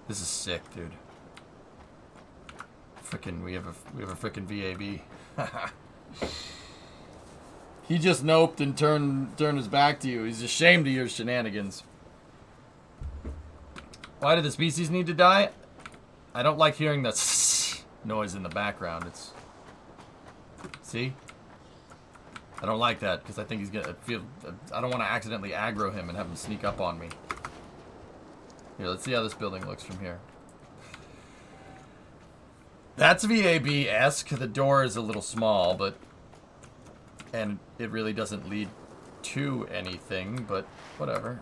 This is sick, dude. Frickin', we have a frickin' VAB. He just noped and turned his back to you. He's ashamed of your shenanigans. Why did the species need to die? I don't like hearing the noise in the background. It's... See? I don't like that, because I think he's gonna feel... I don't want to accidentally aggro him and have him sneak up on me. Here, let's see how this building looks from here. That's VAB-esque. The door is a little small, but... And it really doesn't lead to anything, but whatever.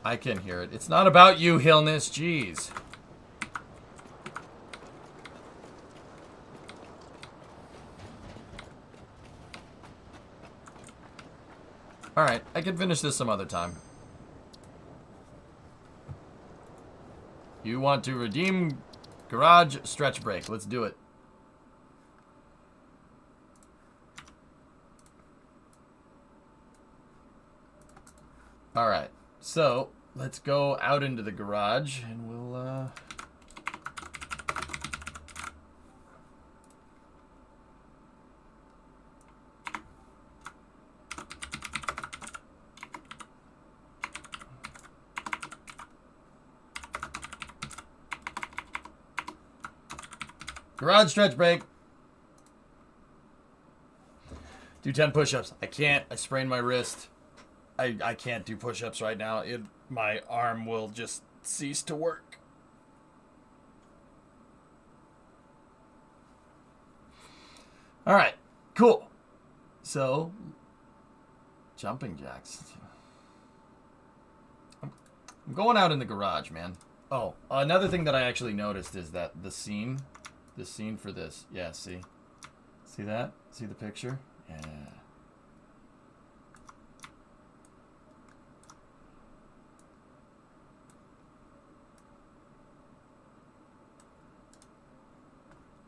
I can hear it. It's not about you, Hillness. Jeez. Alright, I can finish this some other time. You want to redeem garage stretch break. Let's do it. Alright, so let's go out into the garage and we'll, garage stretch break. Do 10 push-ups. I can't. I sprained my wrist. I can't do push-ups right now. My arm will just cease to work. All right, cool. So, jumping jacks. I'm going out in the garage, man. Oh, another thing that I actually noticed is that the scene for this. Yeah, see that? See the picture? Yeah.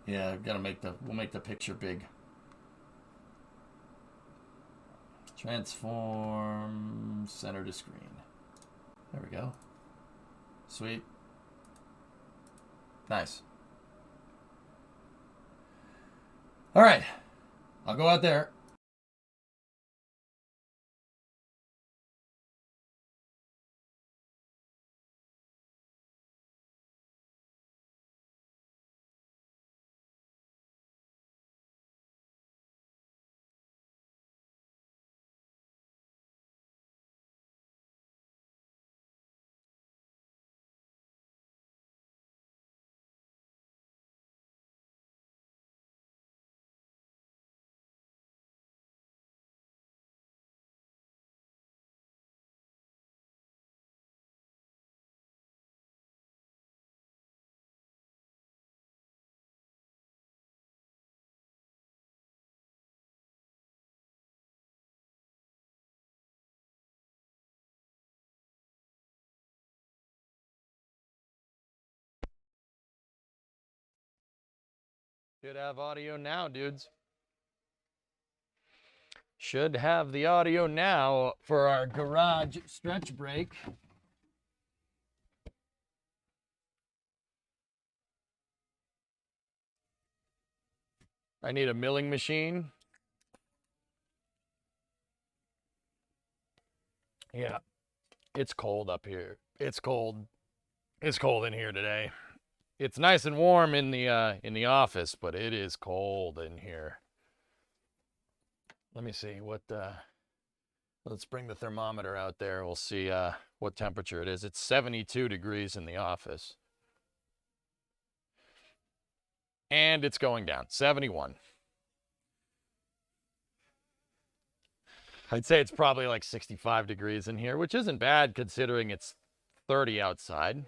Yeah, we'll make the picture big. Transform center to screen. There we go. Sweet. Nice. All right. I'll go out there. Should have audio now, dudes. Should have the audio now for our garage stretch break. I need a milling machine. Yeah, it's cold up here. It's cold. It's cold in here today. It's nice and warm in the office, but it is cold in here. Let me see what let's bring the thermometer out there. We'll see what temperature it is. It's 72 degrees in the office. And it's going down, 71. I'd say it's probably like 65 degrees in here, which isn't bad considering it's 30 outside.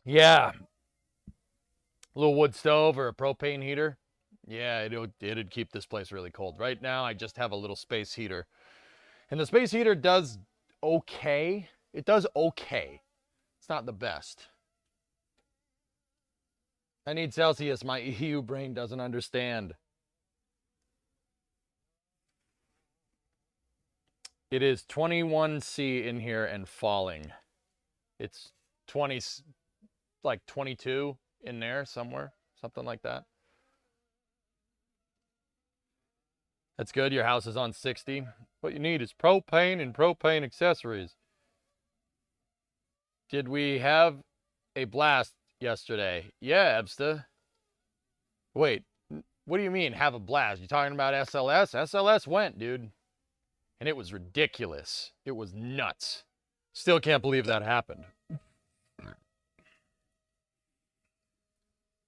Yeah. A little wood stove or a propane heater. Yeah, it'd keep this place really cold. Right now, I just have a little space heater. And the space heater does okay. It does okay. It's not the best. I need Celsius. My EU brain doesn't understand. It is 21C in here and falling. It's 20, like 22 in there somewhere, something like that. That's good. Your house is on 60. What you need is propane and propane accessories. Did we have a blast yesterday? Yeah, Ebsta. Wait, what do you mean have a blast? You talking about SLS? SLS went, dude. And it was ridiculous. It was nuts. Still can't believe that happened.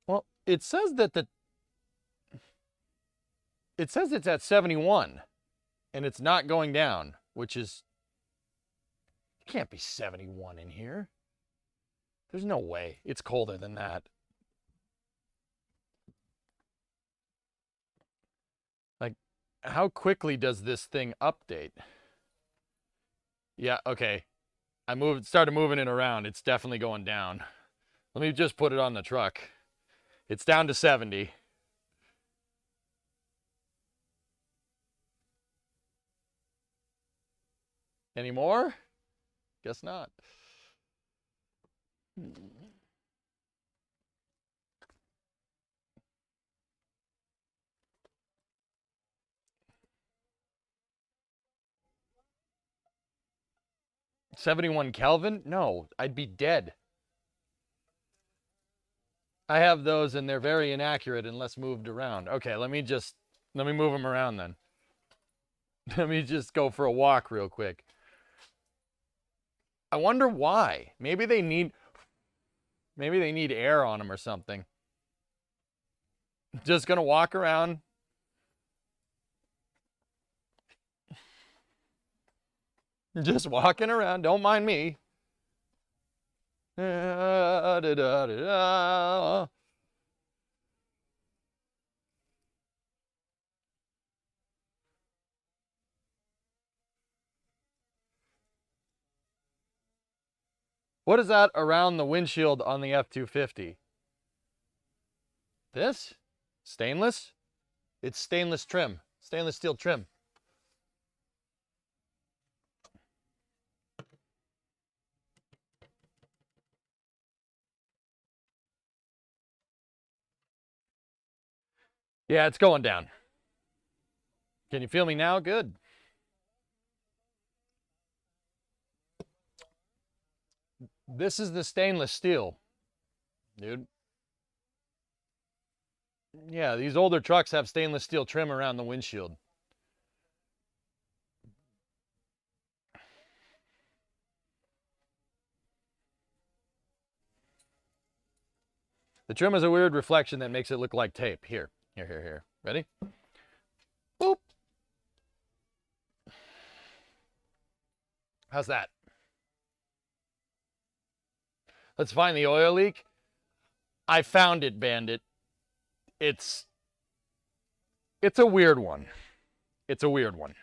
Well, it says it's at 71 and it's not going down, which is, it can't be 71 in here. There's no way. It's colder than that. Like, how quickly does this thing update? Yeah, okay. Started moving it around. It's definitely going down. Let me just put it on the truck. It's down to 70. Any more? Guess not. $71 Kelvin? No, I'd be dead. I have those and they're very inaccurate unless moved around. Okay, let me move them around then. Let me just go for a walk real quick. I wonder why. Maybe they need air on them or something. Just gonna walk around. Just walking around. Don't mind me. What is that around the windshield on the F-250? This? Stainless? It's stainless trim. Stainless steel trim. Yeah, it's going down. Can you feel me now? Good. This is the stainless steel, dude. Yeah, these older trucks have stainless steel trim around the windshield. The trim is a weird reflection that makes it look like tape. Here. Ready? Boop. How's that? Let's find the oil leak. I found it, Bandit. It's a weird one. It's a weird one.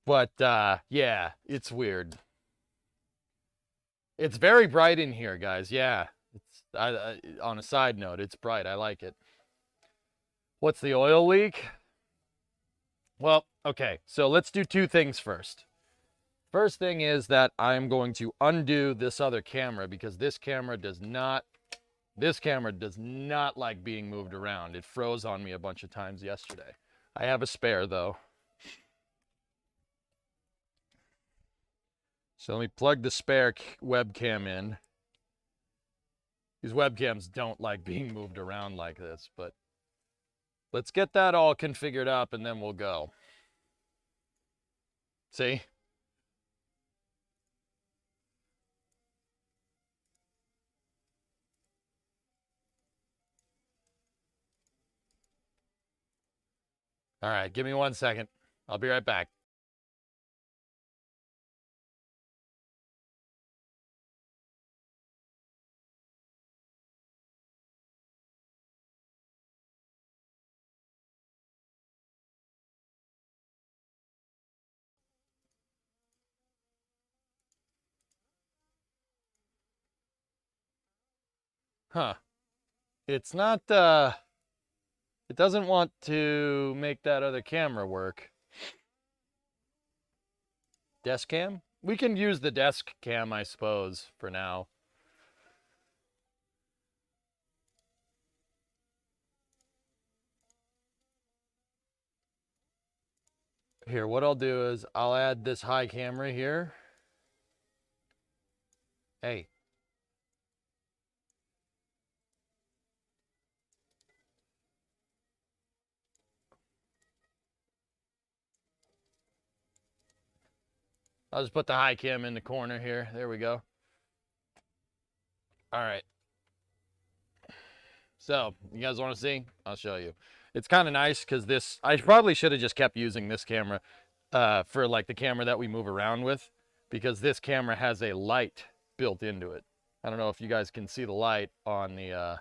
But yeah, it's weird. It's very bright in here, guys. Yeah. On a side note, it's bright. I like it. What's the oil leak? Well, okay. So let's do two things first. First thing is that I'm going to undo this other camera because this camera does not like being moved around. It froze on me a bunch of times yesterday. I have a spare though. So let me plug the spare webcam in. These webcams don't like being moved around like this, but let's get that all configured up and then we'll go. See? All right, give me 1 second. I'll be right back. Huh. It's not, it doesn't want to make that other camera work. Desk cam? We can use the desk cam, I suppose, for now. Here, what I'll do is I'll add this high camera here. Hey. I'll just put the high cam in the corner here. There we go. All right. So, you guys want to see? I'll show you. It's kind of nice because this, I probably should have just kept using this camera for like the camera that we move around with, because this camera has a light built into it. I don't know if you guys can see the light on the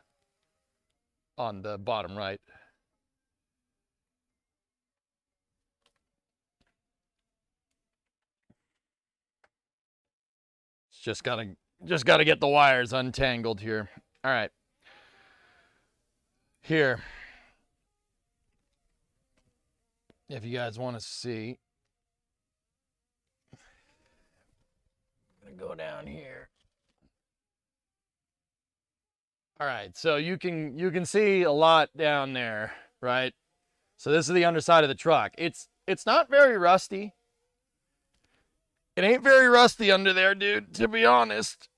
bottom right. It's just gotta get the wires untangled here. All right. Here, if you guys want to see, I'm gonna go down here. All right, so you can see a lot down there, right? So this is the underside of the truck. It's not very rusty. It ain't very rusty under there, dude, to be honest.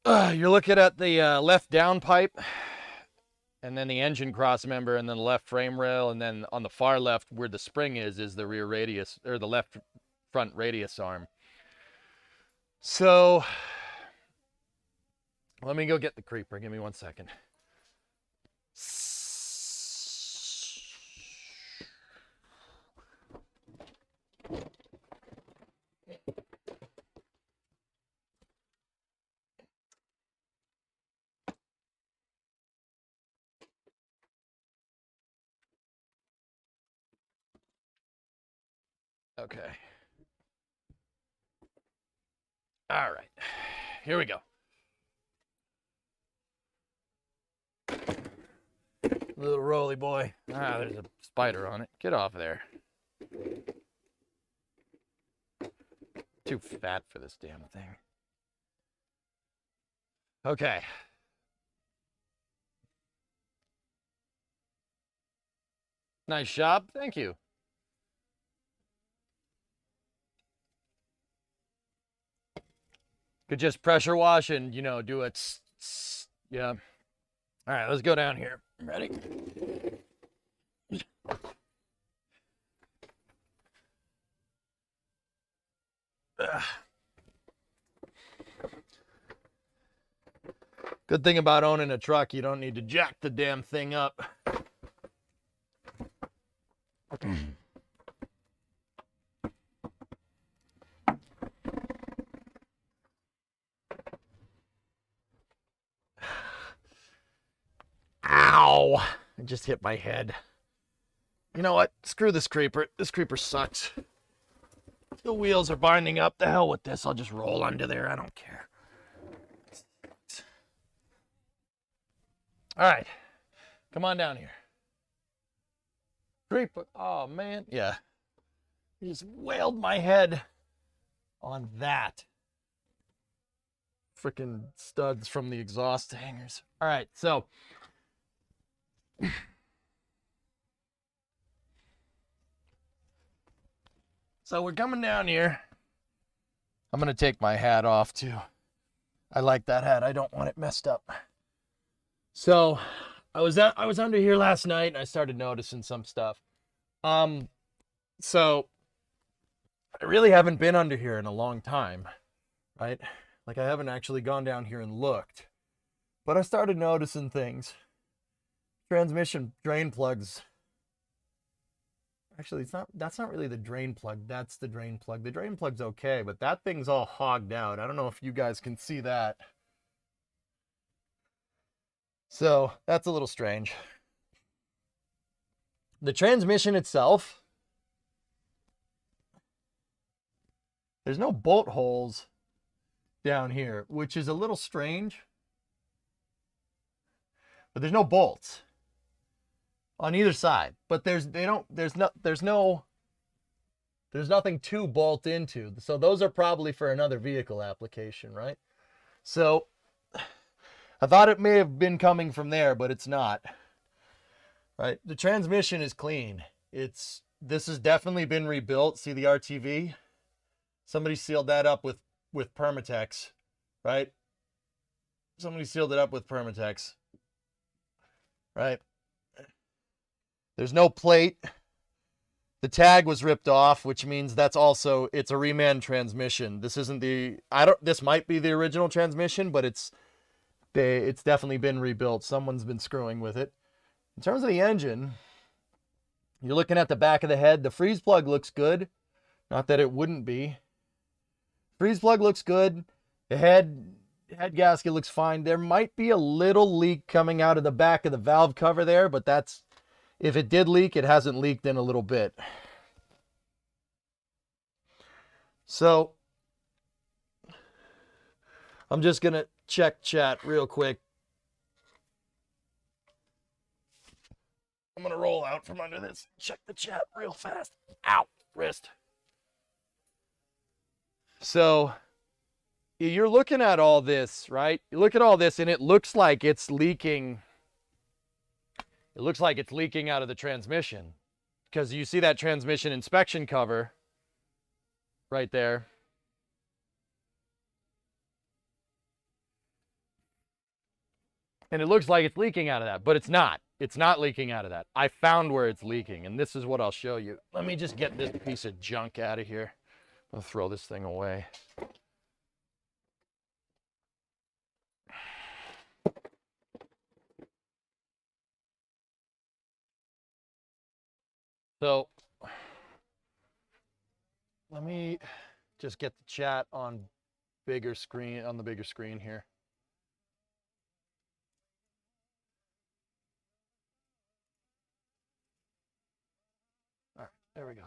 You're looking at the left downpipe, and then the engine cross member, and then the left frame rail, and then on the far left where the spring is the rear radius, or the left front radius arm. So let me go get the creeper. Give me 1 second. Okay. All right. Here we go. Little roly boy. Ah, there's a spider on it. Get off of there. Too fat for this damn thing. Okay. Nice job. Thank you. Could just pressure wash and, you know, do it. Yeah. All right, let's go down here. Ready? Good thing about owning a truck, you don't need to jack the damn thing up. Ow! I just hit my head. You know what? Screw this creeper. This creeper sucks. The wheels are binding up. The hell with this. I'll just roll under there. I don't care. All right. Come on down here. Creeper. Oh, man. Yeah. You just wailed my head on that. Freaking studs from the exhaust hangers. All right. So. So we're coming down here. I'm going to take my hat off too. I like that hat. I don't want it messed up. So I was under here last night and I started noticing some stuff. So I really haven't been under here in a long time, right? Like I haven't actually gone down here and looked. But I started noticing things. Transmission drain plugs. Actually, that's not really the drain plug. That's the drain plug. The drain plug's okay, but that thing's all hogged out. I don't know if you guys can see that. So that's a little strange. The transmission itself, there's no bolt holes down here, which is a little strange. But there's no bolts on either side. But there's no There's nothing to bolt into. So those are probably for another vehicle application, right? So I thought it may have been coming from there, but it's not. Right? The transmission is clean. This has definitely been rebuilt. See the RTV? Somebody sealed that up with Permatex, right? Somebody sealed it up with Permatex, right? There's no plate. The tag was ripped off, which means it's a reman transmission. This isn't this might be the original transmission, but it's definitely been rebuilt. Someone's been screwing with it. In terms of the engine, you're looking at the back of the head. The freeze plug looks good. Not that it wouldn't be. Freeze plug looks good. The head gasket looks fine. There might be a little leak coming out of the back of the valve cover there, but if it did leak, it hasn't leaked in a little bit. So I'm just going to check chat real quick. I'm going to roll out from under this. Check the chat real fast. Ow, wrist. So you're looking at all this, right? You look at all this and it looks like it's leaking. It looks like it's leaking out of the transmission because you see that transmission inspection cover right there. And it looks like it's leaking out of that, but it's not. It's not leaking out of that. I found where it's leaking, and this is what I'll show you. Let me just get this piece of junk out of here. I'll throw this thing away. So let me just get the chat on the bigger screen here. All right, there we go.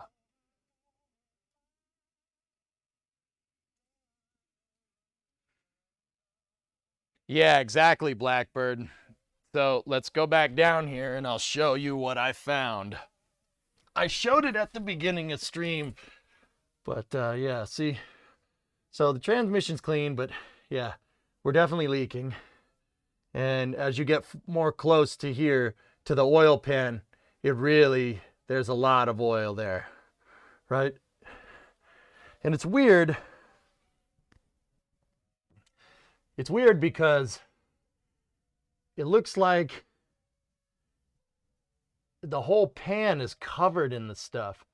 Yeah, exactly, Blackbird. So let's go back down here and I'll show you what I found. I showed it at the beginning of stream, but yeah, see. So the transmission's clean, but yeah, we're definitely leaking. And as you get more close to here, to the oil pan, there's a lot of oil there, right? And it's weird. It's weird because it looks like the whole pan is covered in the stuff,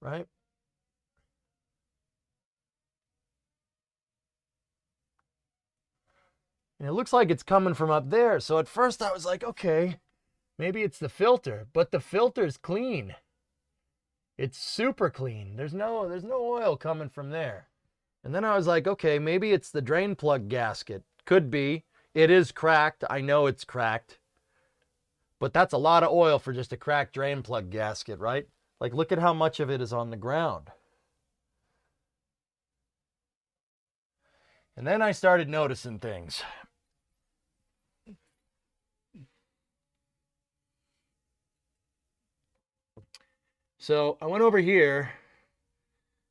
right? And it looks like it's coming from up there. So at first I was like, okay, maybe it's the filter, but the filter's clean. It's super clean. There's no oil coming from there. And then I was like, okay, maybe it's the drain plug gasket. Could be. It is cracked. I know it's cracked. But that's a lot of oil for just a cracked drain plug gasket, right? Like, look at how much of it is on the ground. And then I started noticing things. So I went over here.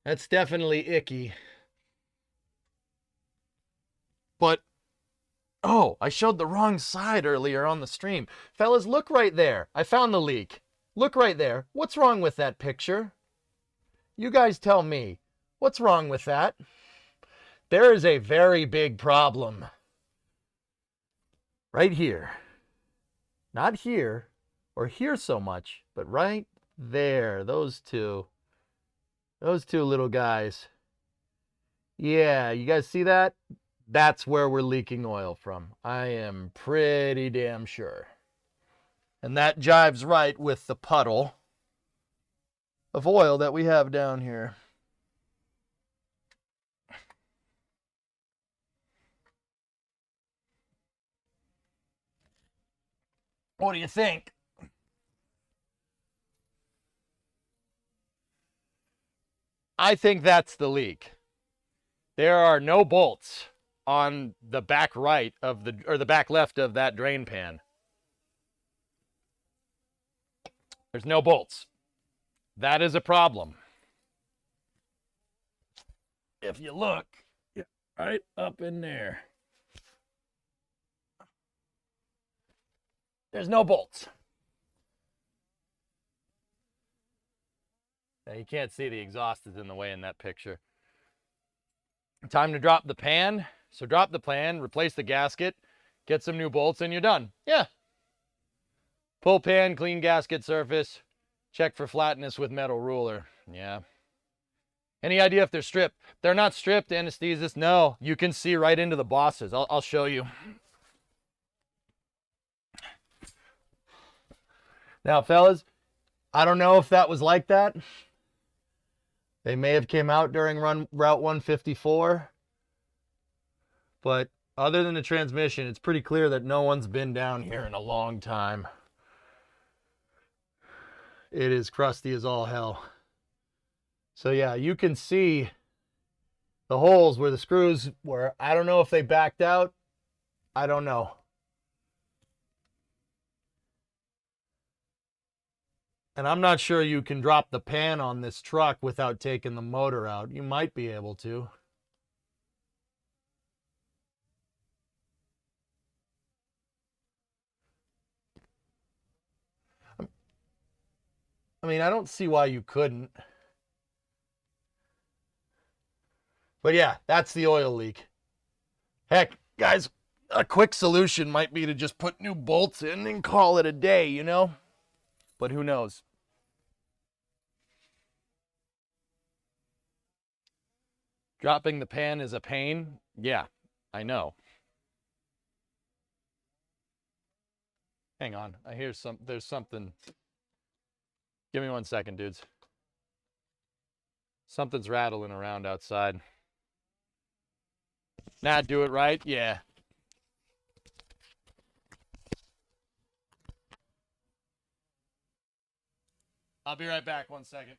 That's definitely icky. But, oh, I showed the wrong side earlier on the stream. Fellas, look right there. I found the leak. Look right there. What's wrong with that picture? You guys tell me. What's wrong with that? There is a very big problem. Right here. Not here or here so much, but right there. Those two little guys. Yeah, you guys see that? That's where we're leaking oil from. I am pretty damn sure. And that jives right with the puddle of oil that we have down here. What do you think? I think that's the leak. There are no bolts on the back right of the back left of that drain pan. There's no bolts. That is a problem. if you look, yeah, right up in there, there's no bolts. Now you can't see the exhaust is in the way in that picture. Time to drop the pan. So drop the pan, replace the gasket, get some new bolts, and you're done. Yeah. Pull pan, clean gasket surface, check for flatness with metal ruler. Yeah. Any idea if they're stripped? They're not stripped, anesthesist. No, you can see right into the bosses. I'll show you. Now, fellas, I don't know if that was like that. They may have came out during Route 154. But other than the transmission, it's pretty clear that no one's been down here in a long time. It is crusty as all hell. So yeah, you can see the holes where the screws were. I don't know if they backed out. I don't know. And I'm not sure you can drop the pan on this truck without taking the motor out. You might be able to. I mean, I don't see why you couldn't. But yeah, that's the oil leak. Heck, guys, a quick solution might be to just put new bolts in and call it a day, you know? But who knows? Dropping the pan is a pain. Yeah, I know. Hang on. I hear there's something. Give me 1 second, dudes. Something's rattling around outside. Nah, do it right? Yeah. I'll be right back. 1 second.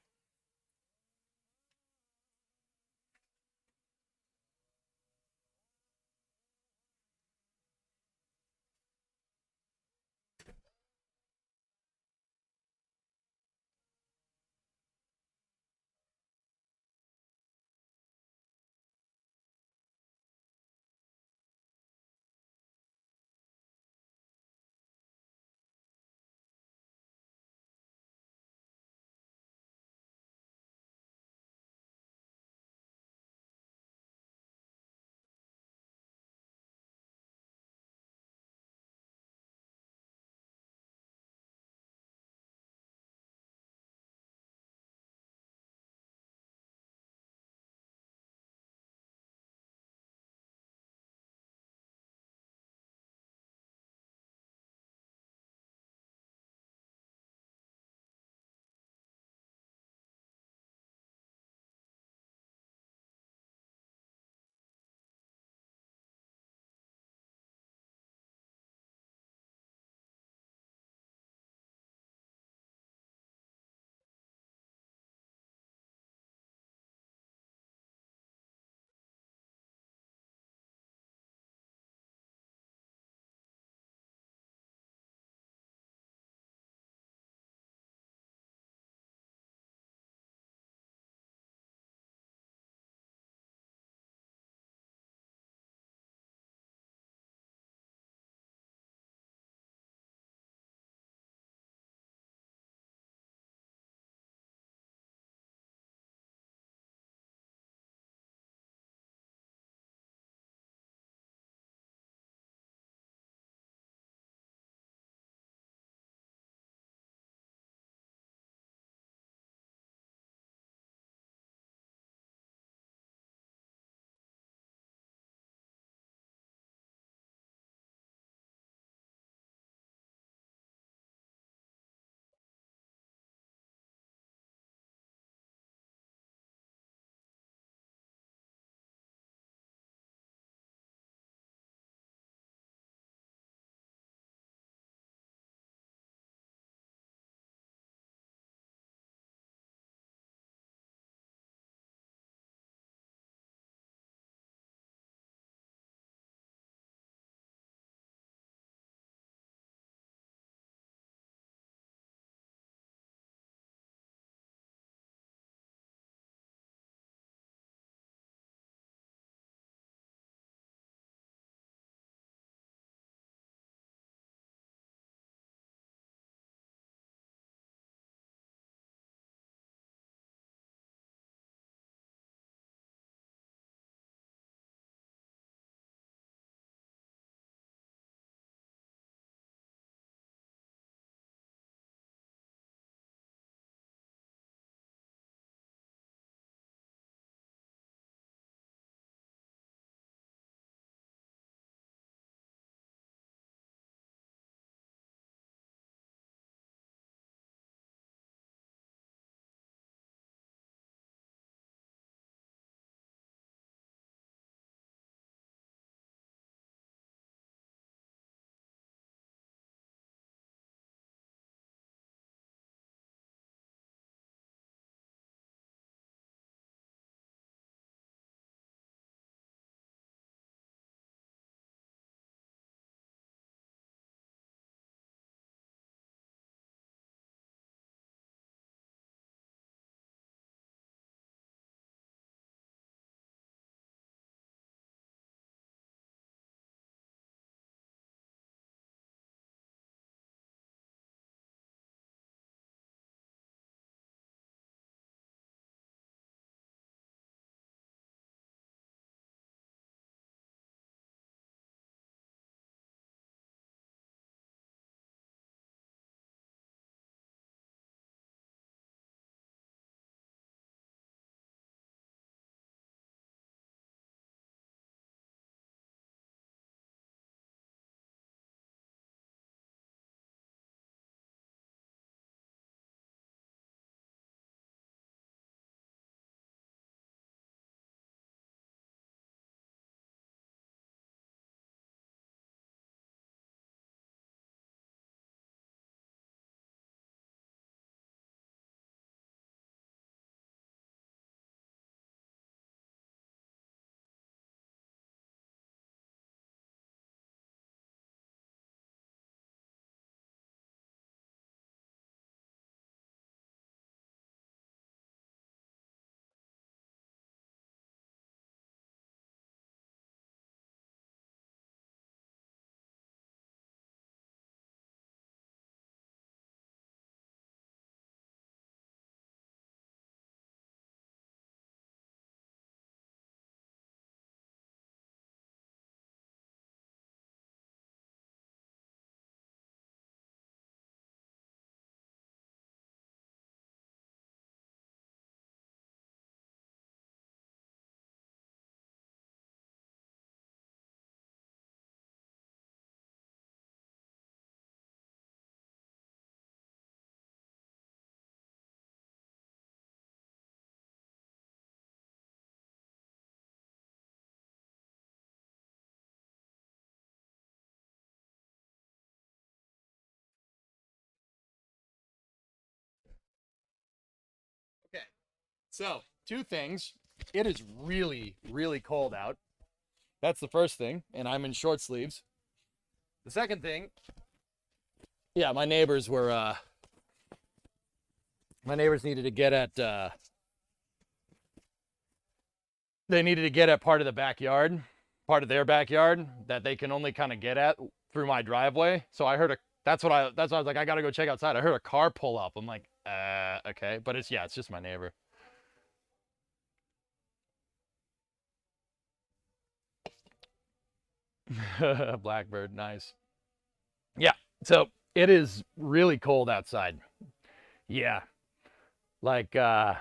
So, two things. It is really, really cold out. That's the first thing, and I'm in short sleeves. The second thing, yeah, my neighbors needed to get at they needed to get at part of the backyard, part of their backyard that they can only kind of get at through my driveway. So I heard that's why I was like, I gotta go check outside. I heard a car pull up. I'm like, okay, but it's just my neighbor. Blackbird, nice. Yeah, so it is really cold outside. Yeah, like for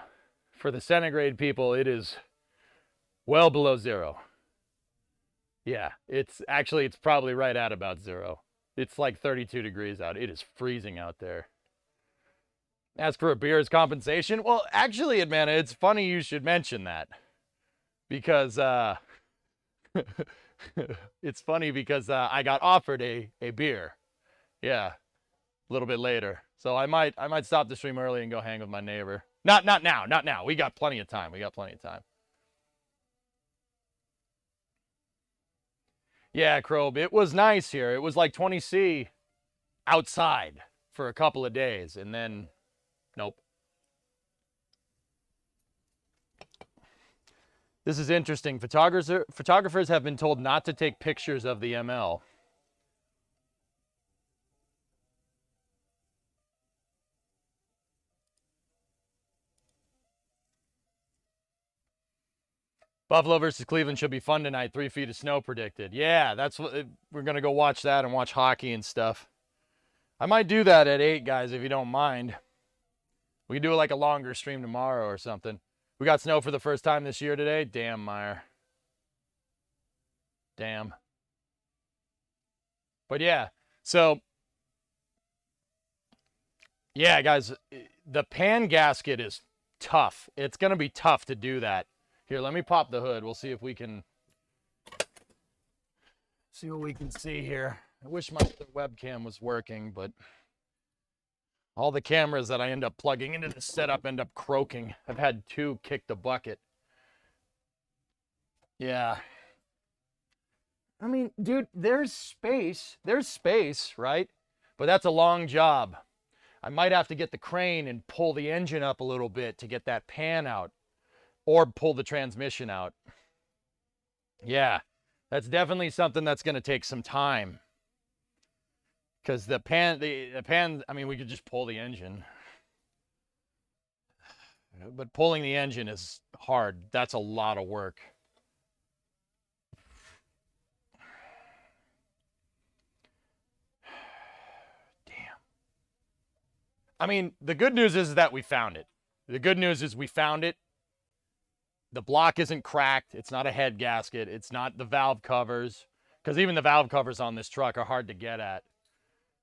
the centigrade people, it is well below zero. Yeah, it's probably right at about zero. It's like 32 degrees out. It is freezing out there. As for a beer's compensation, well, actually, man, it's funny you should mention that because it's funny because I got offered a beer. Yeah, a little bit later. So I might stop the stream early and go hang with my neighbor. Not now. We got plenty of time. Yeah, Crobe, it was nice here. It was like 20°C outside for a couple of days, and then nope. This is interesting. Photographers have been told not to take pictures of the ML. Buffalo versus Cleveland should be fun tonight. 3 feet of snow predicted. Yeah, that's what we're gonna go watch that and watch hockey and stuff. I might do that at 8, guys, if you don't mind. We can do like a longer stream tomorrow or something. We got snow for the first time this year today. Damn, Meyer. Damn. But yeah, so yeah, guys, the pan gasket is tough. It's gonna be tough to do that. Here, let me pop the hood. We'll see if we can see what we can see here. I wish my webcam was working, but all the cameras that I end up plugging into the setup end up croaking. I've had 2 kick the bucket. Yeah. I mean, dude, there's space, right? But that's a long job. I might have to get the crane and pull the engine up a little bit to get that pan out. Or pull the transmission out. Yeah, that's definitely something that's going to take some time. Because the pan, I mean, we could just pull the engine. But pulling the engine is hard. That's a lot of work. Damn. I mean, the good news is that we found it. The good news is we found it. The block isn't cracked. It's not a head gasket. It's not the valve covers. Because even the valve covers on this truck are hard to get at.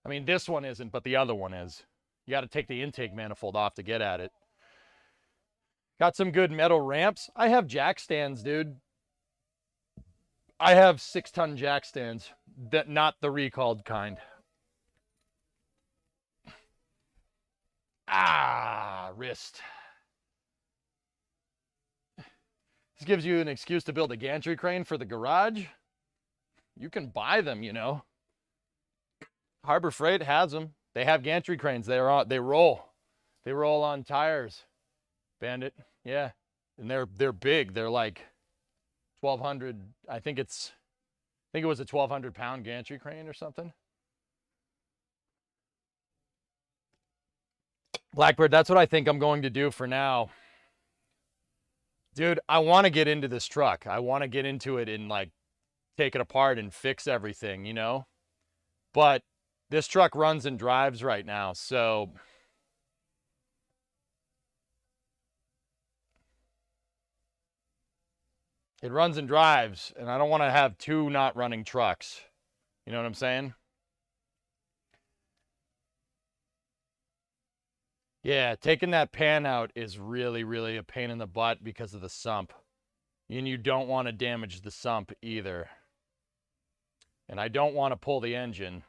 I mean, this one isn't, but the other one is. You got to take the intake manifold off to get at it. Got some good metal ramps. I have jack stands, dude. I have 6-ton jack stands. Not the recalled kind. Ah, wrist. This gives you an excuse to build a gantry crane for the garage. You can buy them, you know. Harbor Freight has them. They have gantry cranes. They roll. They roll on tires. Bandit, yeah. And they're big. They're like 1,200. I think it was a 1,200-pound gantry crane or something. Blackbird, that's what I think I'm going to do for now. Dude, I want to get into this truck. I want to get into it and like take it apart and fix everything, you know? But this truck runs and drives right now, so it runs and drives, and I don't want to have 2 not running trucks. You know what I'm saying? Yeah, taking that pan out is really, really a pain in the butt because of the sump. And you don't want to damage the sump either. And I don't want to pull the engine.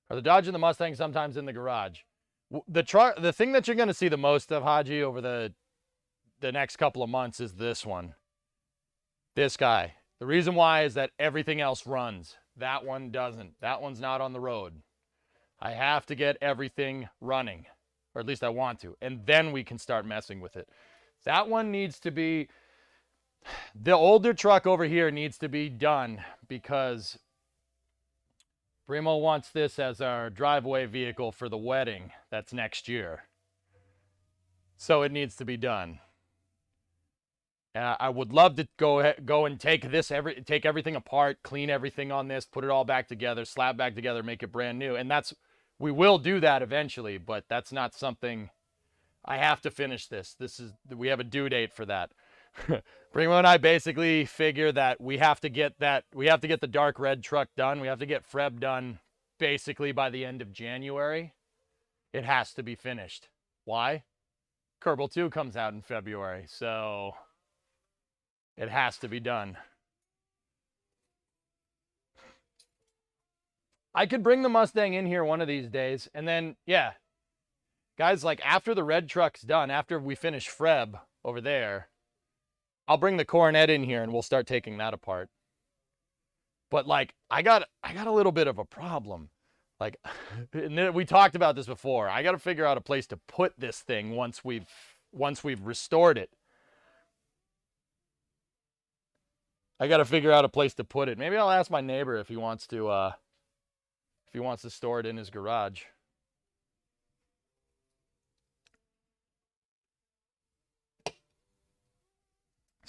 Or the Dodge and the Mustang sometimes in the garage. The thing that you're going to see the most of, Haji, over the next couple of months is this one. This guy. The reason why is that everything else runs. That one doesn't. That one's not on the road. I have to get everything running, or at least I want to, and then we can start messing with it. That one needs to be, the older truck over here needs to be done because Primo wants this as our driveway vehicle for the wedding that's next year. So it needs to be done. I would love to go and take everything apart, clean everything on this, put it all back together, slap back together, make it brand new. And we will do that eventually, but that's not something. I have to finish this. We have a due date for that. Primo and I basically figure that we have to get the dark red truck done. We have to get Freb done basically by the end of January. It has to be finished. Why? Kerbal 2 comes out in February, so it has to be done. I could bring the Mustang in here one of these days, and then, yeah, guys, like after the red truck's done, after we finish Freb over there, I'll bring the Coronet in here and we'll start taking that apart. But like, I got a little bit of a problem. Like, and we talked about this before. I got to figure out a place to put this thing once we've restored it. I got to figure out a place to put it. Maybe I'll ask my neighbor if he wants to store it in his garage.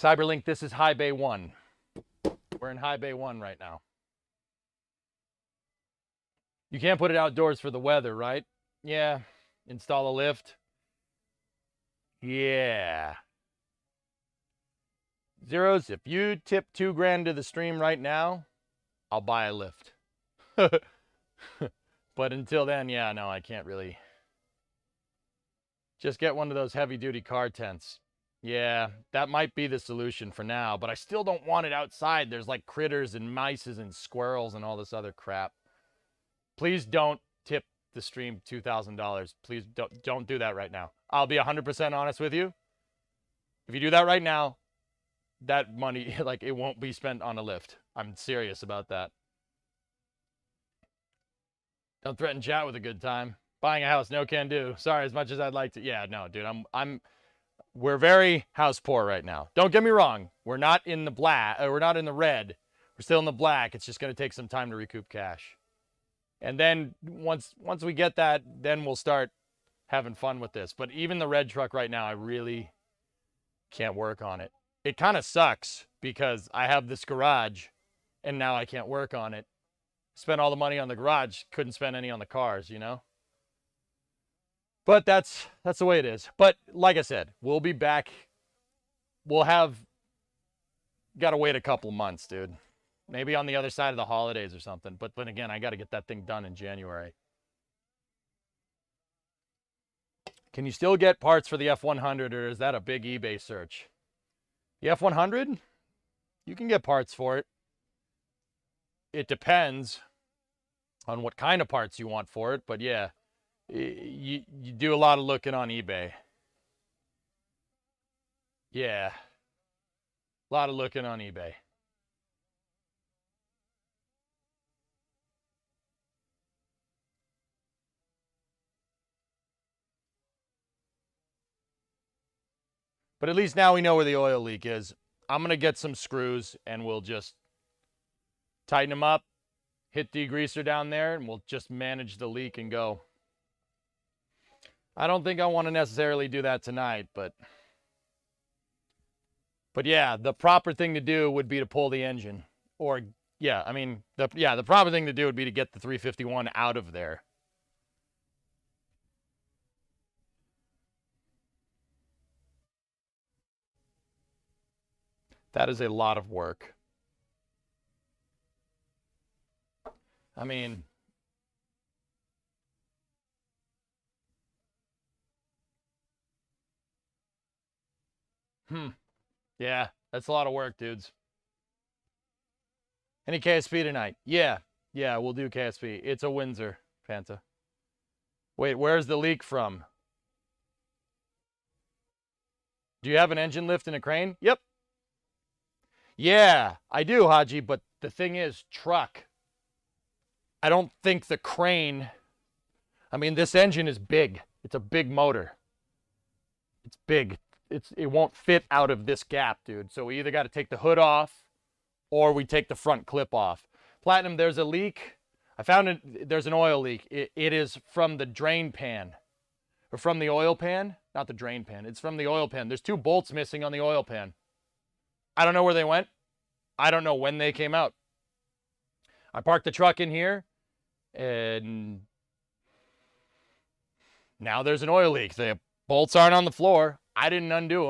Cyberlink, this is High Bay 1. We're in High Bay 1 right now. You can't put it outdoors for the weather, right? Yeah. Install a lift. Yeah. Zeros, if you tip $2,000 to the stream right now, I'll buy a lift. But until then, yeah, no, I can't really. Just get one of those heavy-duty car tents. Yeah, that might be the solution for now, but I still don't want it outside. There's like critters and mices and squirrels and all this other crap. Please don't tip the stream $2,000. Please don't do that right now. I'll be 100% honest with you. If you do that right now, that money, like, it won't be spent on a lift. I'm serious about that. Don't threaten chat with a good time. Buying a house, no can do. Sorry, as much as I'd like to. Yeah, no, dude, we're very house poor right now. Don't get me wrong. We're not in the black, we're not in the red. We're still in the black. It's just going to take some time to recoup cash. And then once we get that, then we'll start having fun with this. But even the red truck right now, I really can't work on it. It kind of sucks because I have this garage and now I can't work on it. Spent all the money on the garage, couldn't spend any on the cars, you know? But that's the way it is. But like I said, we'll be back. We'll have got to wait a couple months, dude. Maybe on the other side of the holidays or something. But then again, I got to get that thing done in January. Can you still get parts for the F100, or is that a big eBay search? The F100, you can get parts for it. It depends on what kind of parts you want for it, but yeah, you do a lot of looking on eBay. Yeah, a lot of looking on eBay. But at least now we know where the oil leak is. I'm going to get some screws and we'll just tighten them up, hit degreaser down there, and we'll just manage the leak and go. I don't think I want to necessarily do that tonight, but yeah, the proper thing to do would be to pull the engine. Or, yeah, I mean, the proper thing to do would be to get the 351 out of there. That is a lot of work. I mean, yeah, that's a lot of work, dudes. Any KSP tonight? Yeah, we'll do KSP. It's a Windsor. Panta. Wait, where's the leak from? Do you have an engine lift and a crane? Yep. Yeah, I do, Haji, but the thing is, truck. I don't think the crane... I mean, this engine is big. It's a big motor. It's big. It won't fit out of this gap, dude. So we either got to take the hood off or we take the front clip off. Platinum, there's a leak. I found it. There's an oil leak. It is from the drain pan. Or from the oil pan. Not the drain pan. It's from the oil pan. There's 2 bolts missing on the oil pan. I don't know where they went. I don't know when they came out. I parked the truck in here, and now there's an oil leak. The bolts aren't on the floor. I didn't undo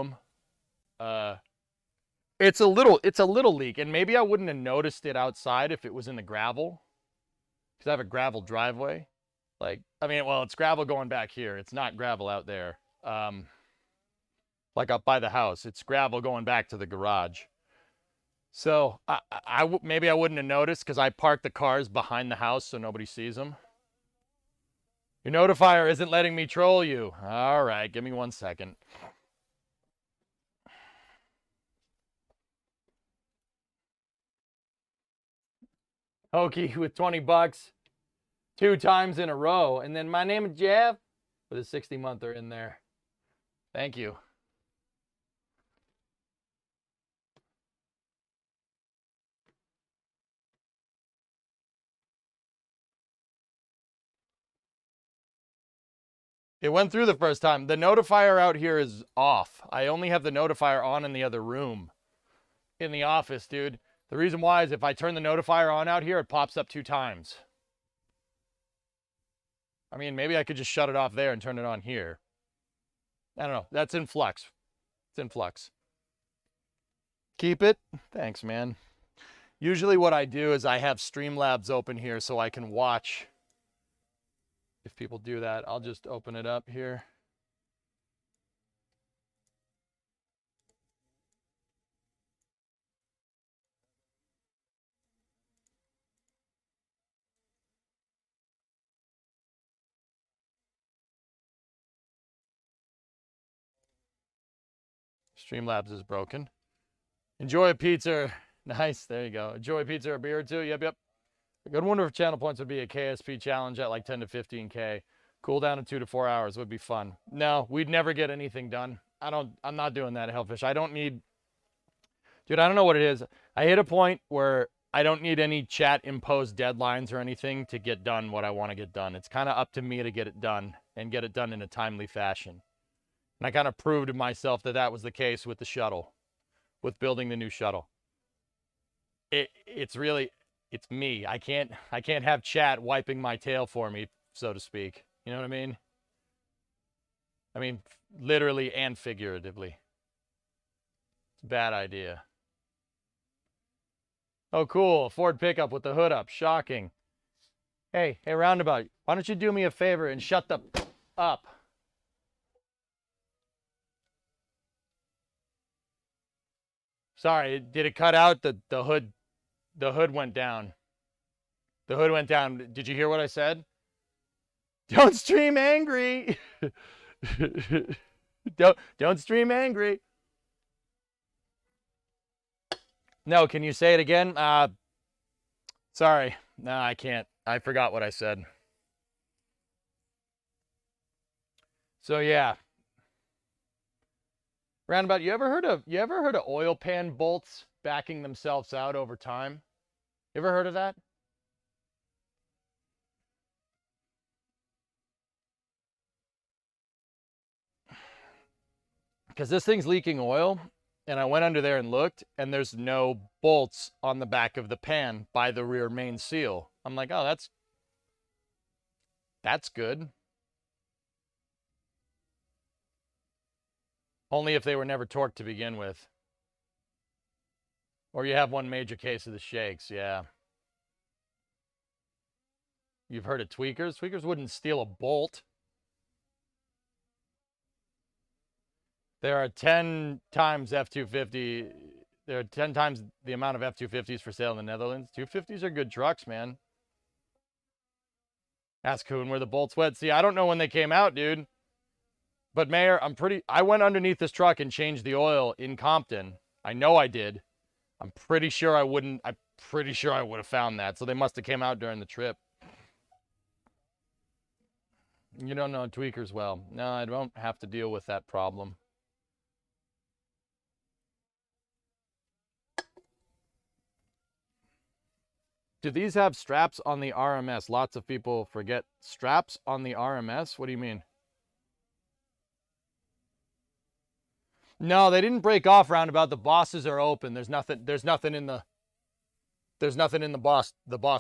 them. It's a little leak, and maybe I wouldn't have noticed it outside if it was in the gravel, because I have a gravel driveway. Like, I mean, well, it's gravel going back here. It's not gravel out there. Like up by the house. It's gravel going back to the garage. So maybe I wouldn't have noticed because I parked the cars behind the house so nobody sees them. Your notifier isn't letting me troll you. All right, give me 1 second. Hokey with 20 bucks 2 times in a row. And then my name is Jeff with a 60-monther in there. Thank you. It went through the first time. The notifier out here is off. I only have the notifier on in the other room. In the office, dude. The reason why is if I turn the notifier on out here, it pops up 2 times. I mean, maybe I could just shut it off there and turn it on here. I don't know. That's in flux. It's in flux. Keep it? Thanks, man. Usually what I do is I have Streamlabs open here so I can watch. If people do that, I'll just open it up here. Streamlabs is broken. Enjoy a pizza. Nice. There you go. Enjoy a pizza or a beer or 2. Yep. A good one for channel points would be a KSP challenge at like 10 to 15K. Cool down in 2 to 4 hours would be fun. No, we'd never get anything done. I'm not doing that, Hellfish. I don't need, dude, I don't know what it is. I hit a point where I don't need any chat imposed deadlines or anything to get done what I want to get done. It's kind of up to me to get it done and get it done in a timely fashion. And I kind of proved to myself that that was the case with the shuttle, with building the new shuttle. It's me. I can't have chat wiping my tail for me, so to speak. You know what I mean? I mean, literally and figuratively. It's a bad idea. Oh, cool. Ford pickup with the hood up. Shocking. Hey, Roundabout, why don't you do me a favor and shut the up? Sorry, did it cut out? The hood went down. The hood went down. Did you hear what I said? Don't stream angry. Don't stream angry. No, can you say it again? Sorry. No, I can't. I forgot what I said. So yeah. Roundabout, you ever heard of oil pan bolts backing themselves out over time? You ever heard of that? Because this thing's leaking oil, and I went under there and looked, and there's no bolts on the back of the pan by the rear main seal. I'm like, oh, that's good. Only if they were never torqued to begin with. Or you have one major case of the shakes, yeah. You've heard of tweakers? Tweakers wouldn't steal a bolt. There are 10 times F-250. There are 10 times the amount of F-250s for sale in the Netherlands. 250s are good trucks, man. Ask Kuhn where the bolts went. See, I don't know when they came out, dude. But Mayor, I went underneath this truck and changed the oil in Compton. I know I did. I'm pretty sure I would have found that. So they must have came out during the trip. You don't know tweakers well. No, I don't have to deal with that problem. Do these have straps on the RMS? Lots of people forget straps on the RMS. What do you mean? No, they didn't break off roundabout. The bosses are open. There's nothing in the boss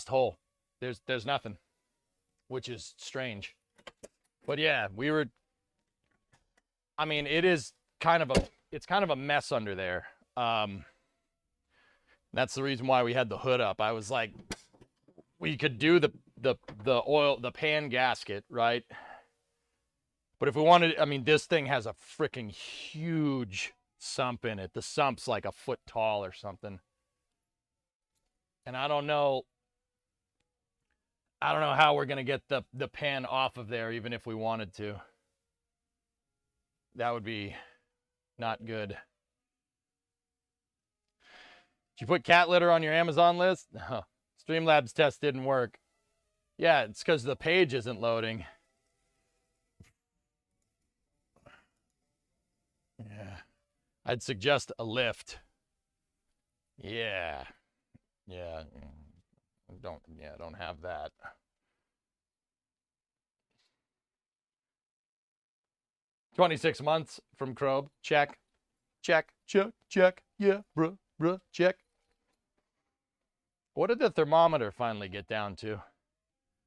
hole. There's nothing, which is strange. But yeah, I mean, it's kind of a mess under there. That's the reason why we had the hood up. I was like, we could do the pan gasket, right? But if we wanted, I mean, this thing has a freaking huge sump in it. The sump's like a foot tall or something. And I don't know how we're going to get the pan off of there, even if we wanted to. That would be not good. Did you put cat litter on your Amazon list? No. Streamlabs test didn't work. Yeah, it's because the page isn't loading. Yeah. I'd suggest a lift. Yeah. Yeah. Don't have that. "26 months from Krob. Check. Check. Check. Check. Yeah, bruh. Check. What did the thermometer finally get down to?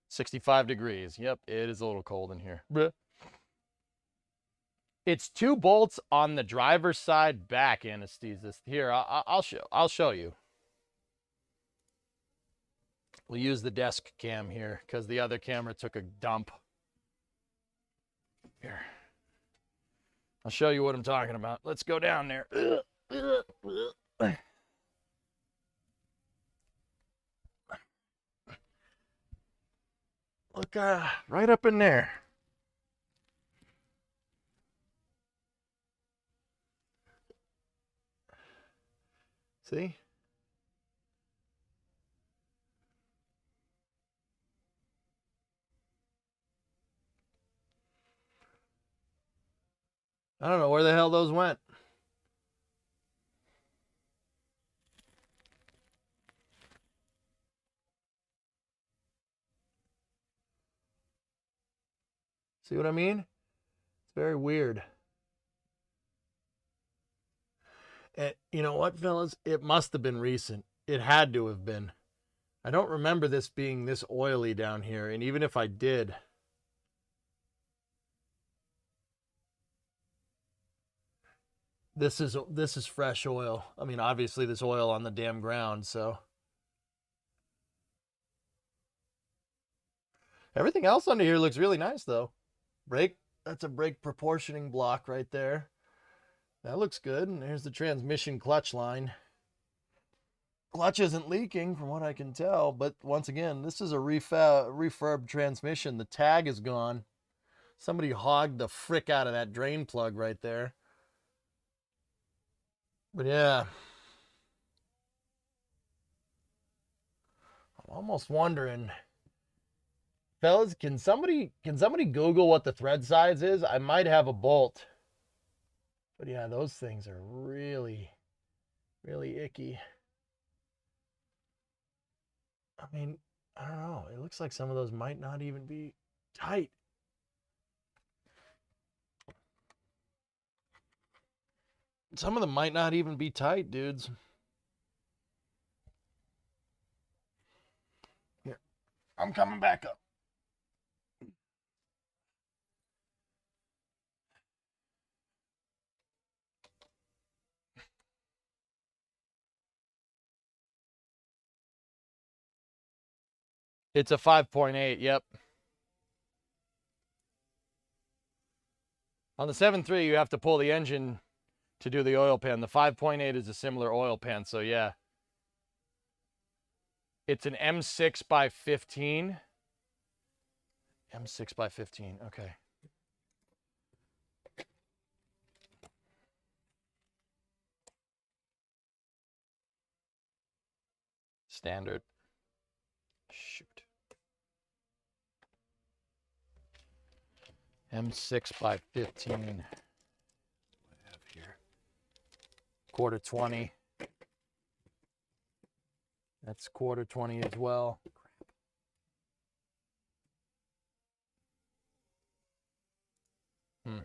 65 degrees. Yep, it is a little cold in here. Bruh. It's 2 bolts on the driver's side back anesthesis. Here, I'll show you. We'll use the desk cam here because the other camera took a dump. Here. I'll show you what I'm talking about. Let's go down there. Look, right up in there. See? I don't know where the hell those went. See what I mean? It's very weird. And you know what, fellas? It must have been recent. It had to have been. I don't remember this being this oily down here, and even if I did, this is fresh oil. I mean, obviously there's oil on the damn ground, so everything else under here looks really nice though. Brake, that's a brake proportioning block right there. That looks good. And there's the transmission clutch line. Clutch isn't leaking from what I can tell, but once again, this is a refurb transmission. The tag is gone. Somebody hogged the frick out of that drain plug right there. But yeah, I'm almost wondering, fellas, can somebody Google what the thread size is? I might have a bolt. But yeah, those things are really, really icky. I mean, I don't know. It looks like some of those might not even be tight. Some of them might not even be tight, dudes. Here, I'm coming back up. It's a 5.8, yep. On the 7.3, you have to pull the engine to do the oil pan. The 5.8 is a similar oil pan, so yeah. It's an M6 by 15. M6 by 15. Okay. Standard. Shoot. M6 by 15. What do I have here? Quarter 20. That's quarter 20 as well. Hmm.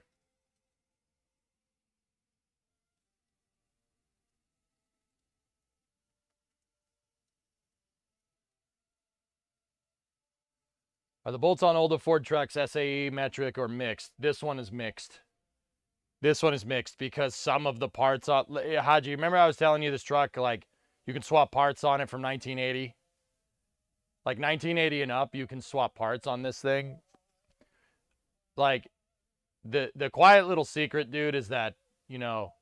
Are the bolts on older Ford trucks SAE, metric, or mixed? This one is mixed. This one is mixed because some of the parts on Haji, remember I was telling you this truck, like you can swap parts on it from 1980? Like 1980 and up, you can swap parts on this thing. Like the quiet little secret, dude, is that, you know,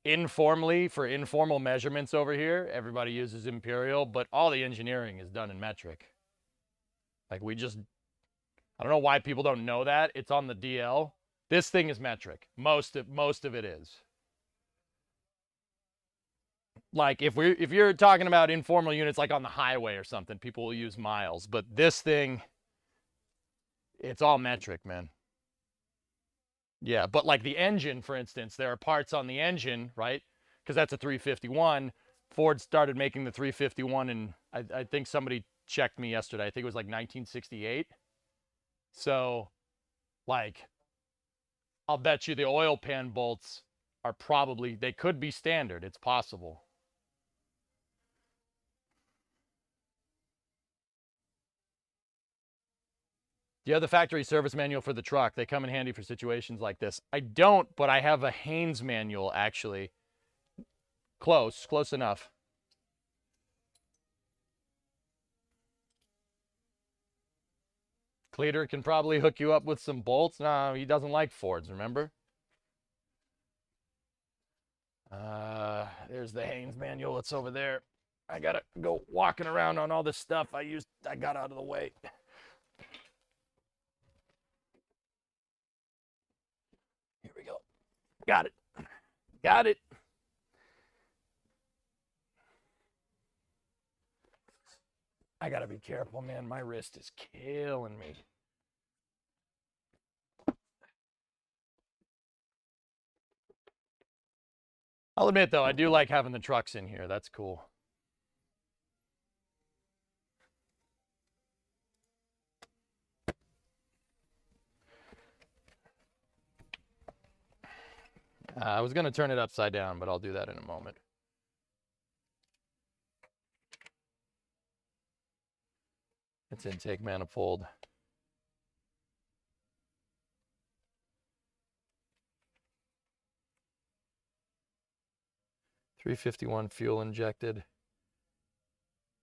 informally, for informal measurements over here, everybody uses imperial, but all the engineering is done in metric. Like we just, I don't know why people don't know that. It's on the DL. This thing is metric. Most of it is. Like if you're talking about informal units like on the highway or something, people will use miles, but this thing, it's all metric, man. Yeah, but like the engine, for instance, there are parts on the engine, right? Because that's a 351. Ford started making the 351, and I think somebody checked me yesterday. I think it was like 1968. So, like, I'll bet you the oil pan bolts are probably, they could be standard. It's possible. Do you have the factory service manual for the truck? They come in handy for situations like this. I don't, but I have a Haynes manual, actually. Close enough. Cleater can probably hook you up with some bolts. No, he doesn't like Fords, remember? There's the Haynes manual. It's over there. I gotta go walking around on all this stuff I got out of the way. Here we go. Got it. Got it. I gotta be careful, man. My wrist is killing me. I'll admit, though, I do like having the trucks in here. That's cool. I was going to turn it upside down, but I'll do that in a moment. It's intake manifold. .351 fuel injected.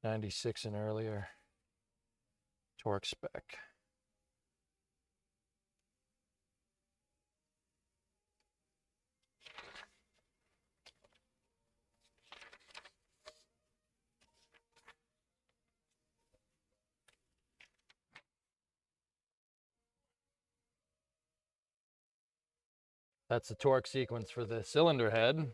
96 and earlier. Torque spec. That's the torque sequence for the cylinder head.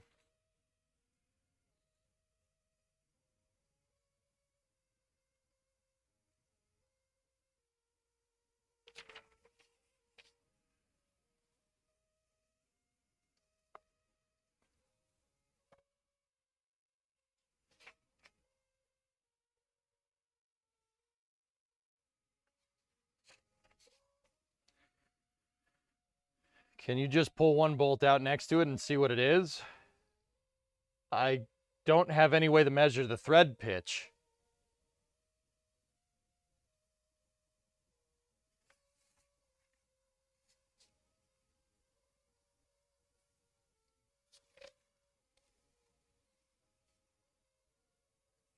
Can you just pull one bolt out next to it and see what it is? I don't have any way to measure the thread pitch.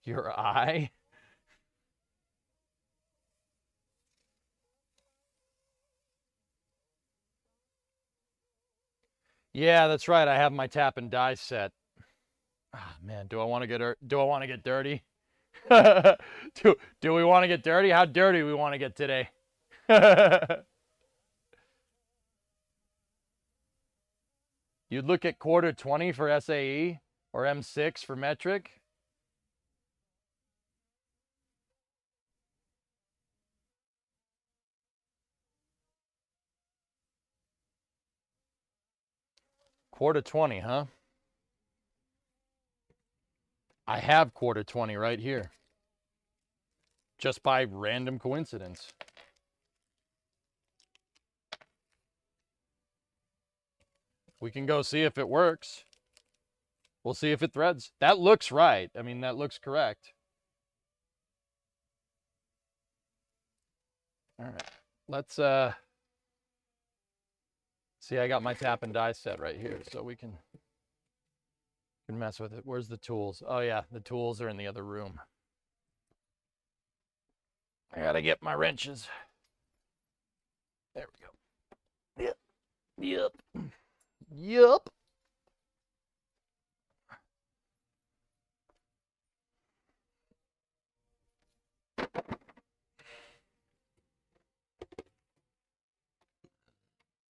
Your eye? Yeah, that's right. I have my tap and die set. Ah, man, do I want to get dirty? do we want to get dirty? How dirty do we want to get today? You'd look at quarter 20 for SAE or M6 for metric. Quarter 20, huh? I have quarter 20 right here. Just by random coincidence. We can go see if it works. We'll see if it threads. That looks right. I mean, that looks correct. All right. Let's see, I got my tap and die set right here, so we can mess with it. Where's the tools? Oh yeah, the tools are in the other room. I gotta get my wrenches. There we go. Yep. Yep.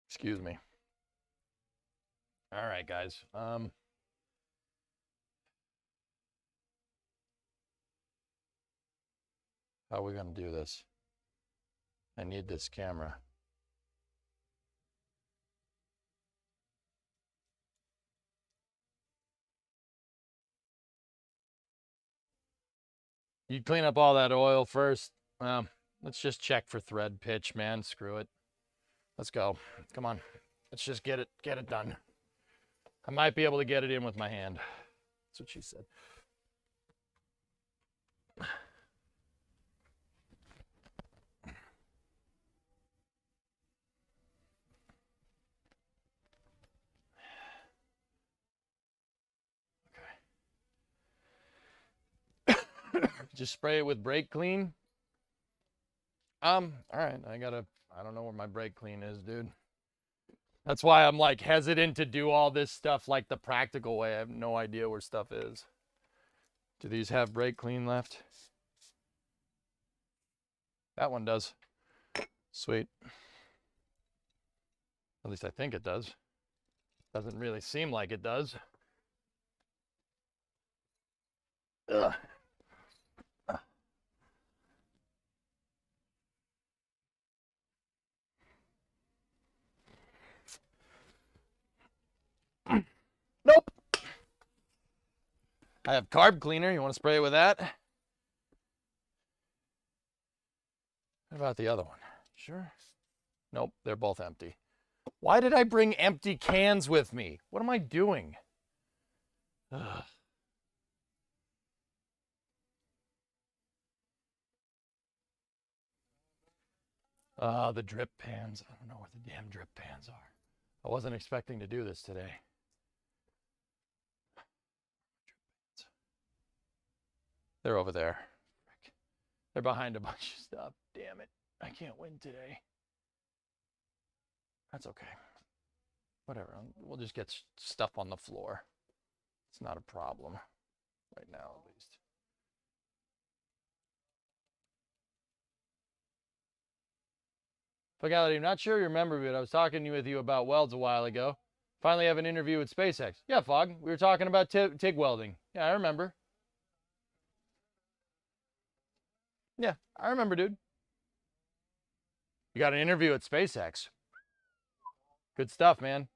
Excuse me. All right, guys. How are we gonna do this? I need this camera. You clean up all that oil first. Let's just check for thread pitch, man. Screw it. Let's go. Come on. Let's just get it done. I might be able to get it in with my hand. That's what she said. Okay. Just spray it with brake clean. All right. I don't know where my brake clean is, dude. That's why I'm like hesitant to do all this stuff like the practical way. I have no idea where stuff is. Do these have brake clean left? That one does. Sweet. At least I think it does. Doesn't really seem like it does. Ugh. Nope. I have carb cleaner. You want to spray it with that? What about the other one? Sure. Nope, they're both empty. Why did I bring empty cans with me? What am I doing? Ugh. The drip pans. I don't know where the damn drip pans are. I wasn't expecting to do this today. They're over there. They're behind a bunch of stuff. Damn it. I can't win today. That's okay. Whatever. We'll just get stuff on the floor. It's not a problem. Right now, at least. Fagality, I'm not sure you remember, but I was talking with you about welds a while ago. Finally have an interview with SpaceX. Yeah, Fog. We were talking about TIG welding. Yeah, I remember. Yeah, I remember, dude. You got an interview at SpaceX. Good stuff, man.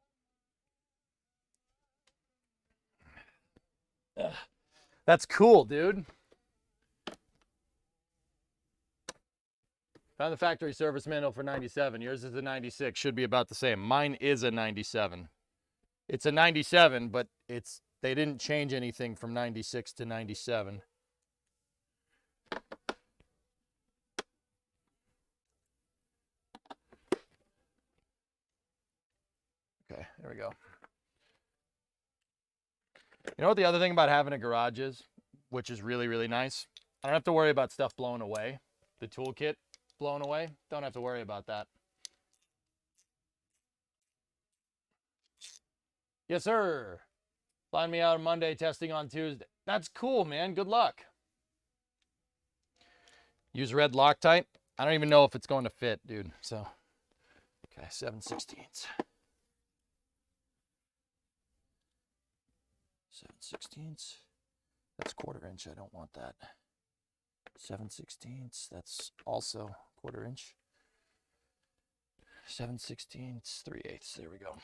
That's cool, dude. Found the factory service manual for 97. Yours is a 96. Should be about the same. Mine is a 97. It's a 97, but they didn't change anything from 96 to 97. Okay, there we go. You know what the other thing about having a garage is, which is really, really nice? I don't have to worry about stuff blowing away. The toolkit blown away. Don't have to worry about that. Yes, sir. Find me out on Monday, testing on Tuesday. That's cool, man. Good luck. Use red Loctite. I don't even know if it's going to fit, dude. So, okay, 7/16. 7/16. That's 1/4 inch. I don't want that. 7/16. That's also 1/4 inch. 7/16. 3/8. There we go.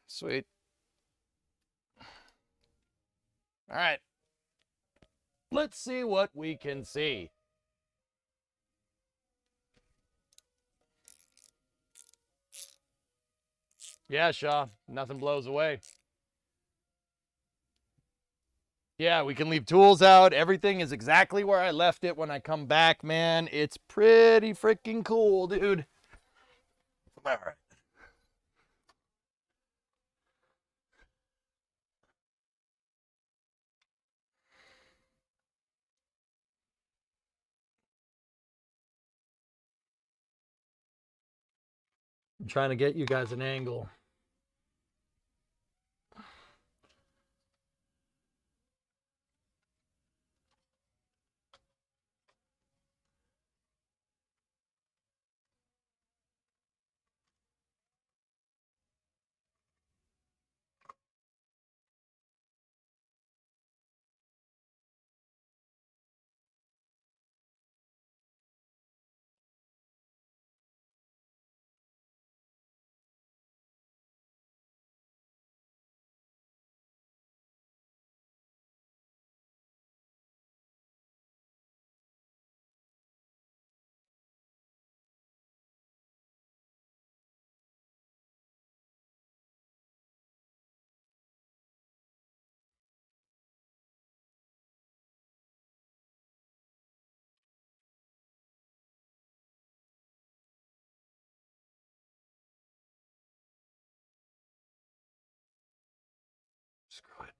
Sweet. All right. Let's see what we can see. Yeah, Shaw. Nothing blows away. Yeah, we can leave tools out. Everything is exactly where I left it when I come back, man. It's pretty freaking cool, dude. All right. I'm trying to get you guys an angle. Screw it.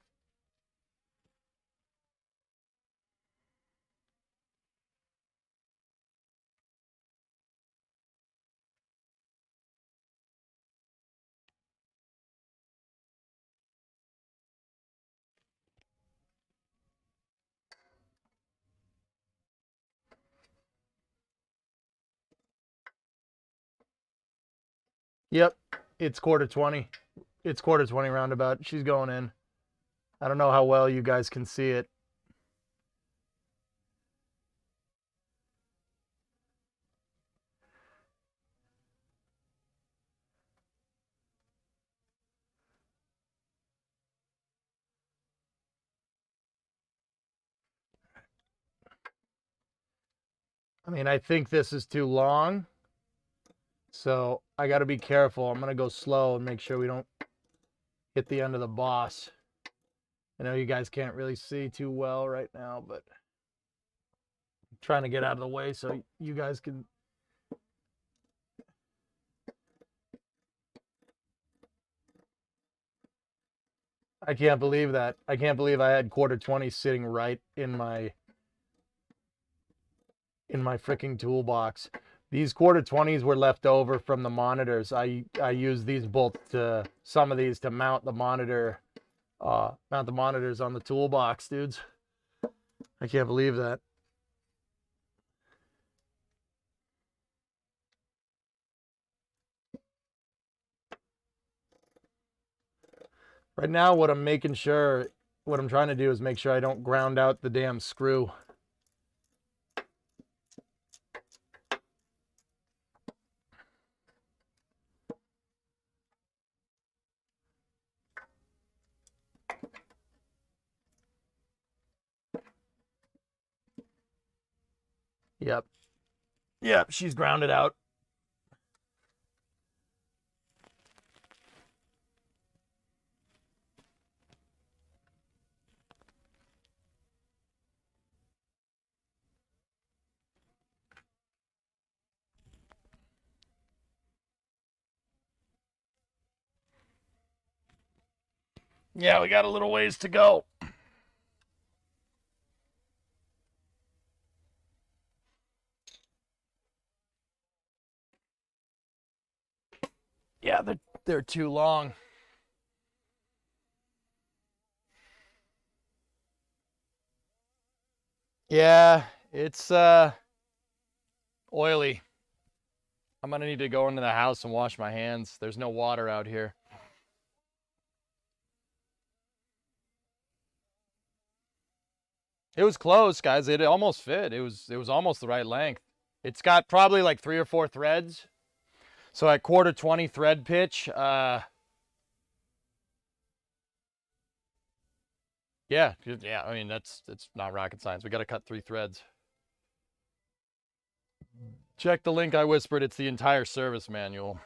Yep, it's 1/4 20. It's 1/4 20 roundabout. She's going in. I don't know how well you guys can see it. I mean, I think this is too long. So I got to be careful. I'm going to go slow and make sure we don't hit the end of the boss. I know you guys can't really see too well right now, but I'm trying to get out of the way so you guys can. I can't believe that. I can't believe I had 1/4 20 sitting right in my freaking toolbox. These 1/4 20s were left over from the monitors. I used these bolts to some of these to mount the monitors on the toolbox, dudes. I can't believe that. Right now, what I'm trying to do is make sure I don't ground out the damn screw. Yep. Yep, she's grounded out. Yeah, we got a little ways to go. Yeah, they're too long. Yeah, it's oily. I'm gonna need to go into the house and wash my hands. There's no water out here. It was close, guys. It almost fit. It was almost the right length. It's got probably like 3 or 4 threads. So at 1/4 thread pitch, yeah. I mean, it's not rocket science. We got to cut 3 threads. Check the link I whispered. It's the entire service manual.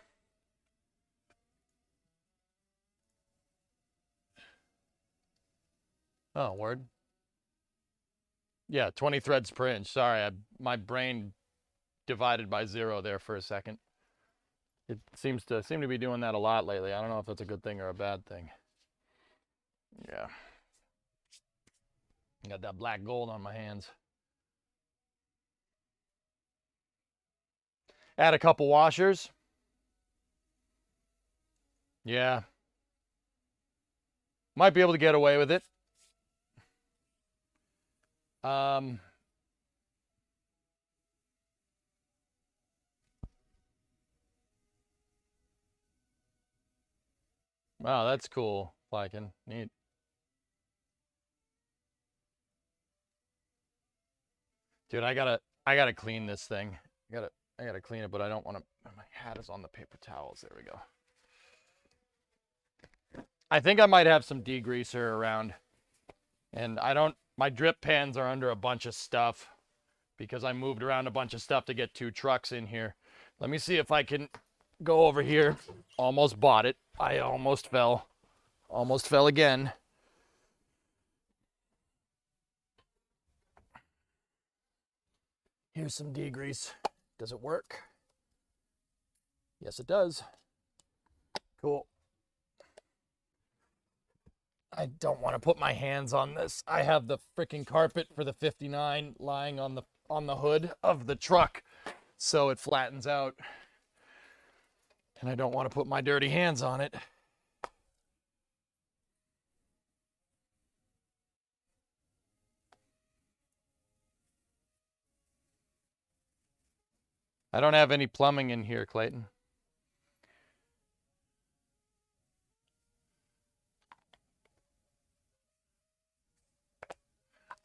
Oh, word. Yeah, 20 threads per inch. Sorry, my brain divided by 0 there for a second. It seems to be doing that a lot lately. I don't know if that's a good thing or a bad thing. Yeah. Got that black gold on my hands. Add a couple washers. Yeah. Might be able to get away with it. Wow, that's cool. Flykin'. Neat. Dude, I gotta clean this thing. I gotta clean it, but I don't want to. My hat is on the paper towels. There we go. I think I might have some degreaser around, and my drip pans are under a bunch of stuff because I moved around a bunch of stuff to get 2 trucks in here. Let me see if I can go over here. Almost bought it. I almost fell. Almost fell again. Here's some degrease. Does it work? Yes, it does. Cool. I don't want to put my hands on this. I have the freaking carpet for the 59 lying on the hood of the truck, so it flattens out. And I don't want to put my dirty hands on it. I don't have any plumbing in here, Clayton.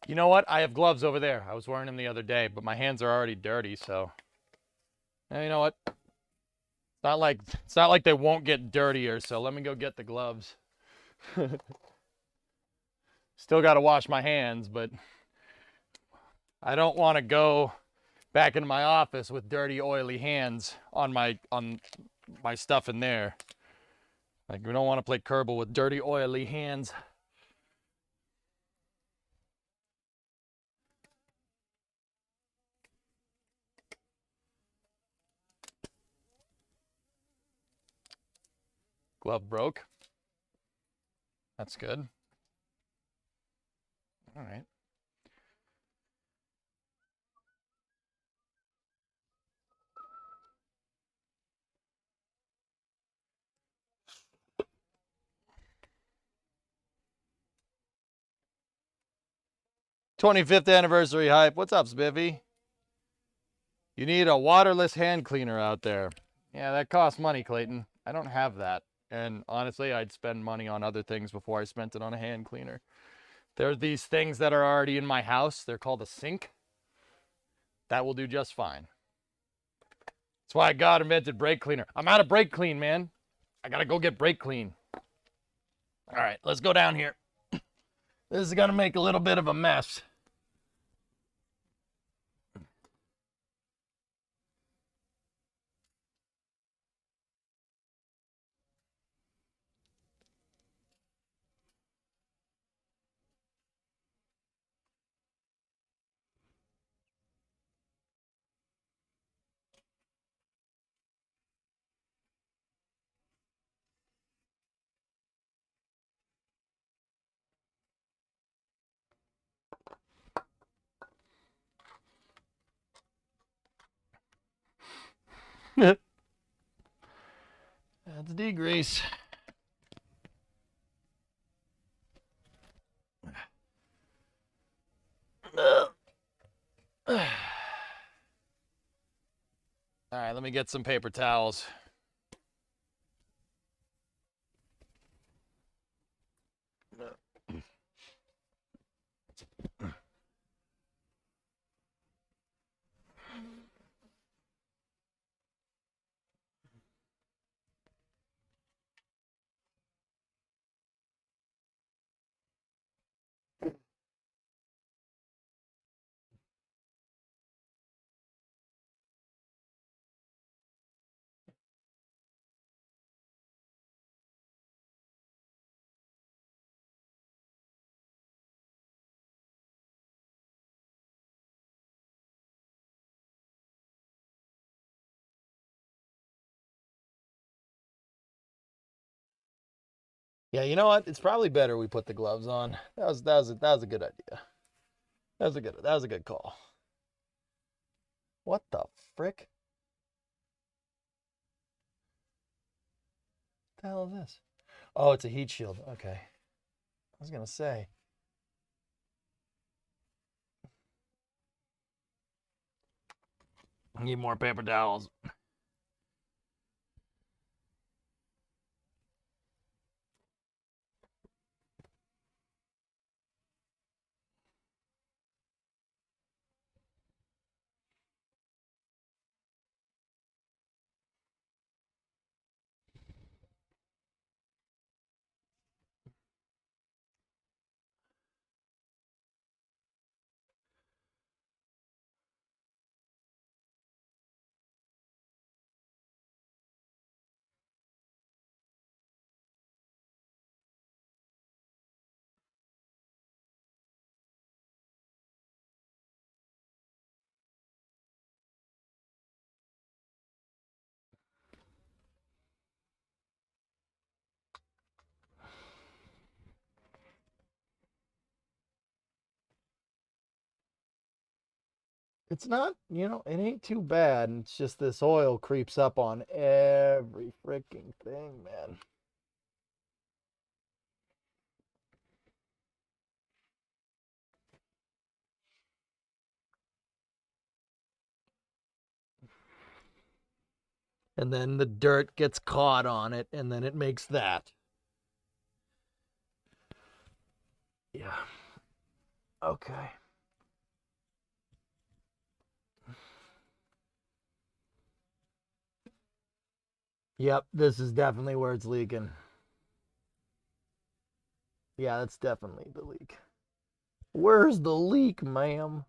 You know what? I have gloves over there. I was wearing them the other day, but my hands are already dirty, so. And you know what? It's not like they won't get dirtier, so let me go get the gloves. Still got to wash my hands, but I don't want to go back into my office with dirty, oily hands on my stuff in there. Like, we don't want to play Kerbal with dirty, oily hands. Glove broke. That's good. All right. '25th anniversary hype. What's up, Spiffy? You need a waterless hand cleaner out there. Yeah, that costs money, Clayton. I don't have that. And honestly, I'd spend money on other things before I spent it on a hand cleaner. There are these things that are already in my house. They're called a sink. That will do just fine. That's why God invented brake cleaner. I'm out of brake clean, man. I gotta go get brake clean. All right, let's go down here. This is gonna make a little bit of a mess. That's degrease. All right, let me get some paper towels. Yeah, you know what? It's probably better we put the gloves on. That was a good idea. That was a good call. What the frick? What the hell is this? Oh, it's a heat shield. Okay. I was gonna say. I need more paper towels. It's not, it ain't too bad. It's just this oil creeps up on every freaking thing, man. And then the dirt gets caught on it, and then it makes that. Yeah. Okay. Yep, this is definitely where it's leaking. Yeah, that's definitely the leak. Where's the leak, ma'am?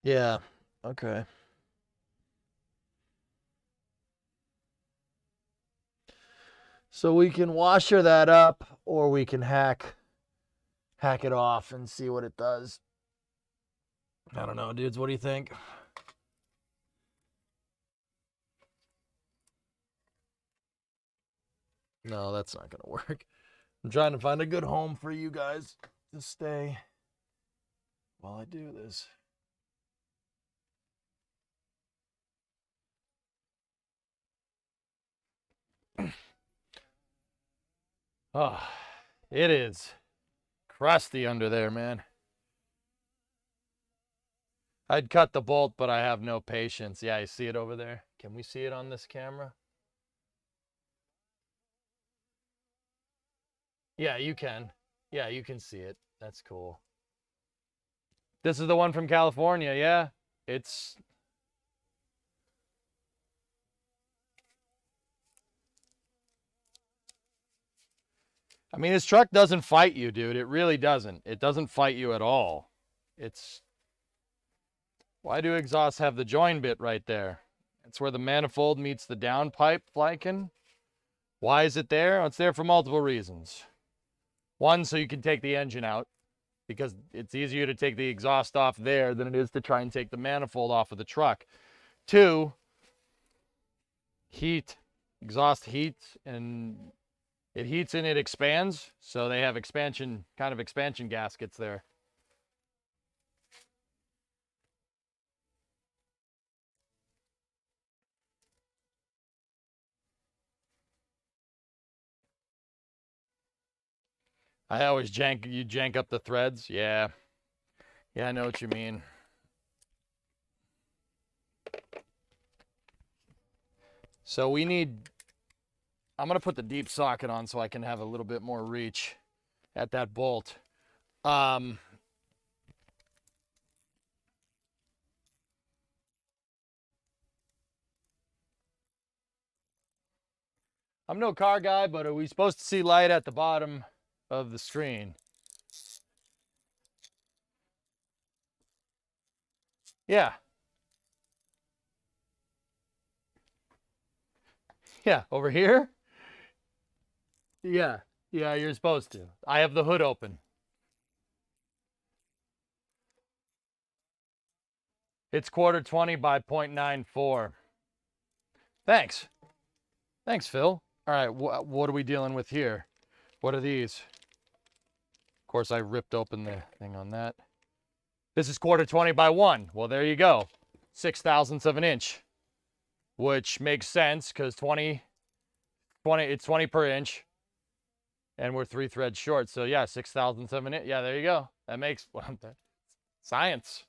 Yeah. Okay. So we can washer that up, or we can hack it off and see what it does. I don't know, dudes. What do you think? No, that's not gonna work. I'm trying to find a good home for you guys to stay while I do this. Oh, it is crusty under there, man. I'd cut the bolt, but I have no patience. Yeah, you see it over there? Can we see it on this camera? Yeah, you can. Yeah, you can see it. That's cool. This is the one from California, yeah. It's... I mean, this truck doesn't fight you, dude. It really doesn't. It doesn't fight you at all. It's... Why do exhausts have the join bit right there? It's where the manifold meets the downpipe flanking. Why is it there? It's there for multiple reasons. One, so you can take the engine out, because it's easier to take the exhaust off there than it is to try and take the manifold off of the truck. Two, heat, exhaust heat, and It heats and it expands, so they have expansion gaskets there. I always jank up the threads. Yeah. Yeah, I know what you mean. So I'm going to put the deep socket on so I can have a little bit more reach at that bolt. I'm no car guy, but are we supposed to see light at the bottom of the screen? Yeah. Yeah, over here? Yeah. Yeah, you're supposed to. I have the hood open. It's 1/4 by 0.94. Thanks. Thanks, Phil. All right, what are we dealing with here? What are these? Of course, I ripped open the thing on that. This is 1/4 by 1. Well, there you go. 6/1000ths of an inch, which makes sense because 20, it's 20 per inch, and we're 3 threads short. So yeah, 6/1000ths of an inch. Yeah, there you go. That makes science.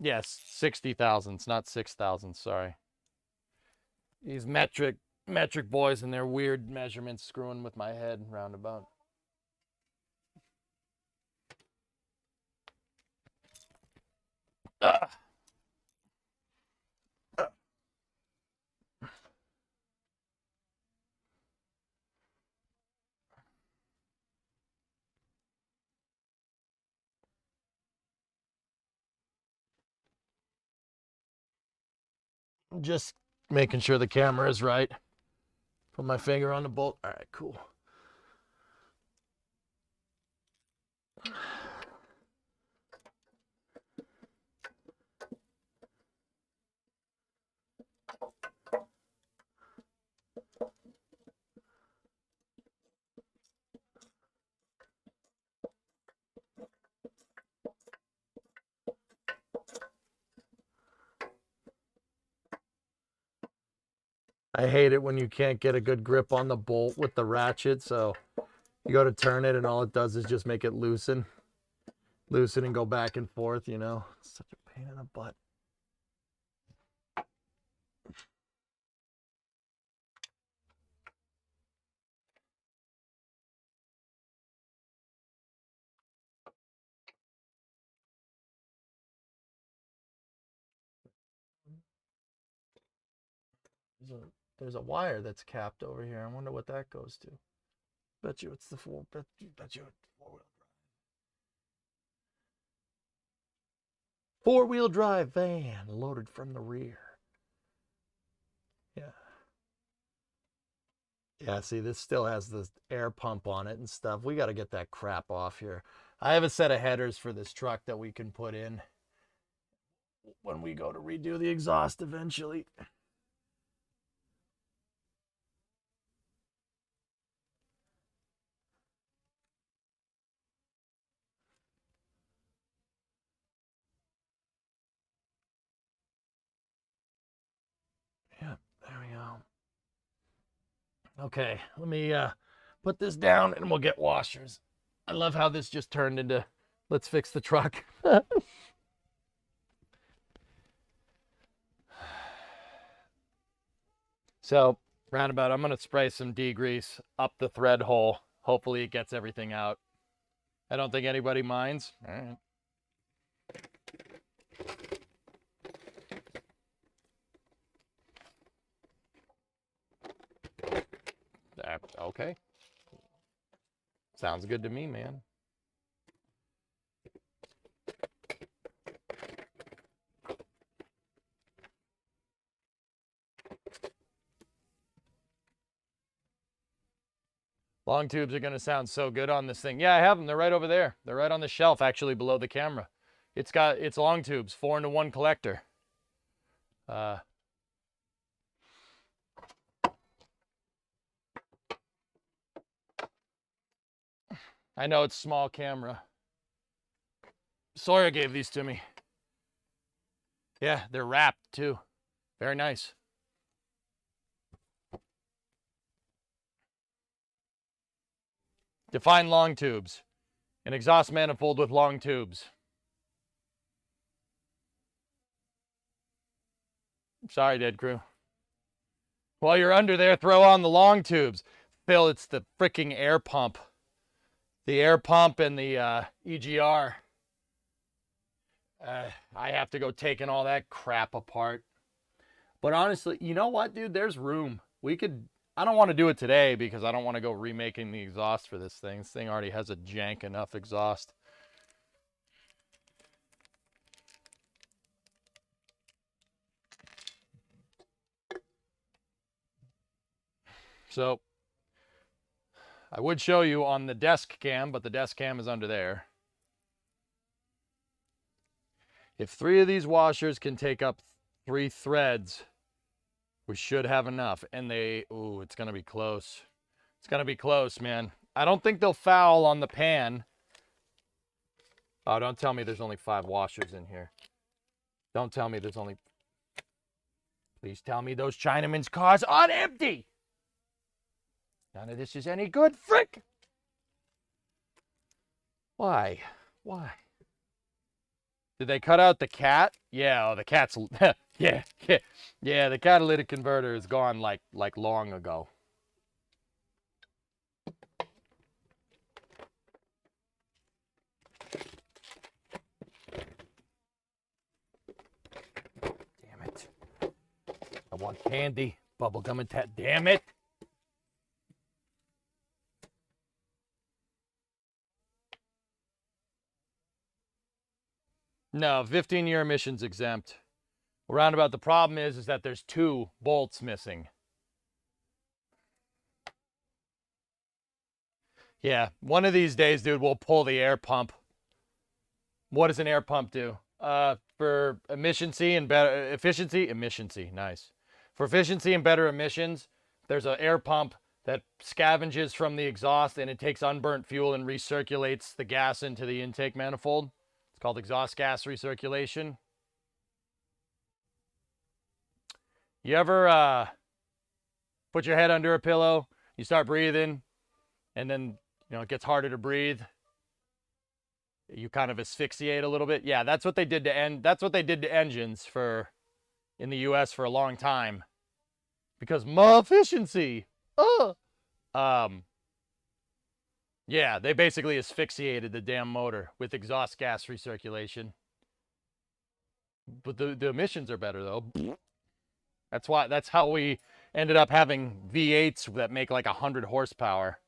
Yes, 60/1000ths, not 6/1000ths. Sorry. These metric boys and their weird measurements screwing with my head roundabout. Just making sure the camera is right. Put my finger on the bolt. All right, cool. I hate it when you can't get a good grip on the bolt with the ratchet, so you go to turn it and all it does is just make it loosen and go back and forth, you know. It's such a pain in the butt. There's a wire that's capped over here. I wonder what that goes to. Bet you it's the bet you it's four-wheel drive van loaded from the rear. Yeah. Yeah, see, this still has the air pump on it and stuff. We got to get that crap off here. I have a set of headers for this truck that we can put in when we go to redo the exhaust eventually. Yeah, there we go. Okay, let me put this down and we'll get washers. I love how this just turned into let's fix the truck. So, roundabout, I'm going to spray some degrease up the thread hole. Hopefully it gets everything out. I don't think anybody minds. All right. Okay. Sounds good to me, man. Long tubes are going to sound so good on this thing. Yeah, I have them. They're right over there. They're right on the shelf, actually, below the camera. It's long tubes, 4-into-1 collector. I know it's small camera. Sawyer gave these to me. Yeah, they're wrapped too. Very nice. Define long tubes. An exhaust manifold with long tubes. Sorry, Dead Crew. While you're under there, throw on the long tubes. Phil, it's the freaking air pump. The air pump and the EGR. I have to go taking all that crap apart. But honestly, you know what, dude? There's room. I don't want to do it today because I don't want to go remaking the exhaust for this thing. This thing already has a jank enough exhaust. So I would show you on the desk cam, but the desk cam is under there. If 3 of these washers can take up 3 threads, we should have enough. And it's going to be close. It's going to be close, man. I don't think they'll foul on the pan. Oh, don't tell me there's only 5 washers in here. Don't tell me there's only... Please tell me those Chinaman's cars aren't empty. None of this is any good, frick. Why? Why? Did they cut out the cat? Yeah, the cat's... yeah, the catalytic converter is gone like long ago. Damn it. I want candy. Bubblegum and damn it. No, 15-year emissions exempt. Roundabout, the problem is that there's 2 bolts missing. Yeah, one of these days, dude, we'll pull the air pump. What does an air pump do? For efficiency and better efficiency, nice. For efficiency and better emissions, there's an air pump that scavenges from the exhaust and it takes unburnt fuel and recirculates the gas into the intake manifold. It's called exhaust gas recirculation. You ever put your head under a pillow, you start breathing, and then it gets harder to breathe. You kind of asphyxiate a little bit. Yeah, that's what they did to engines in the US for a long time. Because more efficiency. Yeah, they basically asphyxiated the damn motor with exhaust gas recirculation. But the emissions are better though. That's how we ended up having V8s that make like 100 horsepower.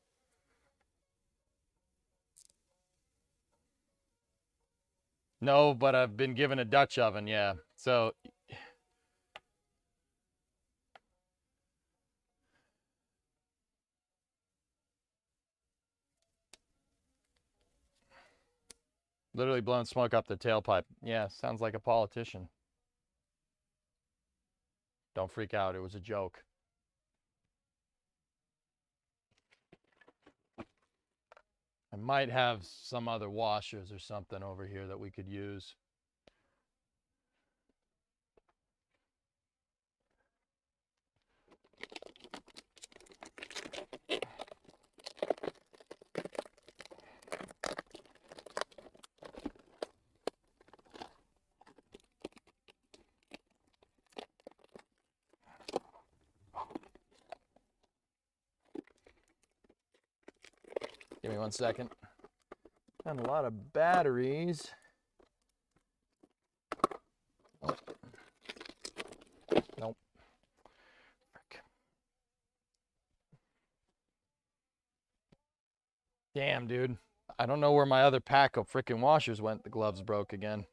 No, but I've been given a Dutch oven, yeah. So literally blowing smoke up the tailpipe. Yeah, sounds like a politician. Don't freak out, it was a joke. I might have some other washers or something over here that we could use. Give me 1 second. Got a lot of batteries. Oh. Nope. Frick. Damn, dude. I don't know where my other pack of frickin' washers went. The gloves broke again.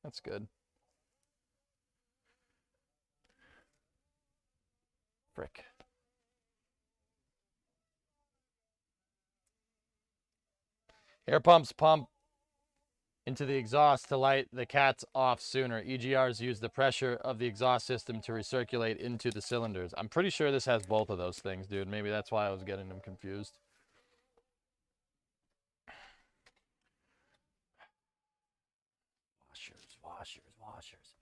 That's good. Frick. Air pumps pump into the exhaust to light the cats off sooner. EGRs use the pressure of the exhaust system to recirculate into the cylinders. I'm pretty sure this has both of those things, dude. Maybe that's why I was getting them confused. Washers.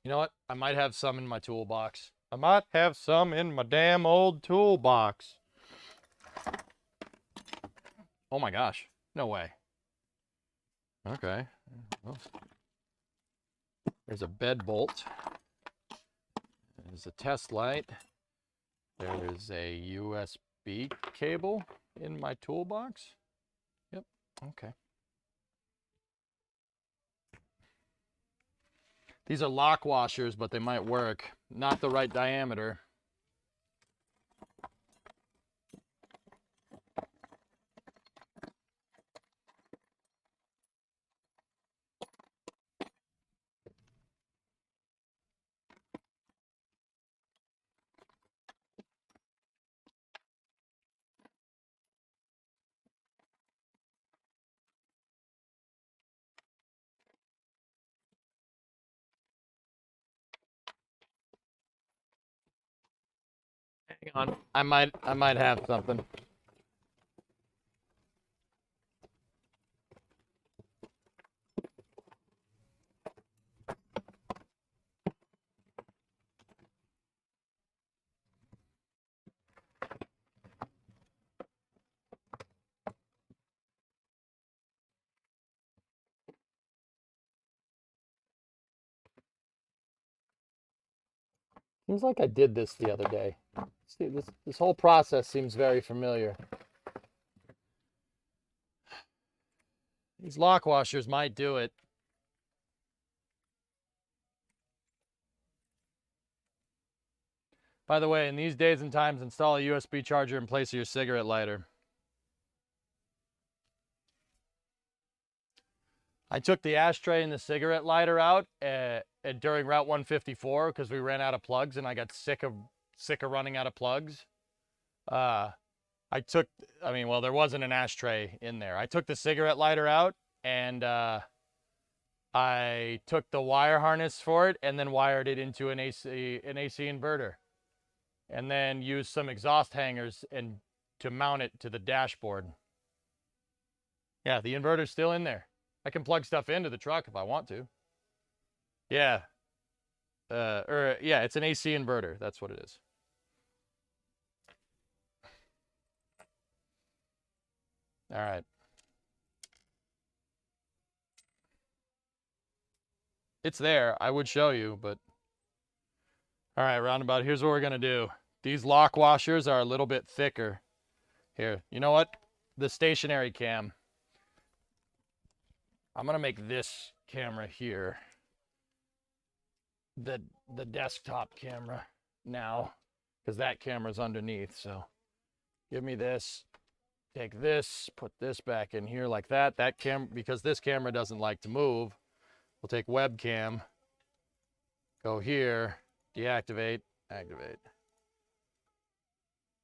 You know what? I might have some in my toolbox. I might have some in my damn old toolbox. Oh my gosh. No way. Okay. Well, there's a bed bolt. There's a test light. There's a USB cable in my toolbox. Yep. Okay. These are lock washers, but they might work. Not the right diameter. Hang on. I might have something. Seems like I did this the other day. See, this whole process seems very familiar. These lock washers might do it. By the way, in these days and times, install a USB charger in place of your cigarette lighter. I took the ashtray and the cigarette lighter out during Route 154 because we ran out of plugs and I got sick of running out of plugs. Well, there wasn't an ashtray in there. I took the cigarette lighter out and I took the wire harness for it and then wired it into an AC inverter. And then used some exhaust hangers to mount it to the dashboard. Yeah, the inverter's still in there. I can plug stuff into the truck if I want to. Yeah. It's an AC inverter. That's what it is. All right. It's there. I would show you, but... All right, roundabout, here's what we're going to do. These lock washers are a little bit thicker. Here, you know what? The stationary cam. I'm going to make this camera here the desktop camera now, because that camera's underneath. So give me this, take this, put this back in here like that. That camera, because this camera doesn't like to move, we'll take webcam, go here, deactivate, activate.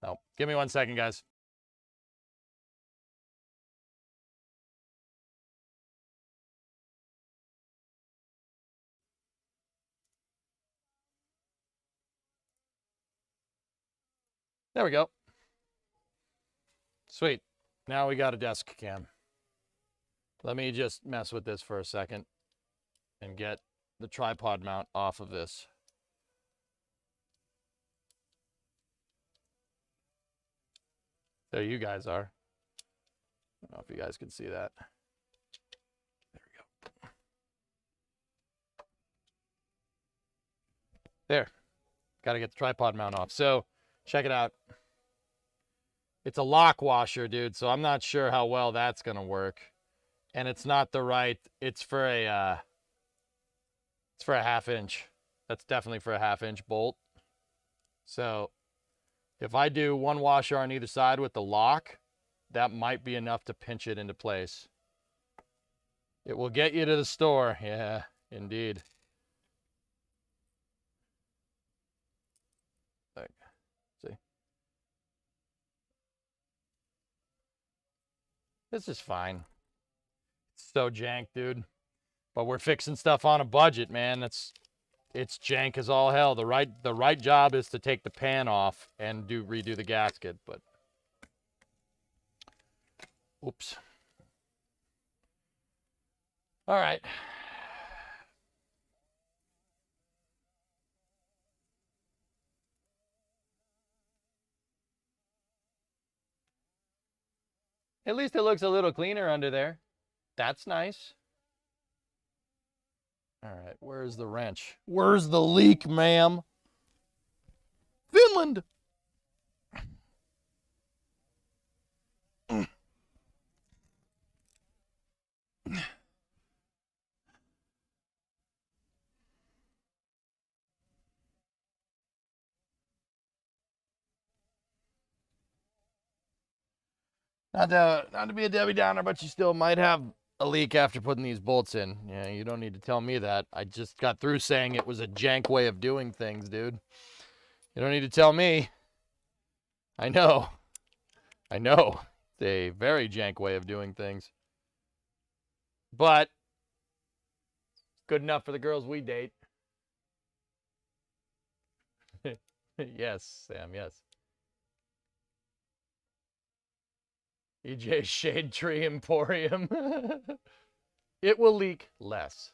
Oh, give me 1 second, guys. There we go. Sweet. Now we got a desk cam. Let me just mess with this for a second and get the tripod mount off of this. There you guys are. I don't know if you guys can see that. There we go. There. Got to get the tripod mount off. So check it out. It's a lock washer, dude, so I'm not sure how well that's going to work. And it's not the right, it's for a 1/2 inch. That's definitely for a 1/2 inch bolt. So if I do one washer on either side with the lock, that might be enough to pinch it into place. It will get you to the store. Yeah, indeed. See? This is fine. It's so jank, dude. But we're fixing stuff on a budget, man. It's jank as all hell. The right job is to take the pan off and redo the gasket, but oops. All right. At least it looks a little cleaner under there. That's nice. All right, where's the wrench? Where's the leak, ma'am? Finland! Not to be a Debbie Downer, but you still might have a leak after putting these bolts in. Yeah, you don't need to tell me that. I just got through saying it was a jank way of doing things, dude. You don't need to tell me. I know. I know. It's a very jank way of doing things. But good enough for the girls we date. Yes, Sam, yes. EJ Shade Tree Emporium. It will leak less.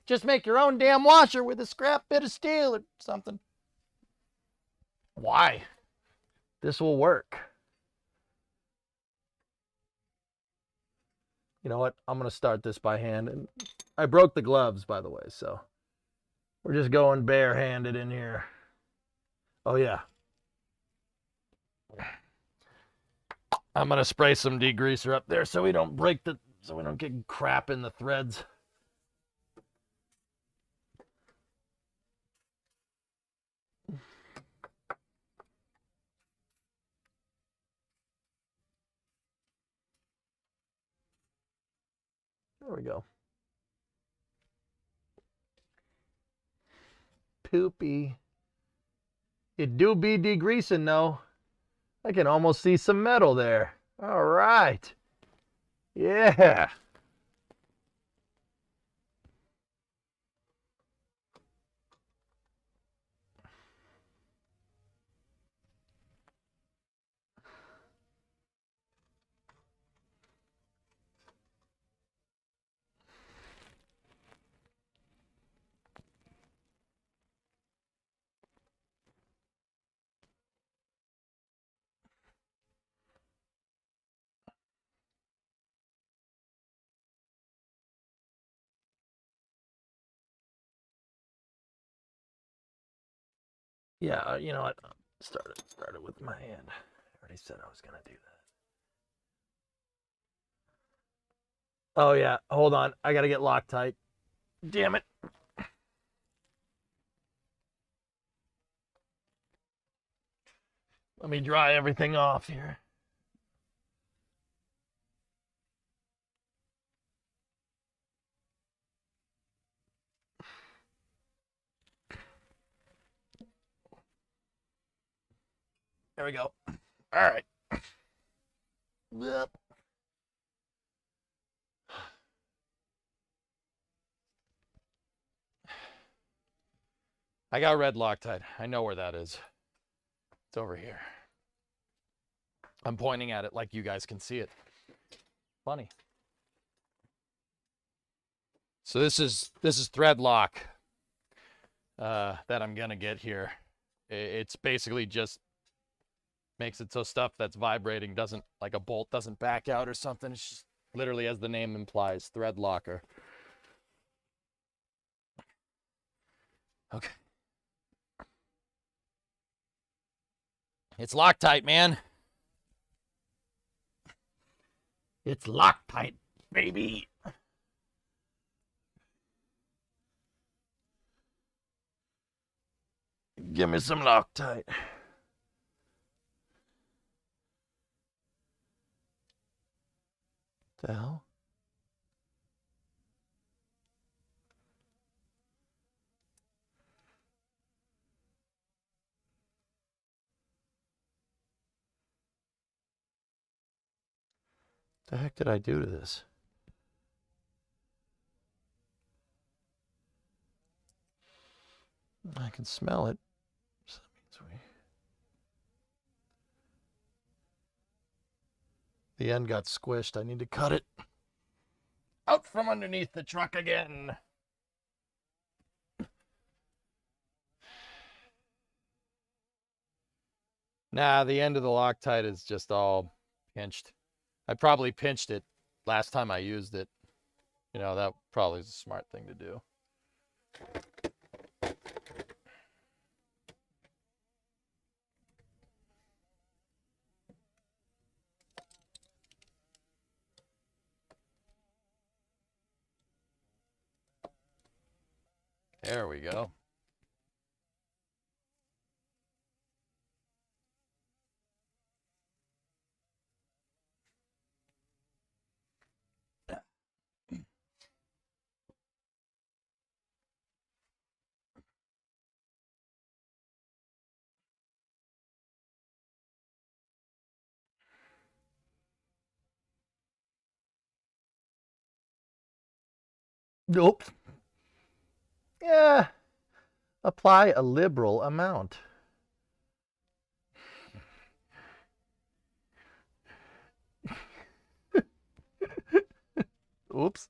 Just make your own damn washer with a scrap bit of steel or something. Why? This will work. You know what? I'm going to start this by hand. And I broke the gloves, by the way, so we're just going barehanded in here. Oh, yeah. I'm going to spray some degreaser up there so we don't so we don't get crap in the threads. There we go. Poopy. It do be degreasing though. I can almost see some metal there. All right. Yeah. Yeah, you know what? Start it with my hand. I already said I was gonna do that. Oh yeah, hold on. I gotta get Loctite. Damn it. Let me dry everything off here. There we go. All right. Yep. I got red Loctite. I know where that is. It's over here. I'm pointing at it like you guys can see it. Funny. So this is thread lock that I'm gonna get here. It's basically just makes it so stuff that's vibrating doesn't, like a bolt doesn't back out or something. It's just literally, as the name implies, thread locker. Okay. It's Loctite, man. It's Loctite, baby. Give me some Loctite. The hell? The heck did I do to this? I can smell it. So that means the end got squished. I need to cut it out from underneath the truck again. Nah, the end of the Loctite is just all pinched. I probably pinched it last time I used it. You know, that probably is a smart thing to do. There we go. Nope. Yeah. Apply a liberal amount. Oops.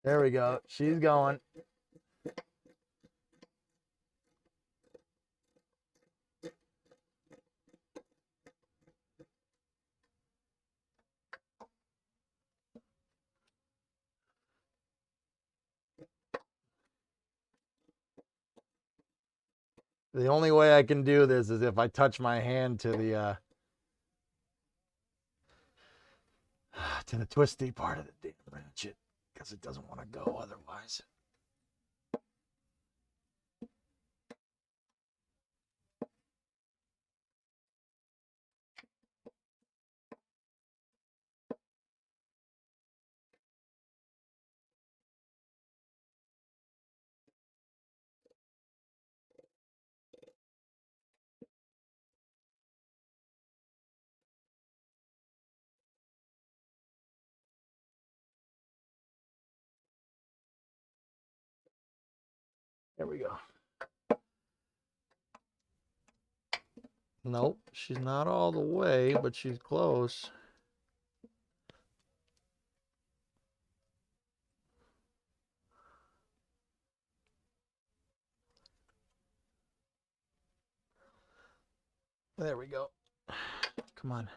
There we go. She's going. The only way I can do this is if I touch my hand to the twisty part of the damn ratchet, because it doesn't want to go otherwise. There we go. Nope, she's not all the way, but she's close. There we go. Come on.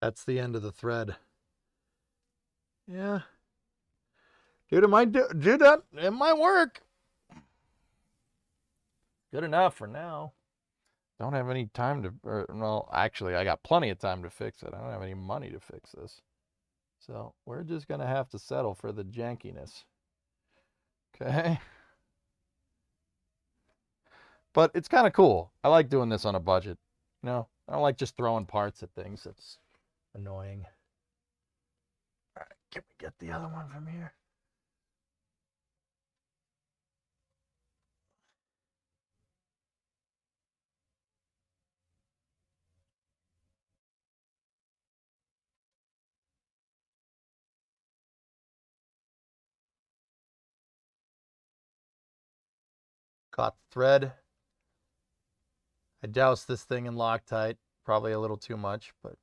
That's the end of the thread. Yeah. Dude, it might do that. It might work. Good enough for now. Don't have any time to, well, actually, I got plenty of time to fix it. I don't have any money to fix this. So we're just going to have to settle for the jankiness. Okay. But it's kind of cool. I like doing this on a budget. You know, I don't like just throwing parts at things. It's annoying. All right, can we get the other one from here? Caught the thread. I doused this thing in Loctite. Probably a little too much, but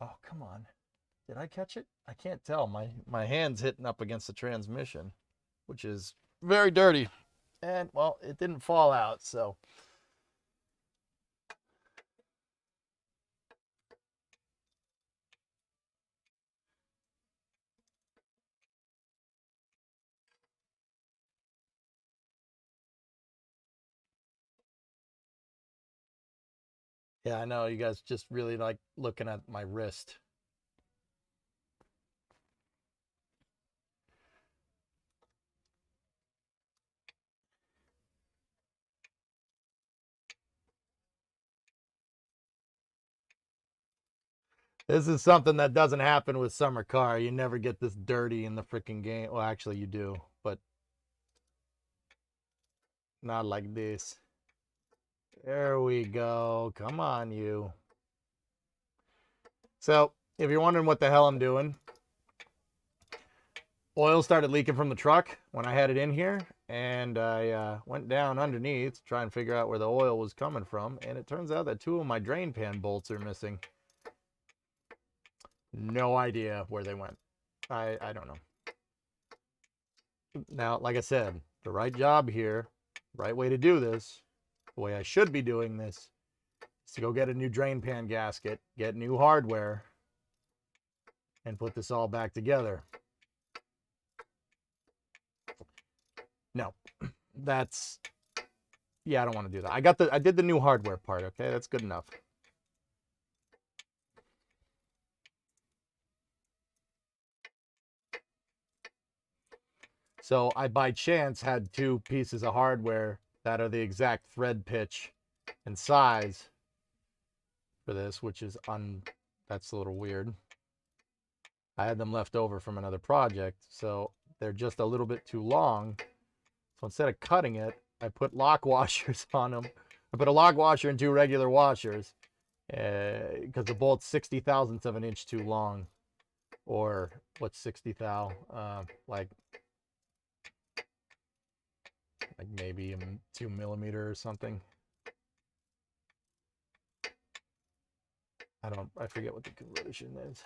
oh, come on. Did I catch it? I can't tell. My hand's hitting up against the transmission, which is very dirty. And, well, it didn't fall out, so. Yeah, I know. You guys just really like looking at my wrist. This is something that doesn't happen with Summer Car. You never get this dirty in the freaking game. Well, actually, you do, but not like this. There we go. Come on, you. So, if you're wondering what the hell I'm doing, oil started leaking from the truck when I had it in here, and I went down underneath to try and figure out where the oil was coming from, and it turns out that 2 of my drain pan bolts are missing. No idea where they went. I don't know. Now, like I said, the right job here, right way to do this, the way I should be doing this, is to go get a new drain pan gasket, get new hardware, and put this all back together. No, that's, yeah, I don't want to do that. I did the new hardware part, okay? That's good enough. So I, by chance, had 2 pieces of hardware that are the exact thread pitch and size for this, which is that's a little weird. I had them left over from another project, so they're just a little bit too long. So instead of cutting it, I put lock washers on them. I put a lock washer and 2 regular washers because the bolt's 60 thousandths of an inch too long. Or what's 60 thou? Like maybe 2 millimeter or something. I forget what the conversion is.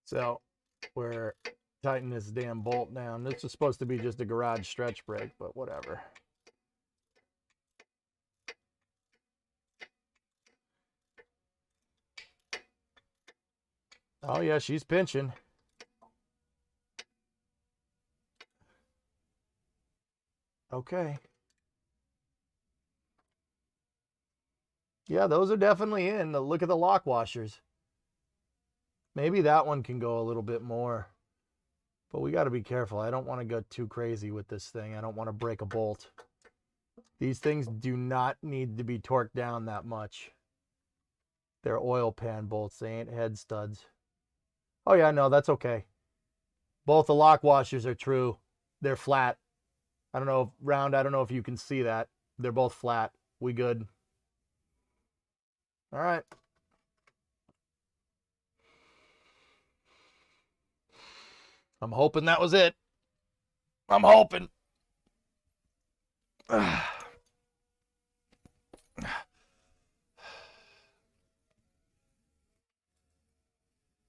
So we're tightening this damn bolt down. This is supposed to be just a garage stretch brake, but whatever. Oh yeah, she's pinching. Okay. Yeah, those are definitely in. Look at the lock washers. Maybe that one can go a little bit more. But we got to be careful. I don't want to go too crazy with this thing. I don't want to break a bolt. These things do not need to be torqued down that much. They're oil pan bolts. They ain't head studs. Oh yeah, no, that's okay. Both the lock washers are true. They're flat. I don't know if you can see that. They're both flat. We good. All right. I'm hoping that was it. I'm hoping.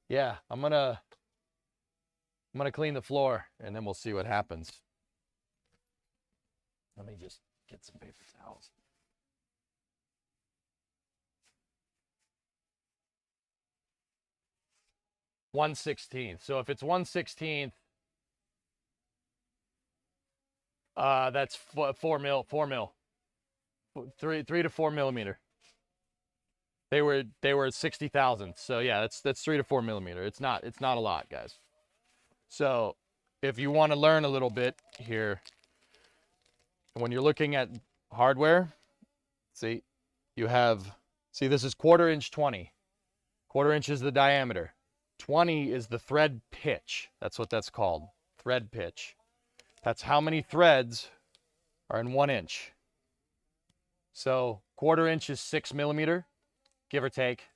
Yeah, I'm gonna clean the floor and then we'll see what happens. Let me just get some paper towels. (1/16) So if it's 1/16, that's 4 mil, 3 to 4 millimeter. They were 60 thousandths. So yeah, that's 3 to 4 millimeter. It's not a lot, guys. So if you want to learn a little bit here, when you're looking at hardware, see, this is 1/4 inch 20. 1/4 inch is the diameter. 20 is the thread pitch. That's what that's called. Thread pitch. That's how many threads are in 1 inch. So 1/4 inch is 6 millimeter, give or take.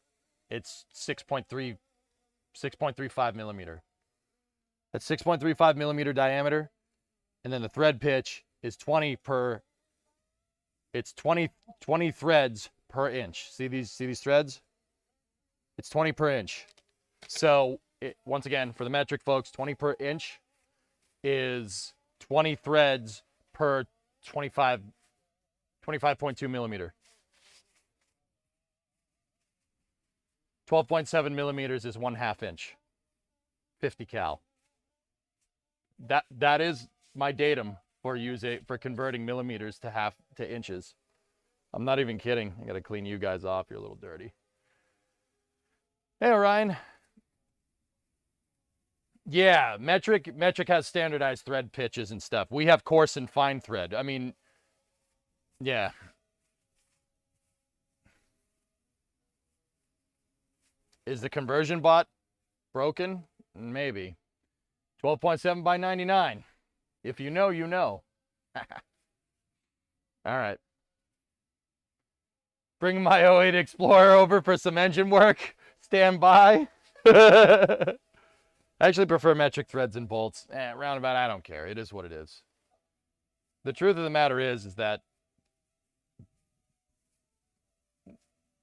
It's 6.35 millimeter. That's 6.35 millimeter diameter. And then the thread pitch is 20 threads per inch. See these threads? It's 20 per inch. So once again, for the metric folks, 20 per inch is 20 threads per 25.2 millimeter. 12.7 millimeters is 1/2 inch. 50 cal. That is my datum for converting millimeters to inches. I'm not even kidding. I gotta clean you guys off. You're a little dirty. Hey, Orion. Yeah, metric has standardized thread pitches and stuff. We have coarse and fine thread. I mean, yeah. Is the conversion bot broken? Maybe. 12.7 by 99. If you know, you know. All right. Bring my '08 Explorer over for some engine work. Stand by. I actually prefer metric threads and bolts. Roundabout, I don't care. It is what it is. The truth of the matter is that,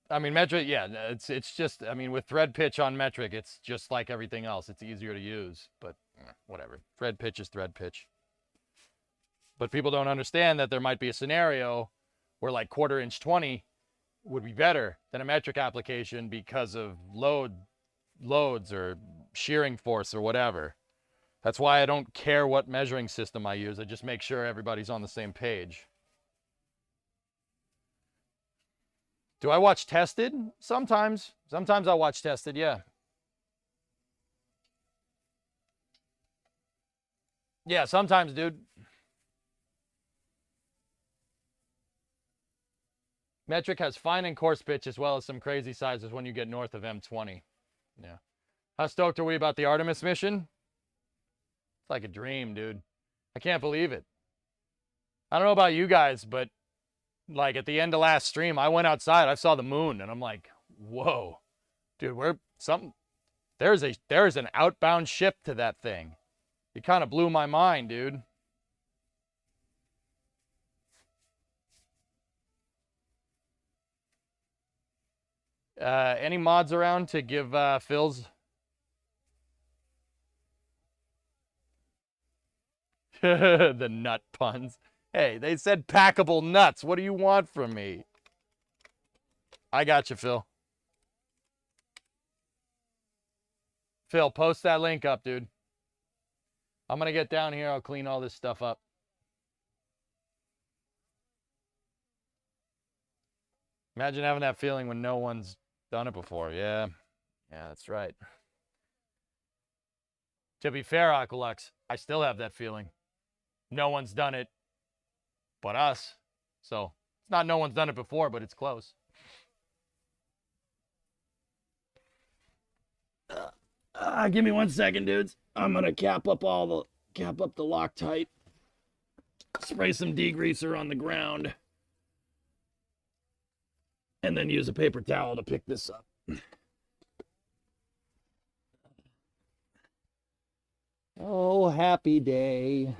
I mean, metric, yeah, it's just, I mean, with thread pitch on metric, it's just like everything else. It's easier to use, but whatever. Thread pitch is thread pitch. But people don't understand that there might be a scenario where like 1/4 inch 20 would be better than a metric application because of loads or shearing force or whatever. That's why I don't care what measuring system I use. I just make sure everybody's on the same page. Do I watch Tested? Sometimes. Sometimes I watch Tested, yeah. Yeah, sometimes, dude. Metric has fine and coarse pitch as well as some crazy sizes when you get north of M20. Yeah. How stoked are we about the Artemis mission? It's like a dream, dude. I can't believe it. I don't know about you guys, but like at the end of last stream, I went outside, I saw the moon, and I'm like, whoa. Dude, there's an outbound ship to that thing. It kind of blew my mind, dude. Any mods around to give Phil's? The nut puns. Hey, they said packable nuts. What do you want from me? I got you, Phil. Phil, post that link up, dude. I'm going to get down here. I'll clean all this stuff up. Imagine having that feeling when no one's done it before. Yeah, that's right. To be fair, Aqualux, I still have that feeling. No one's done it but us. So it's not no one's done it before, but it's close. Give me 1 second, dudes. I'm gonna cap up the Loctite. Spray some degreaser on the ground. And then use a paper towel to pick this up. Oh, happy day.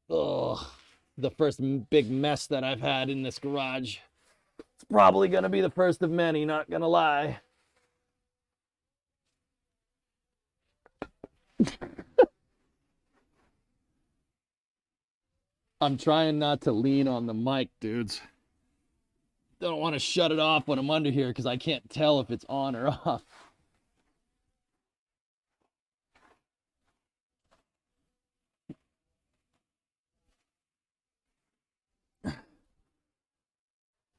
Ugh, the first big mess that I've had in this garage. It's probably gonna be the first of many, not gonna lie. I'm trying not to lean on the mic, dudes. Don't want to shut it off when I'm under here because I can't tell if it's on or off.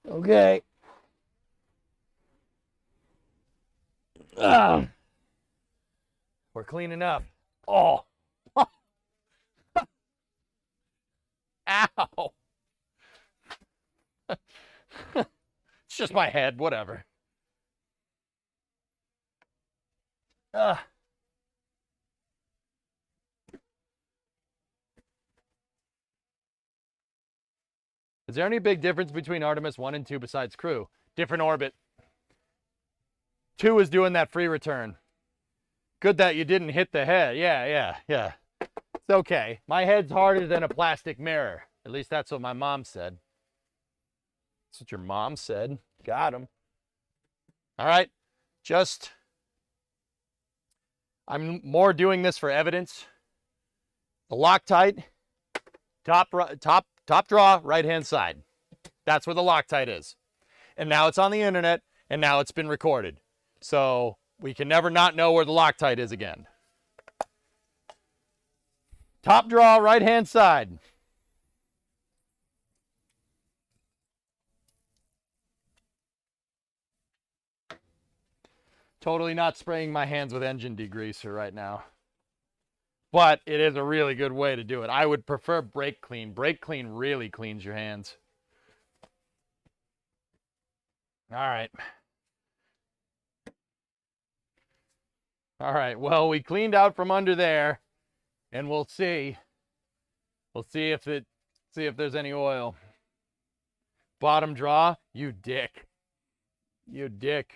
Okay. We're cleaning up. Oh. Ow. It's just my head, whatever. Is there any big difference between Artemis 1 and 2 besides crew? Different orbit. 2 is doing that free return. Good that you didn't hit the head. Yeah. It's okay. My head's harder than a plastic mirror. At least that's what my mom said. That's what your mom said. Got him. All right. I'm more doing this for evidence. The Loctite, top draw, right-hand side. That's where the Loctite is. And now it's on the internet, and now it's been recorded. So we can never not know where the Loctite is again. Top draw, right-hand side. Totally not spraying my hands with engine degreaser right now. But it is a really good way to do it. I would prefer brake clean. Brake clean really cleans your hands. All right. All right. Well, we cleaned out from under there, and we'll see. We'll see if there's any oil. Bottom draw, you dick. You dick.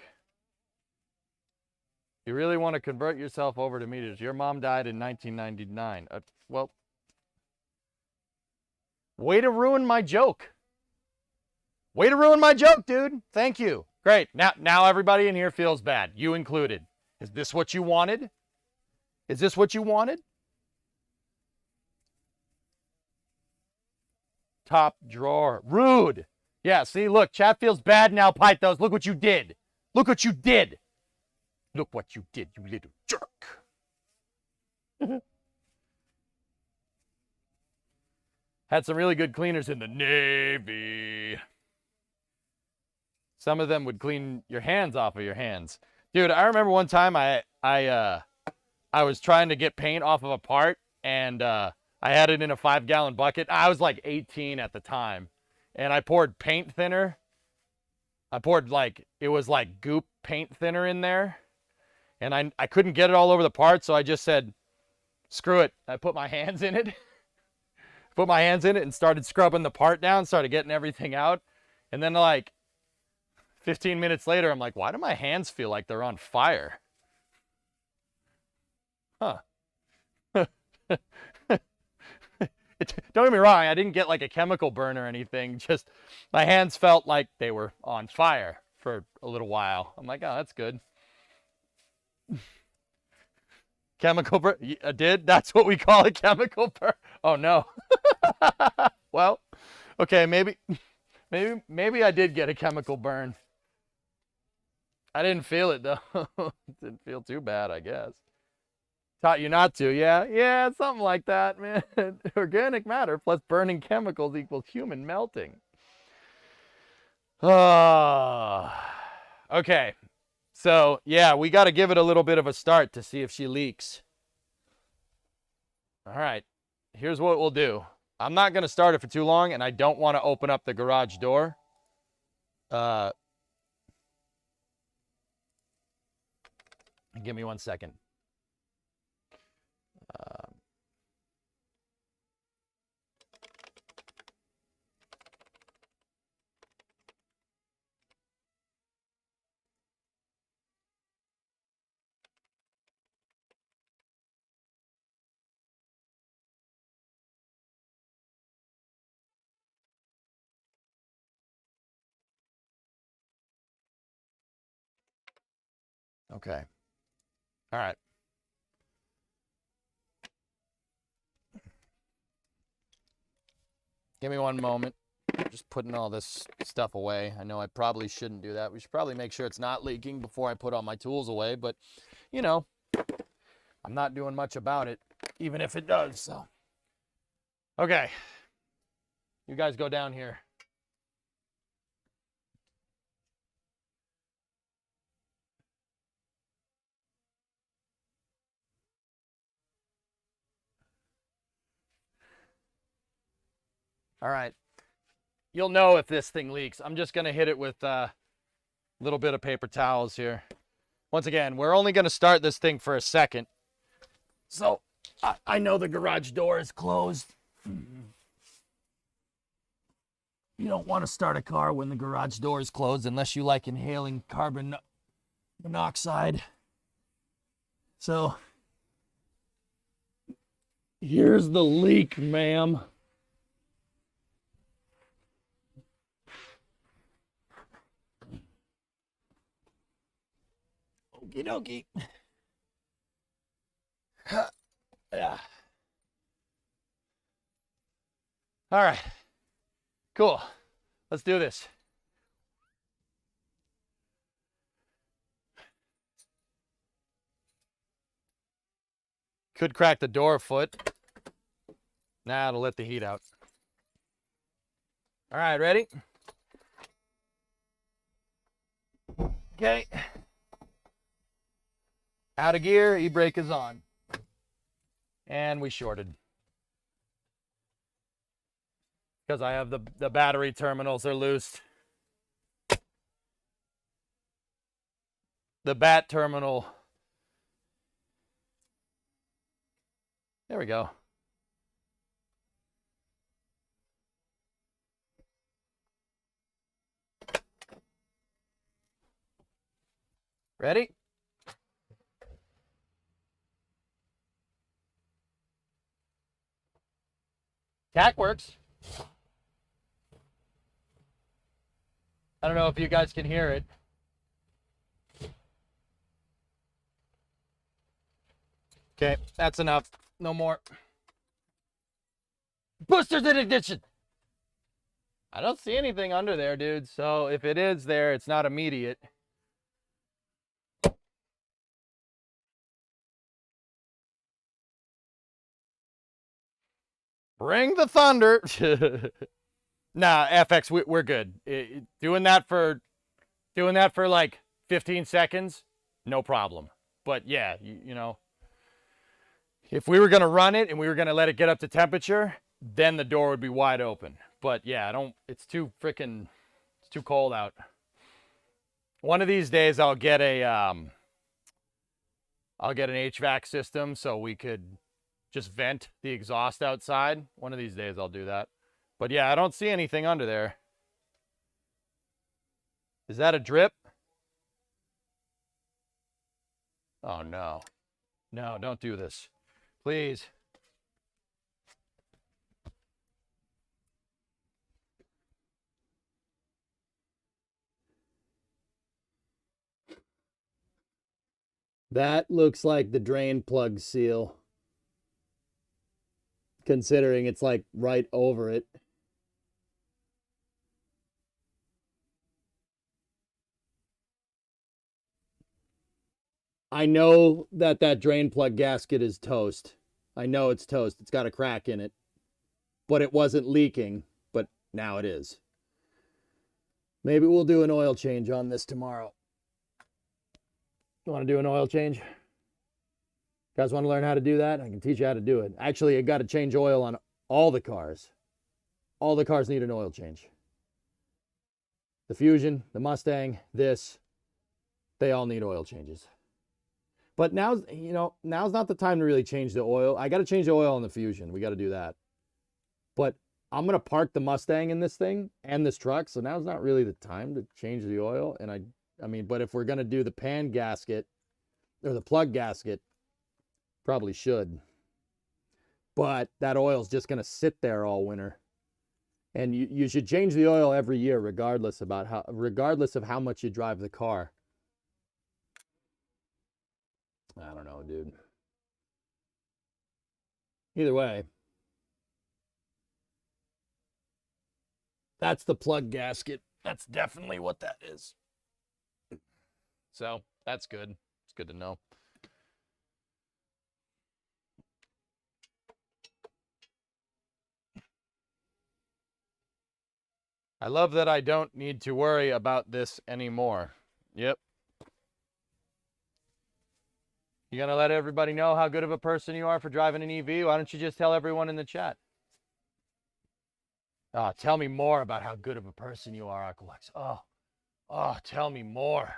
You really want to convert yourself over to meters. Your mom died in 1999. Well, way to ruin my joke. Way to ruin my joke, dude. Thank you. Great. Now everybody in here feels bad. You included. Is this what you wanted? Is this what you wanted? Top drawer. Rude. Yeah, see, look, chat feels bad now, Pythos. Look what you did. Look what you did. Look what you did, you little jerk. Had some really good cleaners in the Navy. Some of them would clean your hands off of your hands. Dude, I remember one time I was trying to get paint off of a part, and I had it in a 5-gallon bucket. I was like 18 at the time, and I poured paint thinner. It was like goop paint thinner in there. And I couldn't get it all over the part, so I just said, screw it. I put my hands in it. Put my hands in it and started scrubbing the part down, started getting everything out. And then like 15 minutes later, I'm like, why do my hands feel like they're on fire? Huh. Don't get me wrong, I didn't get like a chemical burn or anything. Just my hands felt like they were on fire for a little while. I'm like, oh, that's good. Chemical burn? Did? That's what we call a chemical burn? Oh no. Well, okay, maybe I did get a chemical burn. I didn't feel it though. Didn't feel too bad, I guess. Taught you not to, yeah, something like that, man. Organic matter plus burning chemicals equals human melting. Okay. So, yeah, we got to give it a little bit of a start to see if she leaks. All right, here's what we'll do. I'm not going to start it for too long, and I don't want to open up the garage door. Give me 1 second. Okay. All right. Give me 1 moment. Just putting all this stuff away. I know I probably shouldn't do that. We should probably make sure it's not leaking before I put all my tools away, but you know, I'm not doing much about it, even if it does, so. Okay. You guys go down here. All right. You'll know if this thing leaks. I'm just going to hit it with a little bit of paper towels here. Once again, we're only going to start this thing for a second. So I know the garage door is closed. You don't want to start a car when the garage door is closed unless you like inhaling carbon monoxide. So here's the leak, ma'am. Okie dokie. Yeah. All right. Cool. Let's do this. Could crack the door a foot. Nah, it'll let the heat out. All right, ready? Okay. Out of gear, e-brake is on. And we shorted. Because I have the battery terminals are loose. The bat terminal. There we go. Ready? Tack works. I don't know if you guys can hear it. Okay, that's enough. No more. Boosters in ignition. I don't see anything under there, dude. So if it is there, it's not immediate. Bring the thunder. Nah, FX, we're good. Doing that for like 15 seconds, no problem. But yeah, you know, if we were gonna run it and we were gonna let it get up to temperature, then the door would be wide open. But yeah, it's too cold out. One of these days I'll get an HVAC system so we could just vent the exhaust outside. One of these days I'll do that. But yeah, I don't see anything under there. Is that a drip? Oh no. No, don't do this. Please. That looks like the drain plug seal, considering it's like right over it. I know that drain plug gasket is toast. I know it's toast. It's got a crack in it. But it wasn't leaking, but now it is. Maybe we'll do an oil change on this tomorrow. You want to do an oil change? You guys want to learn how to do that? I can teach you how to do it. Actually, I got to change oil on all the cars. All the cars need an oil change. The Fusion, the Mustang, they all need oil changes. But now's not the time to really change the oil. I got to change the oil on the Fusion. We got to do that. But I'm going to park the Mustang in this thing and this truck. So now's not really the time to change the oil. And I mean, but if we're going to do the pan gasket or the plug gasket, probably should. But that oil's just going to sit there all winter. And you should change the oil every year, regardless of how much you drive the car. I don't know, dude. Either way, that's the plug gasket. That's definitely what that is. So that's good. It's good to know. I love that I don't need to worry about this anymore. Yep. You gonna let everybody know how good of a person you are for driving an EV? Why don't you just tell everyone in the chat? Oh, tell me more about how good of a person you are, Aqualex. Oh, tell me more.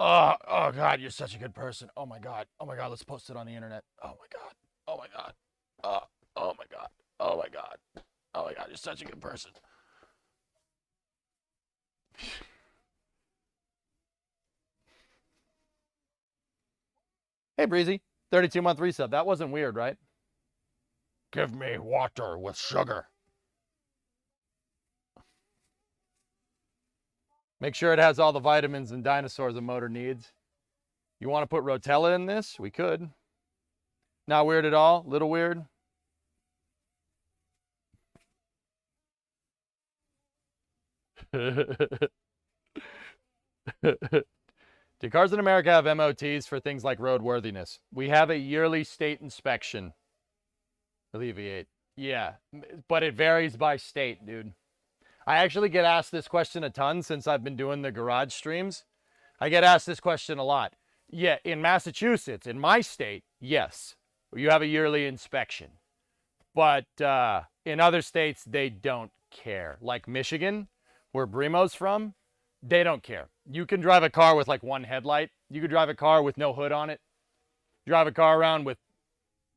Oh God, you're such a good person. Oh my God, let's post it on the internet. Oh my God, oh my God, oh my God, oh my God, oh my God, you're such a good person. Hey, Breezy. 32-month resub. That wasn't weird, right? Give me water with sugar. Make sure it has all the vitamins and dinosaurs a motor needs. You want to put Rotella in this? We could. Not weird at all? Little weird? Do cars in America have MOTs for things like roadworthiness? We have a yearly state inspection. Alleviate. Yeah, but it varies by state, dude. I actually get asked this question a ton since I've been doing the garage streams. I get asked this question a lot. Yeah, in Massachusetts, in my state, yes, you have a yearly inspection. But in other states, they don't care. Like Michigan, where Brimo's from, they don't care. You can drive a car with like one headlight. You could drive a car with no hood on it. Drive a car around with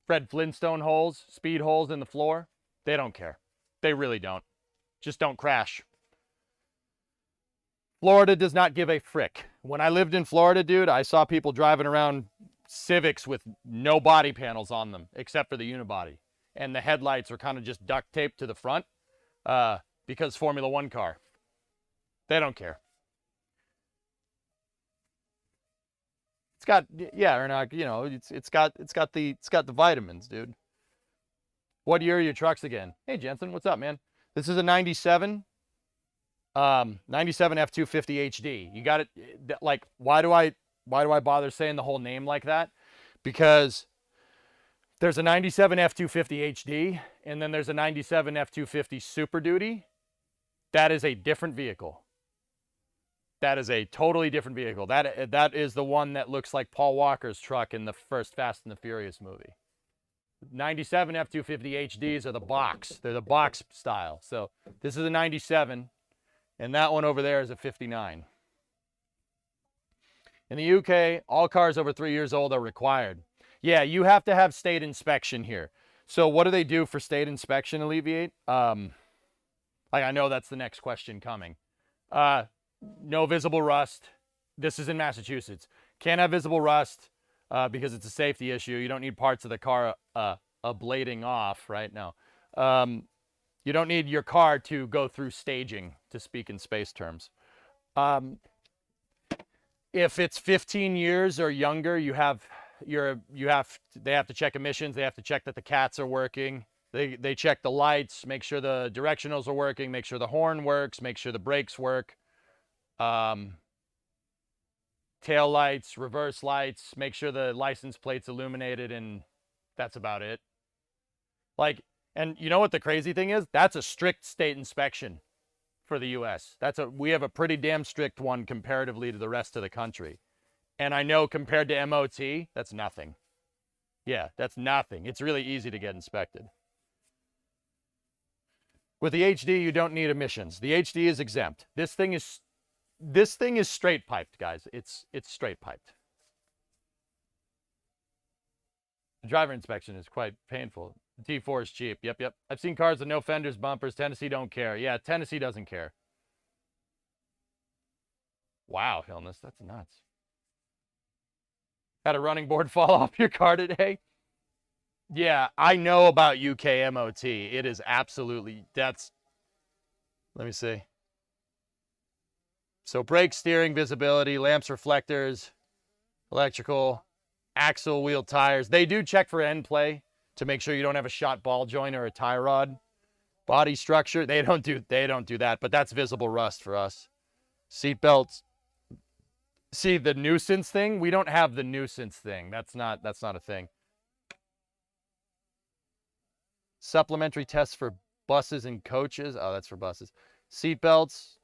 Fred Flintstone holes, speed holes in the floor. They don't care. They really don't. Just don't crash. Florida does not give a frick. When I lived in Florida, dude, I saw people driving around Civics with no body panels on them except for the unibody. And the headlights are kind of just duct taped to the front because Formula One car. They don't care. It's got, yeah, or not, you know, it's got the vitamins, dude. What year are your trucks again? Hey Jensen, what's up, man? This is a 97 97 F250 HD. You got it. Like, why do I bother saying the whole name like that? Because there's a 97 F250 HD and then there's a 97 F250 Super Duty. That is a different vehicle. That is a totally different vehicle. That is the one that looks like Paul Walker's truck in the first Fast and the Furious movie. 97 F250 HDs are the box. They're the box style. So this is a 97, and that one over there is a 59. In the UK, all cars over 3 years old are required. Yeah, you have to have state inspection here. So what do they do for state inspection, Alleviate? Like, I know that's the next question coming. No visible rust. This is in Massachusetts. Can't have visible rust because it's a safety issue. You don't need parts of the car ablating off right now. You don't need your car to go through staging, to speak in space terms. If it's 15 years or younger, they have to check emissions. They have to check that the cats are working. They check the lights, make sure the directionals are working, make sure the horn works, make sure the brakes work. Tail lights, reverse lights, make sure the license plate's illuminated, and that's about it. Like, and you know what the crazy thing is? That's a strict state inspection for the US. We have a pretty damn strict one comparatively to the rest of the country. And I know compared to MOT, that's nothing. Yeah, that's nothing. It's really easy to get inspected. With the HD, you don't need emissions. The HD is exempt. This thing is straight piped, guys. It's straight piped. The driver inspection is quite painful. The T4 is cheap. Yep. I've seen cars with no fenders, bumpers. Tennessee don't care. Yeah, Tennessee doesn't care. Wow, Hillness, that's nuts. Had a running board fall off your car today? Yeah, I know about UK MOT. It is absolutely, let me see. So brake, steering, visibility, lamps, reflectors, electrical, axle, wheel, tires. They do check for end play to make sure you don't have a shot ball joint or a tie rod. Body structure, they don't do that, but that's visible rust for us. Seat belts. See, the nuisance thing, we don't have the nuisance thing. That's not a thing. Supplementary tests for buses and coaches. Oh, that's for buses. Seat belts.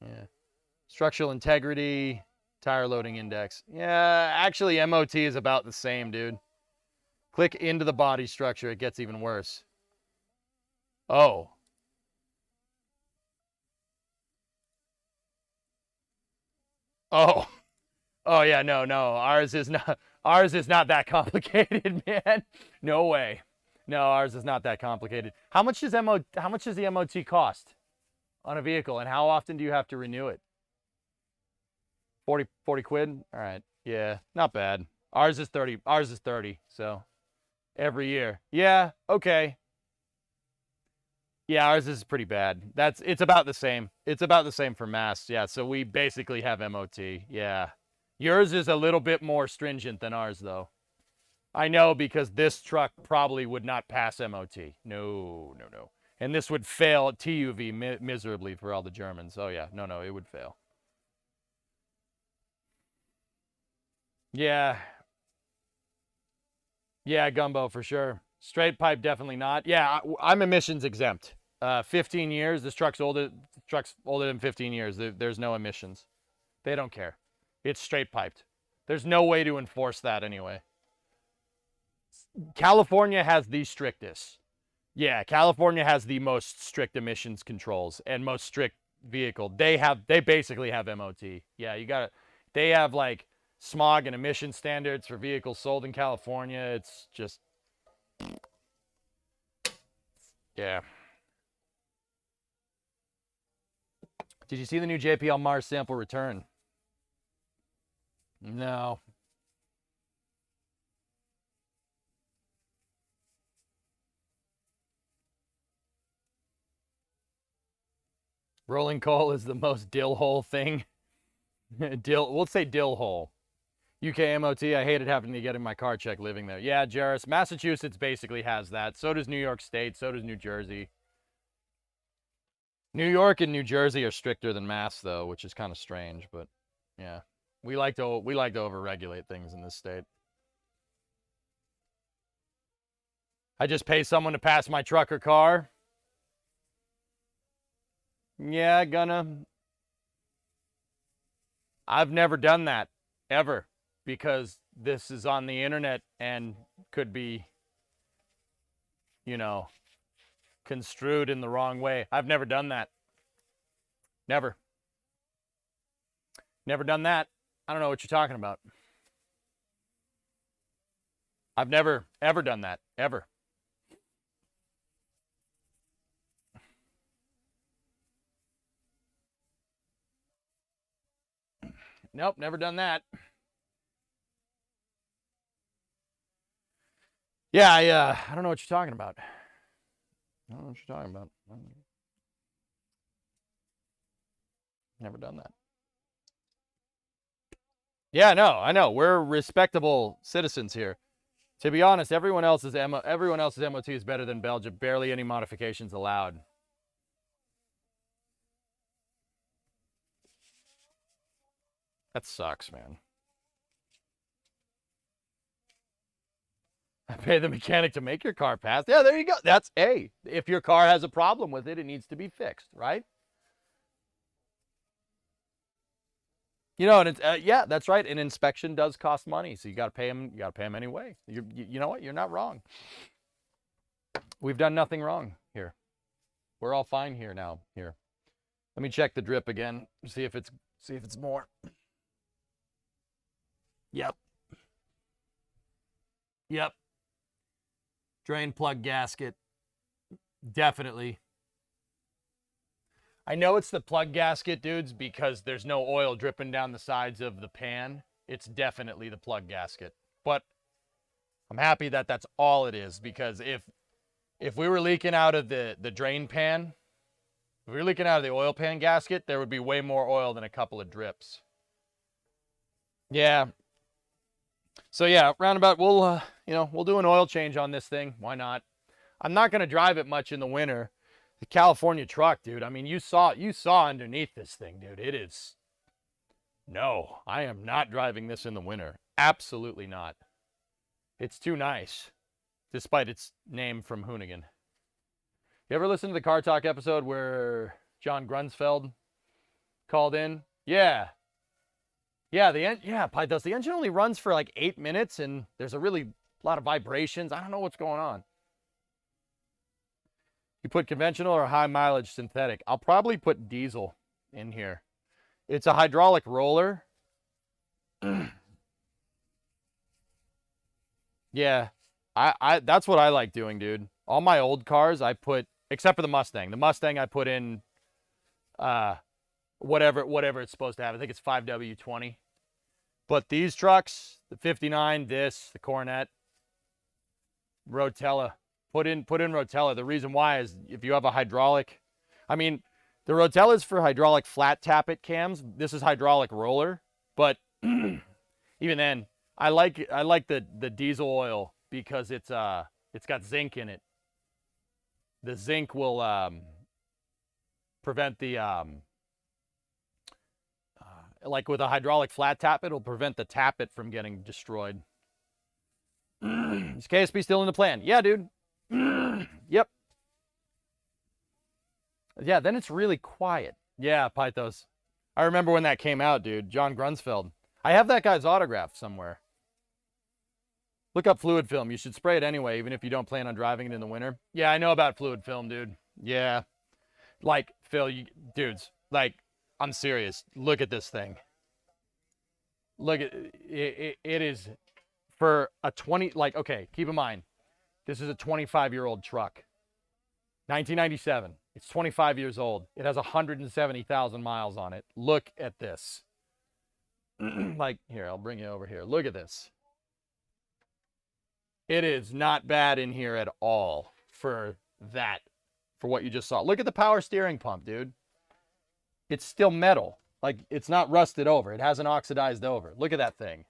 Yeah. Structural integrity, tire loading index. Yeah, actually MOT is about the same, dude. Click into the body structure, it gets even worse. Oh. Oh. Oh yeah, no. Ours is not that complicated, man. No way. No, ours is not that complicated. How much does the MOT cost on a vehicle, and how often do you have to renew it? 40 quid? All right. Yeah, not bad. Ours is 30. Ours is 30. So every year. Yeah. Okay. Yeah, ours is pretty bad. It's about the same. It's about the same for Mass. Yeah, so we basically have MOT. Yeah. Yours is a little bit more stringent than ours, though. I know, because this truck probably would not pass MOT. No, no, no. And this would fail at TUV miserably for all the Germans. Oh, yeah. No, no, it would fail. Yeah. Yeah, Gumbo, for sure. Straight pipe, definitely not. Yeah, I'm emissions exempt. 15 years. This truck's older than 15 years. There's no emissions. They don't care. It's straight piped. There's no way to enforce that anyway. California has the strictest. Yeah, California has the most strict emissions controls and most strict vehicle. They basically have MOT. Yeah, they have like smog and emission standards for vehicles sold in California. It's just, yeah. Did you see the new JPL Mars sample return? No. Rolling coal is the most dill hole thing. We'll say dill hole. UK MOT, I hated having to get in my car check living there. Yeah, Jarris. Massachusetts basically has that. So does New York State. So does New Jersey. New York and New Jersey are stricter than Mass, though, which is kind of strange. But yeah, we like to overregulate things in this state. I just pay someone to pass my truck or car. Yeah, I've never done that, ever, because this is on the internet and could be, construed in the wrong way. I've never done that. Never. Never done that. I don't know what you're talking about. I've never, ever done that. Ever. Nope, never done that. Yeah, I don't know what you're talking about. I don't know what you're talking about. Never done that. Yeah, no, I know. We're respectable citizens here. To be honest, everyone else's MOT is better than Belgium. Barely any modifications allowed. That sucks, man. I pay the mechanic to make your car pass. Yeah, there you go. That's if your car has a problem with it, it needs to be fixed, right? And it's yeah, that's right. An inspection does cost money, so you got to pay them. You got to pay them anyway. You know what? You're not wrong. We've done nothing wrong here. We're all fine here now. Here, let me check the drip again. See if it's more. Yep. Yep. Drain plug gasket. Definitely. I know it's the plug gasket, dudes, because there's no oil dripping down the sides of the pan. It's definitely the plug gasket. But I'm happy that that's all it is, because if we were leaking out of the drain pan, if we were leaking out of the oil pan gasket, there would be way more oil than a couple of drips. Yeah. So yeah, roundabout, we'll do an oil change on this thing. Why not? I'm not going to drive it much in the winter. The California truck, dude. I mean, you saw underneath this thing, dude. It is. No, I am not driving this in the winter. Absolutely not. It's too nice, despite its name from Hoonigan. You ever listen to the Car Talk episode where John Grunsfeld called in? Yeah. Yeah, does the engine only runs for like 8 minutes and there's a really lot of vibrations. I don't know what's going on. You put conventional or high mileage synthetic? I'll probably put diesel in here. It's a hydraulic roller. Yeah, I that's what I like doing, dude. All my old cars I put, except for the Mustang. The Mustang I put in whatever it's supposed to have. I think it's 5W20. But these trucks, the 59, this, the Coronet, Rotella, put in Rotella. The reason why is if you have a hydraulic, I mean, the Rotella is for hydraulic flat tappet cams. This is hydraulic roller, but even then, I like the diesel oil because it's got zinc in it. The zinc will prevent the like with a hydraulic flat tappet, it'll prevent the tappet from getting destroyed. Is KSP still in the plan? Yeah, dude. Yep. Yeah, then it's really quiet. Yeah, Pythos. I remember when that came out, dude. John Grunsfeld. I have that guy's autograph somewhere. Look up fluid film. You should spray it anyway, even if you don't plan on driving it in the winter. Yeah, I know about fluid film, dude. Yeah. Like, Phil, dudes, like, I'm serious. Look at this thing. Look at it. It is for a 20, like, okay, keep in mind, this is a 25-year-old truck. 1997. It's 25 years old. It has 170,000 miles on it. Look at this. Like, here, I'll bring you over here. Look at this. It is not bad in here at all for that, for what you just saw. Look at the power steering pump, dude. It's still metal. Like, it's not rusted over. It hasn't oxidized over. Look at that thing.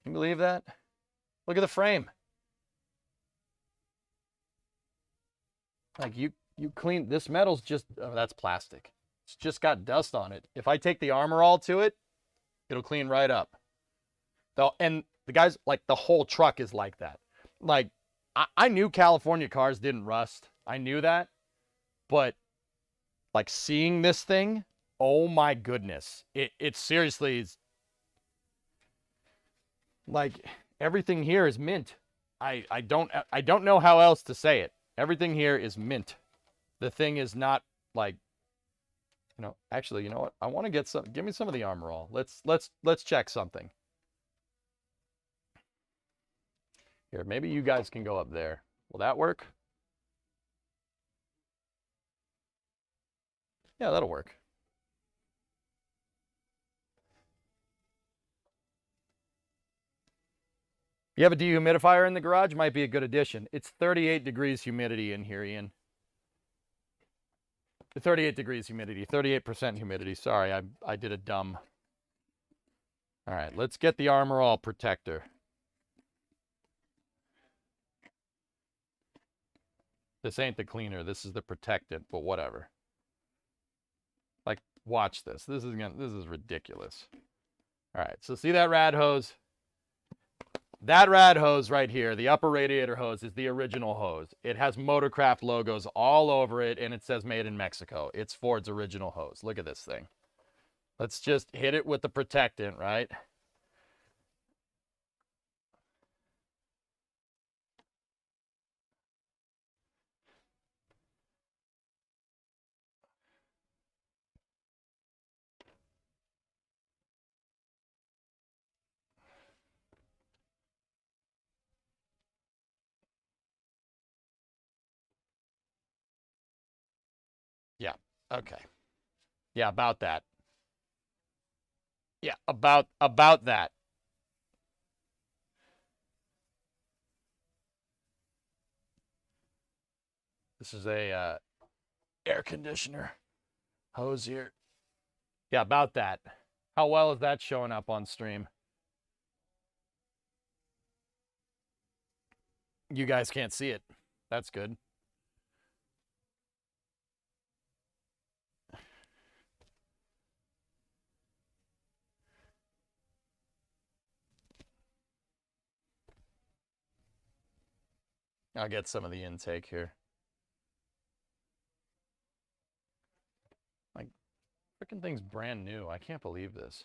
Can you believe that? Look at the frame. Like, you clean, this metal's just, oh, that's plastic. It's just got dust on it. If I take the Armor All to it, it'll clean right up. And the guys, like, the whole truck is like that. Like, I knew California cars didn't rust. I knew that. But, like, seeing this thing, oh my goodness. It seriously is, like, everything here is mint. I don't know how else to say it. Everything here is mint. The thing is not, like, you know, actually, you know what? I want to get some, give me some of the Armor All. Let's check something. Here, maybe you guys can go up there. Will that work? Yeah, that'll work. You have a dehumidifier in the garage? Might be a good addition. It's 38 degrees humidity in here, Ian. 38 degrees humidity, 38% humidity. Sorry, I did a dumb. All right, let's get the Armor All protector. This ain't the cleaner. This is the protectant, but whatever. Like, watch this. This is ridiculous. All right, so see that rad hose? That rad hose right here, the upper radiator hose, is the original hose. It has Motorcraft logos all over it, and it says made in Mexico. It's Ford's original hose. Look at this thing. Let's just hit it with the protectant, right? Yeah, okay. Yeah, about that. Yeah, about that. This is a air conditioner hose here. Yeah, about that. How well is that showing up on stream? You guys can't see it. That's good. I'll get some of the intake here. Like, freaking thing's brand new. I can't believe this.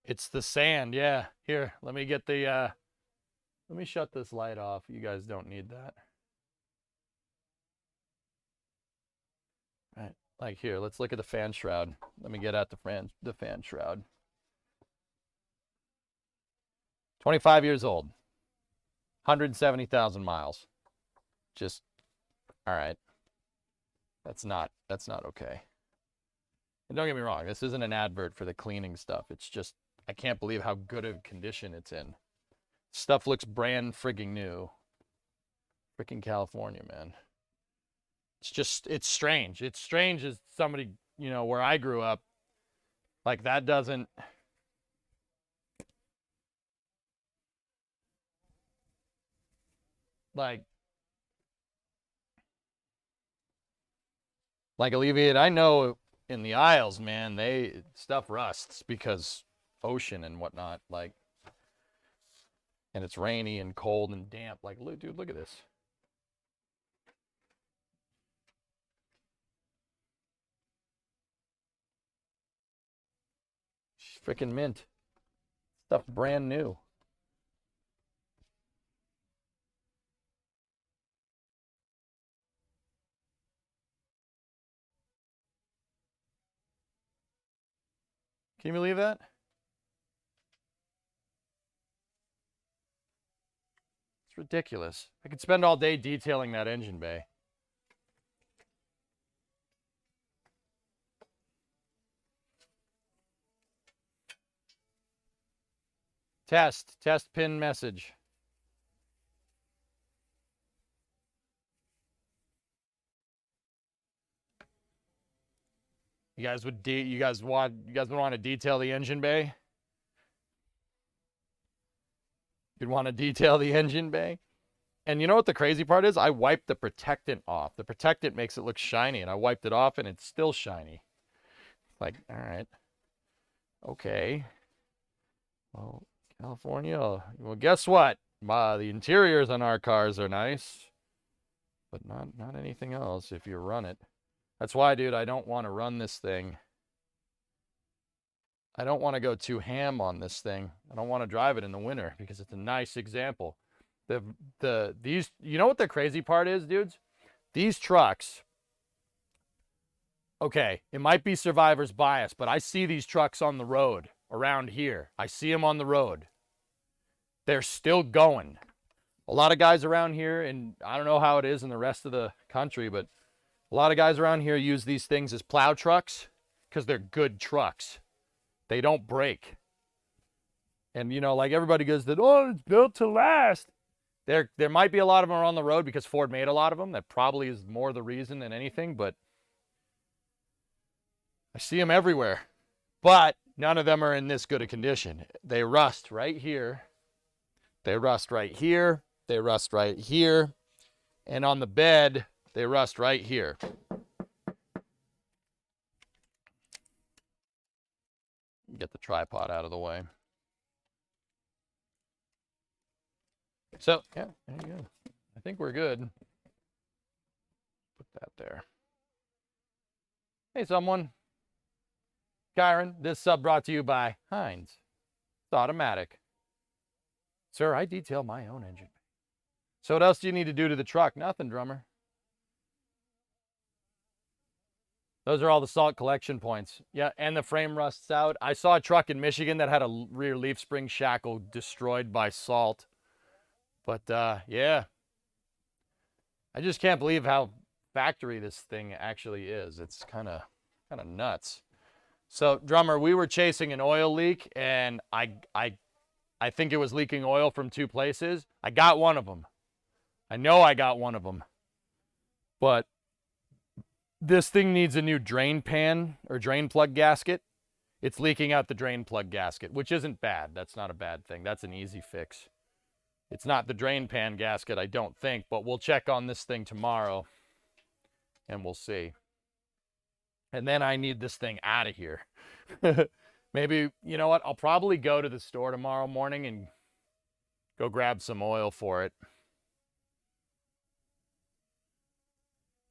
It's the sand, yeah. Here, let me get the, let me shut this light off. You guys don't need that. All right, like here, let's look at the fan shroud. Let me get at the fan shroud. 25 years old. 170,000 miles. Just, all right. That's not okay. And don't get me wrong, this isn't an advert for the cleaning stuff. It's just, I can't believe how good of condition it's in. Stuff looks brand frigging new. Freaking California, man. It's just, it's strange. It's strange as somebody, you know, where I grew up, like that doesn't, like Alleviate, I know in the Isles, man, stuff rusts because ocean and whatnot, like, and it's rainy and cold and damp. Like, look, dude, look at this. Freaking mint. Stuff brand new. Can you believe that? It's ridiculous. I could spend all day detailing that engine bay. Test pin message. You guys would want to detail the engine bay? You'd want to detail the engine bay? And you know what the crazy part is? I wiped the protectant off. The protectant makes it look shiny, and I wiped it off and it's still shiny. Like, all right. Okay. Well, California. Well, guess what? The interiors on our cars are nice, but not anything else if you run it. That's why, dude, I don't want to run this thing. I don't want to go too ham on this thing. I don't want to drive it in the winter because it's a nice example. These, you know what the crazy part is, dudes? These trucks, okay, it might be survivor's bias, but I see these trucks on the road around here. I see them on the road. They're still going. A lot of guys around here, and I don't know how it is in the rest of the country, but a lot of guys around here use these things as plow trucks because they're good trucks. They don't break. And, you know, like everybody goes, oh, it's built to last. There might be a lot of them on the road because Ford made a lot of them. That probably is more the reason than anything, but I see them everywhere. But none of them are in this good a condition. They rust right here. They rust right here. They rust right here. And on the bed, they rust right here. Get the tripod out of the way. So, yeah, there you go. I think we're good. Put that there. Hey, someone. Kyron, this sub brought to you by Heinz. It's automatic. Sir, I detail my own engine. So what else do you need to do to the truck? Nothing, drummer. Those are all the salt collection points. Yeah, and the frame rusts out. I saw a truck in Michigan that had a rear leaf spring shackle destroyed by salt. But, yeah. I just can't believe how factory this thing actually is. It's kind of nuts. So, drummer, we were chasing an oil leak, and I think it was leaking oil from two places. I got one of them. I know I got one of them. But this thing needs a new drain pan or drain plug gasket. It's leaking out the drain plug gasket, which isn't bad. That's not a bad thing. That's an easy fix. It's not the drain pan gasket, I don't think, but we'll check on this thing tomorrow and we'll see. And then I need this thing out of here. Maybe, you know what? I'll probably go to the store tomorrow morning and go grab some oil for it.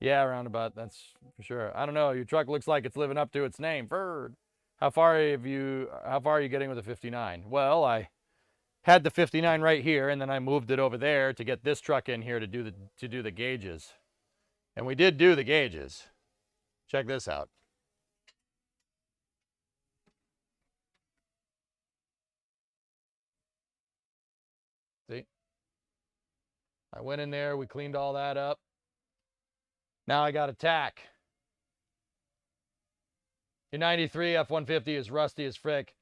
Yeah, roundabout, that's for sure. I don't know. Your truck looks like it's living up to its name. Ford. How far are you getting with the 59? Well, I had the 59 right here, and then I moved it over there to get this truck in here to do the gauges. And we did do the gauges. Check this out. See? I went in there, we cleaned all that up. Now I got a tack. Your 93 F-150 is rusty as frick.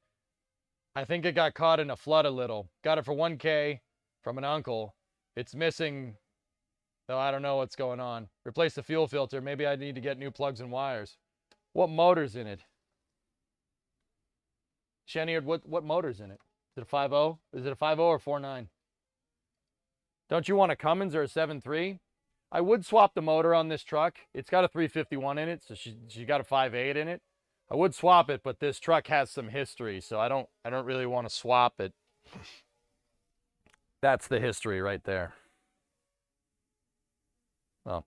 I think it got caught in a flood a little. Got it for 1K from an uncle. It's missing, though I don't know what's going on. Replace the fuel filter. Maybe I need to get new plugs and wires. What motor's in it? Shaniard, what motor's in it? Is it a 5.0? Is it a 5.0 or 4.9? Don't you want a Cummins or a 7.3? I would swap the motor on this truck. It's got a 351 in it, so she got a 5.8 in it. I would swap it, but this truck has some history, so I don't really want to swap it. That's the history right there. Well.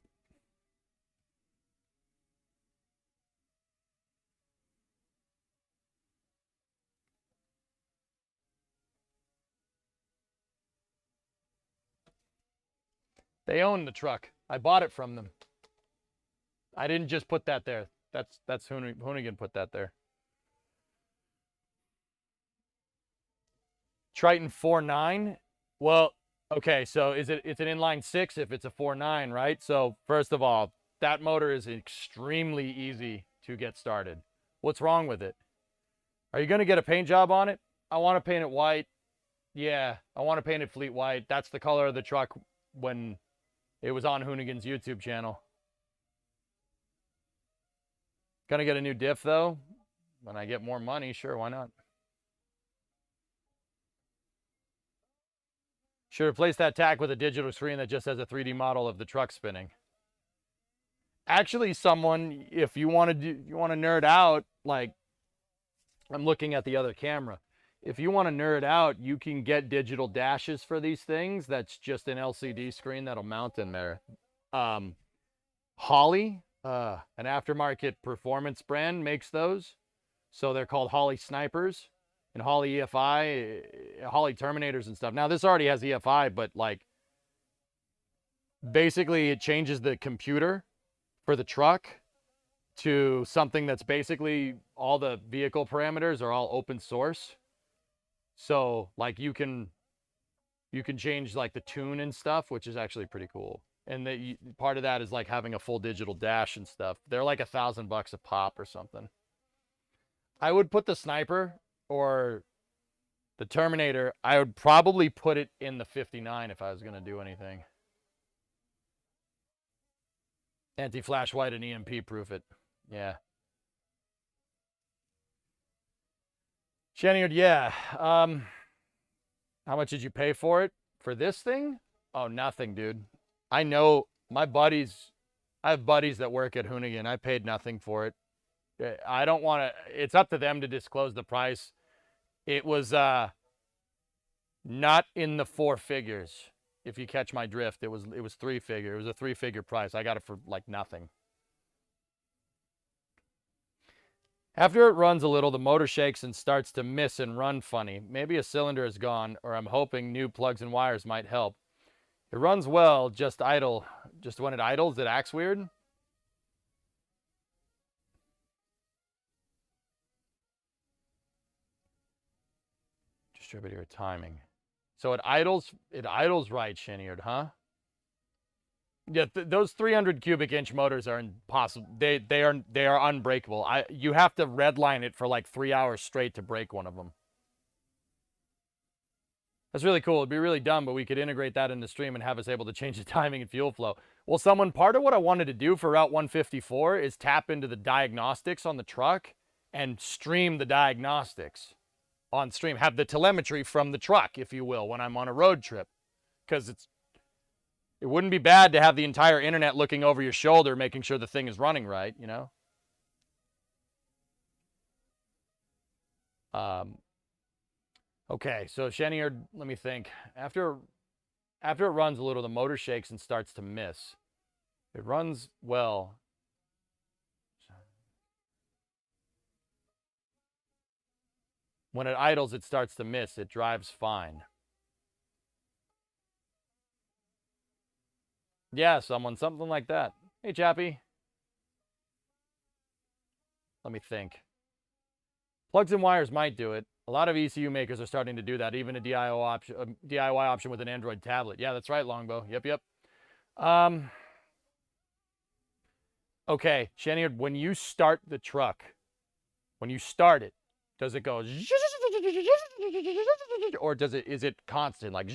They own the truck. I bought it from them. I didn't just put that there. That's Hoonigan put that there. Triton 4.9. Well, okay, so it's an inline 6 if it's a 4.9, right? So first of all, that motor is extremely easy to get started. What's wrong with it? Are you going to get a paint job on it? I want to paint it white. Yeah, I want to paint it fleet white. That's the color of the truck when it was on Hoonigan's YouTube channel. Gonna get a new diff though. When I get more money, sure, why not? Should replace that tack with a digital screen that just has a 3D model of the truck spinning. Actually, someone, if you want to nerd out, like I'm looking at the other camera. If you want to nerd out, you can get digital dashes for these things. That's just an LCD screen that'll mount in there. Holley, an aftermarket performance brand, makes those. So they're called Holley Snipers and Holley EFI, Holley Terminators and stuff. Now this already has EFI, but like basically it changes the computer for the truck to something that's basically all the vehicle parameters are all open source. So like you can change like the tune and stuff, which is actually pretty cool. And part of that is like having a full digital dash and stuff. They're like $1,000 a pop or something. I would put the Sniper or the Terminator. I would probably put it in the 59 if I was going to do anything. Anti-flash white and EMP proof it. Yeah. Shaniard, yeah. How much did you pay for it? For this thing? Oh, nothing, dude. I know my buddies. I have buddies that work at Hoonigan. I paid nothing for it. I don't want to. It's up to them to disclose the price. It was not in the 4 figures. If you catch my drift, it was 3 figure. It was a 3-figure price. I got it for like nothing. After it runs a little, the motor shakes and starts to miss and run funny. Maybe a cylinder is gone, or I'm hoping new plugs and wires might help. It runs well, just idle. Just when it idles, it acts weird. Distributor timing. So it idles right, Shiniard, huh? Yeah, those 300 cubic inch motors are impossible. They are unbreakable. You have to redline it for like 3 hours straight to break one of them. That's really cool. It'd be really dumb, but we could integrate that in the stream and have us able to change the timing and fuel flow. Well, part of what I wanted to do for Route 154 is tap into the diagnostics on the truck and stream the diagnostics on stream. Have the telemetry from the truck, if you will, when I'm on a road trip. Because it wouldn't be bad to have the entire internet looking over your shoulder, making sure the thing is running right, you know? Okay, so Shaniard, let me think. After it runs a little, the motor shakes and starts to miss. It runs well. When it idles, it starts to miss. It drives fine. Yeah, something like that. Hey, Chappie. Let me think. Plugs and wires might do it. A lot of ECU makers are starting to do that, even a DIY option with an Android tablet. Yeah, that's right, Longbow. Yep. Okay, Shaniard, when you start the truck, When you start it, does it go, or is it constant? Like,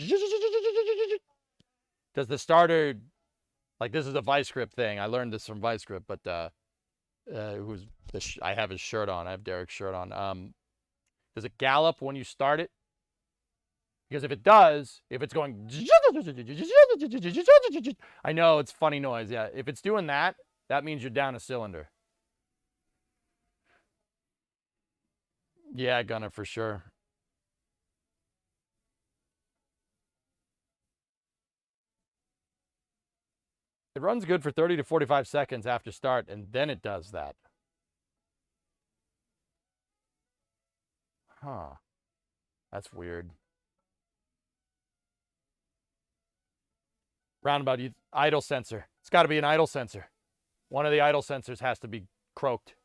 does the starter, like, this is a Vice Grip thing. I learned this from Vice Grip, but I have his shirt on. I have Derek's shirt on. Does it gallop when you start it? Because if it does, if it's going, I know it's funny noise. Yeah, if it's doing that, that means you're down a cylinder. Yeah, Gunner, for sure. It runs good for 30 to 45 seconds after start, and then it does that. Huh. That's weird. Roundabout, idle sensor. It's got to be an idle sensor. One of the idle sensors has to be croaked.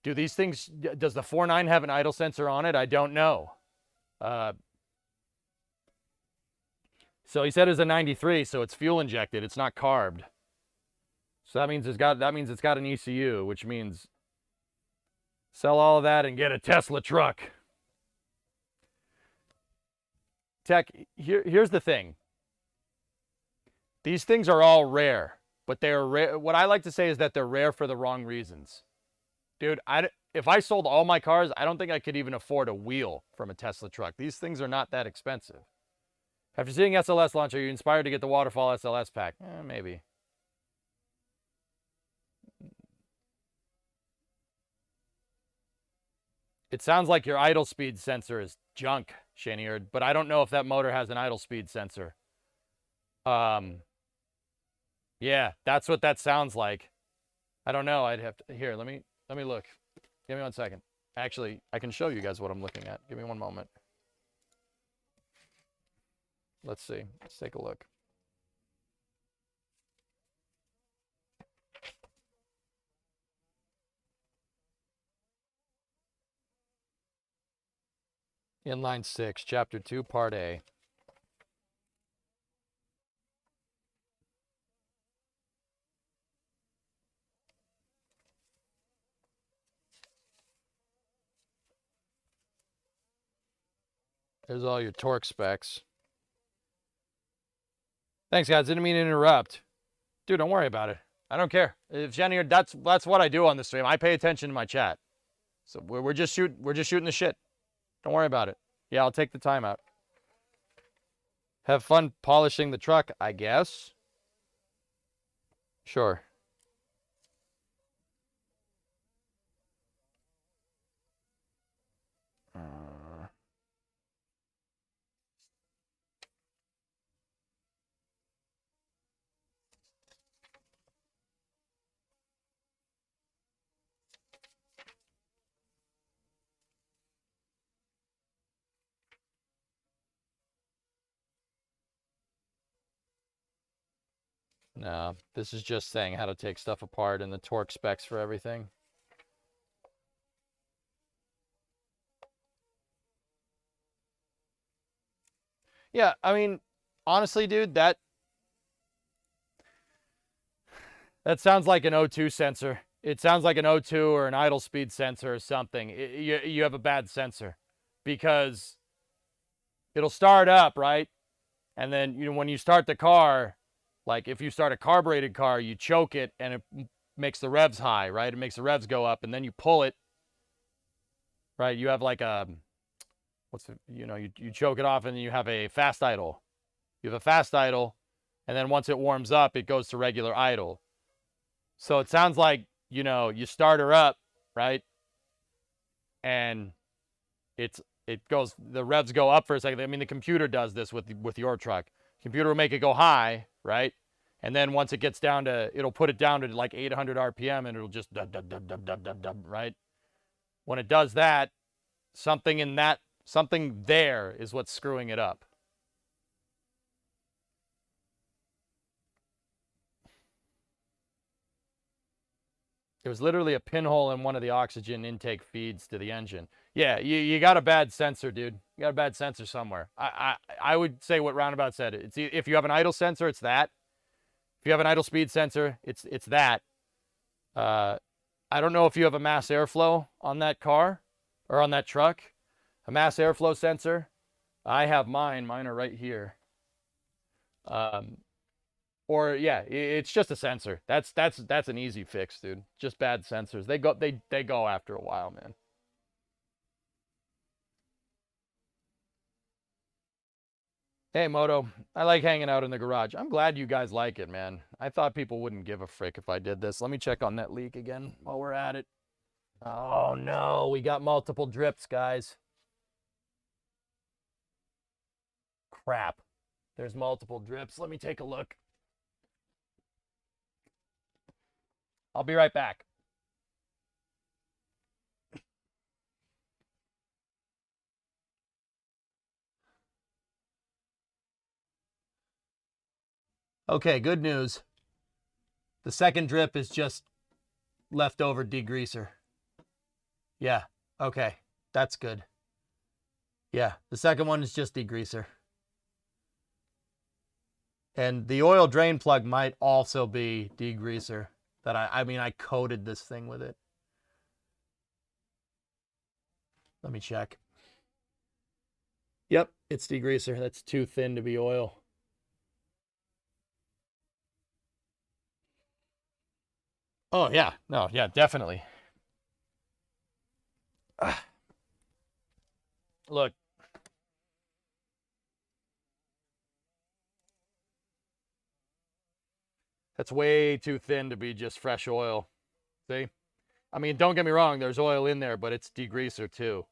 Do these things, does the 4.9 have an idle sensor on it? I don't know. So he said it's a 93, so it's fuel injected. It's not carbed. So that means it's got an ECU, which means sell all of that and get a Tesla truck. Tech, here's the thing. These things are all rare, but they're rare. What I like to say is that they're rare for the wrong reasons. Dude, if I sold all my cars, I don't think I could even afford a wheel from a Tesla truck. These things are not that expensive. After seeing SLS launch, are you inspired to get the Waterfall SLS pack? Maybe. It sounds like your idle speed sensor is junk, Shaniard, but I don't know if that motor has an idle speed sensor. Yeah, that's what that sounds like. I don't know. I'd have to, here, let me look. Give me 1 second. Actually, I can show you guys what I'm looking at. Give me one moment. Let's see. Let's take a look. Inline 6, Chapter 2, Part A. There's all your torque specs. Thanks, guys. Didn't mean to interrupt. Dude, don't worry about it. I don't care. If Jenny, that's what I do on the stream. I pay attention to my chat. So we're just shooting the shit. Don't worry about it. Yeah, I'll take the time out. Have fun polishing the truck, I guess. Sure. No, this is just saying how to take stuff apart and the torque specs for everything. Yeah, I mean, honestly, dude, that sounds like an O2 sensor. It sounds like an O2 or an idle speed sensor or something. You have a bad sensor because it'll start up, right? And then, you know, when you start the car, like if you start a carbureted car, you choke it and it makes the revs high, right? It makes the revs go up and then you pull it, right? You have like a, you choke it off and then you have a fast idle. You have a fast idle and then once it warms up, it goes to regular idle. So it sounds like, you know, you start her up, right? And the revs go up for a second. I mean, the computer does this with your truck. Computer will make it go high, right? And then once it gets down to, it'll put it down to like 800 RPM and it'll just dub, dub, dub, dub, dub, dub, dub, right? When it does that, something there is what's screwing it up. There was literally a pinhole in one of the oxygen intake feeds to the engine. Yeah, you got a bad sensor, dude. You got a bad sensor somewhere. I would say what Roundabout said. It's if you have an idle sensor, it's that. If you have an idle speed sensor, it's that. I I don't know if you have a mass airflow on that car or on that truck, a mass airflow sensor. I have mine. Mine are right here. Or yeah, it's just a sensor. That's an easy fix, dude. Just bad sensors. They go after a while, man. Hey, Moto, I like hanging out in the garage. I'm glad you guys like it, man. I thought people wouldn't give a frick if I did this. Let me check on that leak again while we're at it. Oh, no, we got multiple drips, guys. Crap. There's multiple drips. Let me take a look. I'll be right back. Okay, good news. The second drip is just leftover degreaser. Yeah, okay, that's good. Yeah, the second one is just degreaser. And the oil drain plug might also be degreaser. That I mean, I coated this thing with it. Let me check. Yep, it's degreaser. That's too thin to be oil. Oh, yeah. No, yeah, definitely. Look. That's way too thin to be just fresh oil. See? I mean, don't get me wrong, there's oil in there, but it's degreaser too.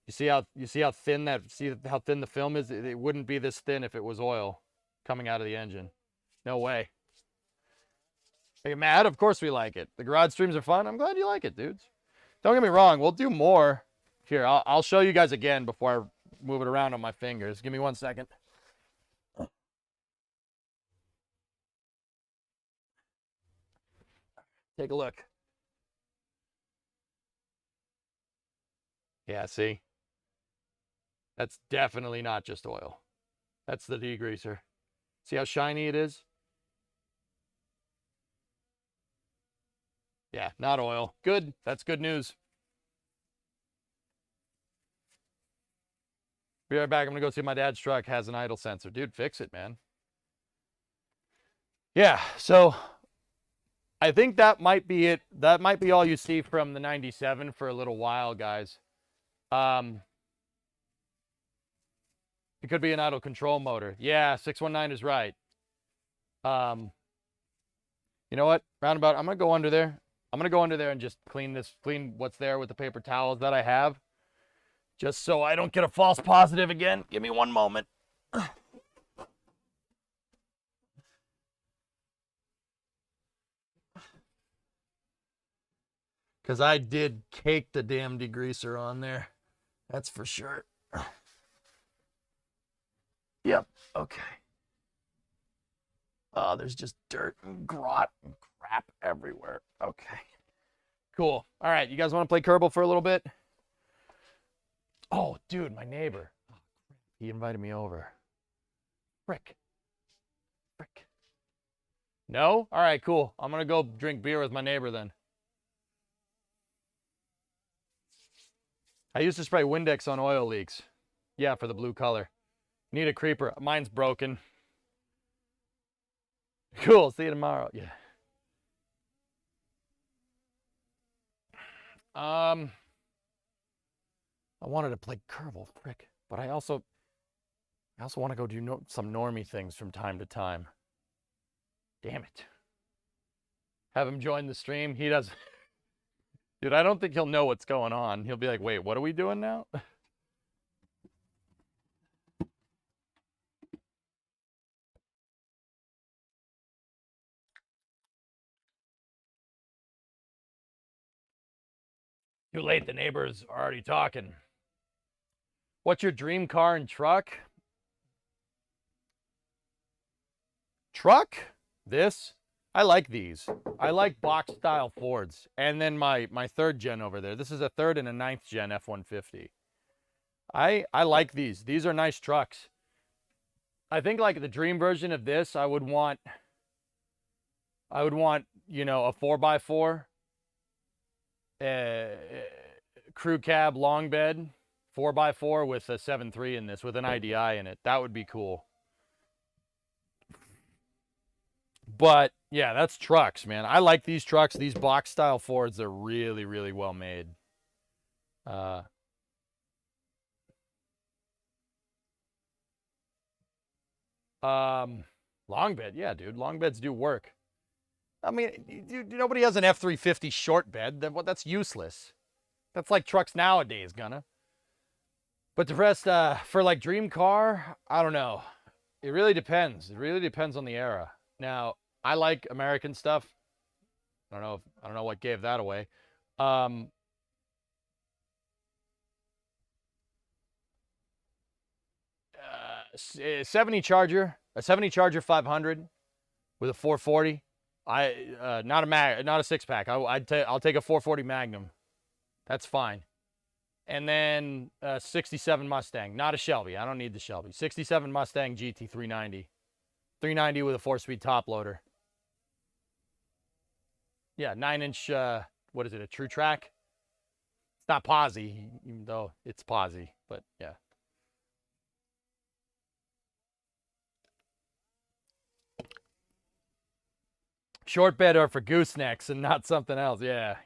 You see how thin the film is? It wouldn't be this thin if it was oil coming out of the engine. No way. Are you mad? Of course we like it. The garage streams are fun. I'm glad you like it, dudes. Don't get me wrong, we'll do more. Here, I'll show you guys again before I move it around on my fingers. Give me 1 second. Take a look. Yeah, see? That's definitely not just oil. That's the degreaser. See how shiny it is? Yeah, not oil. Good. That's good news. Be right back. I'm going to go see if my dad's truck has an idle sensor. Dude, fix it, man. Yeah, so I think that might be it. That might be all you see from the 97 for a little while, guys. It could be an idle control motor. Yeah, 619 is right. You know what? Roundabout, I'm going to go under there. I'm going to go under there and just clean what's there with the paper towels that I have. Just so I don't get a false positive again. Give me 1 moment. Because I did cake the damn degreaser on there. That's for sure. Yep. Okay. Oh, there's just dirt and grot and crap everywhere. Okay. Cool. All right. You guys want to play Kerbal for a little bit? Oh, dude, my neighbor. He invited me over. Frick. No? All right, cool. I'm going to go drink beer with my neighbor then. I used to spray Windex on oil leaks. Yeah, for the blue color. Need a creeper. Mine's broken. Cool. See you tomorrow. Yeah. I wanted to play Kerbal, frick. But I also want to go do some normie things from time to time. Damn it. Have him join the stream. He does. Dude, I don't think he'll know what's going on. He'll be like, wait, what are we doing now? Too late, the neighbors are already talking. What's your dream car and truck? Truck? This? I like these. I like box style Fords. And then my 3rd gen over there. This is a 3rd and a 9th gen F-150. I like these. These are nice trucks. I think like the dream version of this, I would want, you know, a 4x4 crew cab long bed 4x4 with a 7.3 in this with an IDI in it. That would be cool. But yeah, that's trucks, man. I like these trucks. These box style Fords, they're really, really well made. Long bed, yeah, dude. Long beds do work. I mean, nobody has an F350 short bed. That's useless. That's like trucks nowadays, gonna. But the rest, for like dream car, I don't know. It really depends. It really depends on the era. Now, I like American stuff. I don't know what gave that away. Um, 70 Charger, a 70 Charger 500 with a 440. Not a six pack. I'll take a 440 Magnum. That's fine. And then 67 Mustang, not a Shelby. I don't need the Shelby. 67 Mustang GT 390. 390 with a 4-speed top loader. Yeah, 9-inch, what is it, a True Track? It's not Posi, even though it's Posi, but yeah. Short bed are for goosenecks and not something else. Yeah.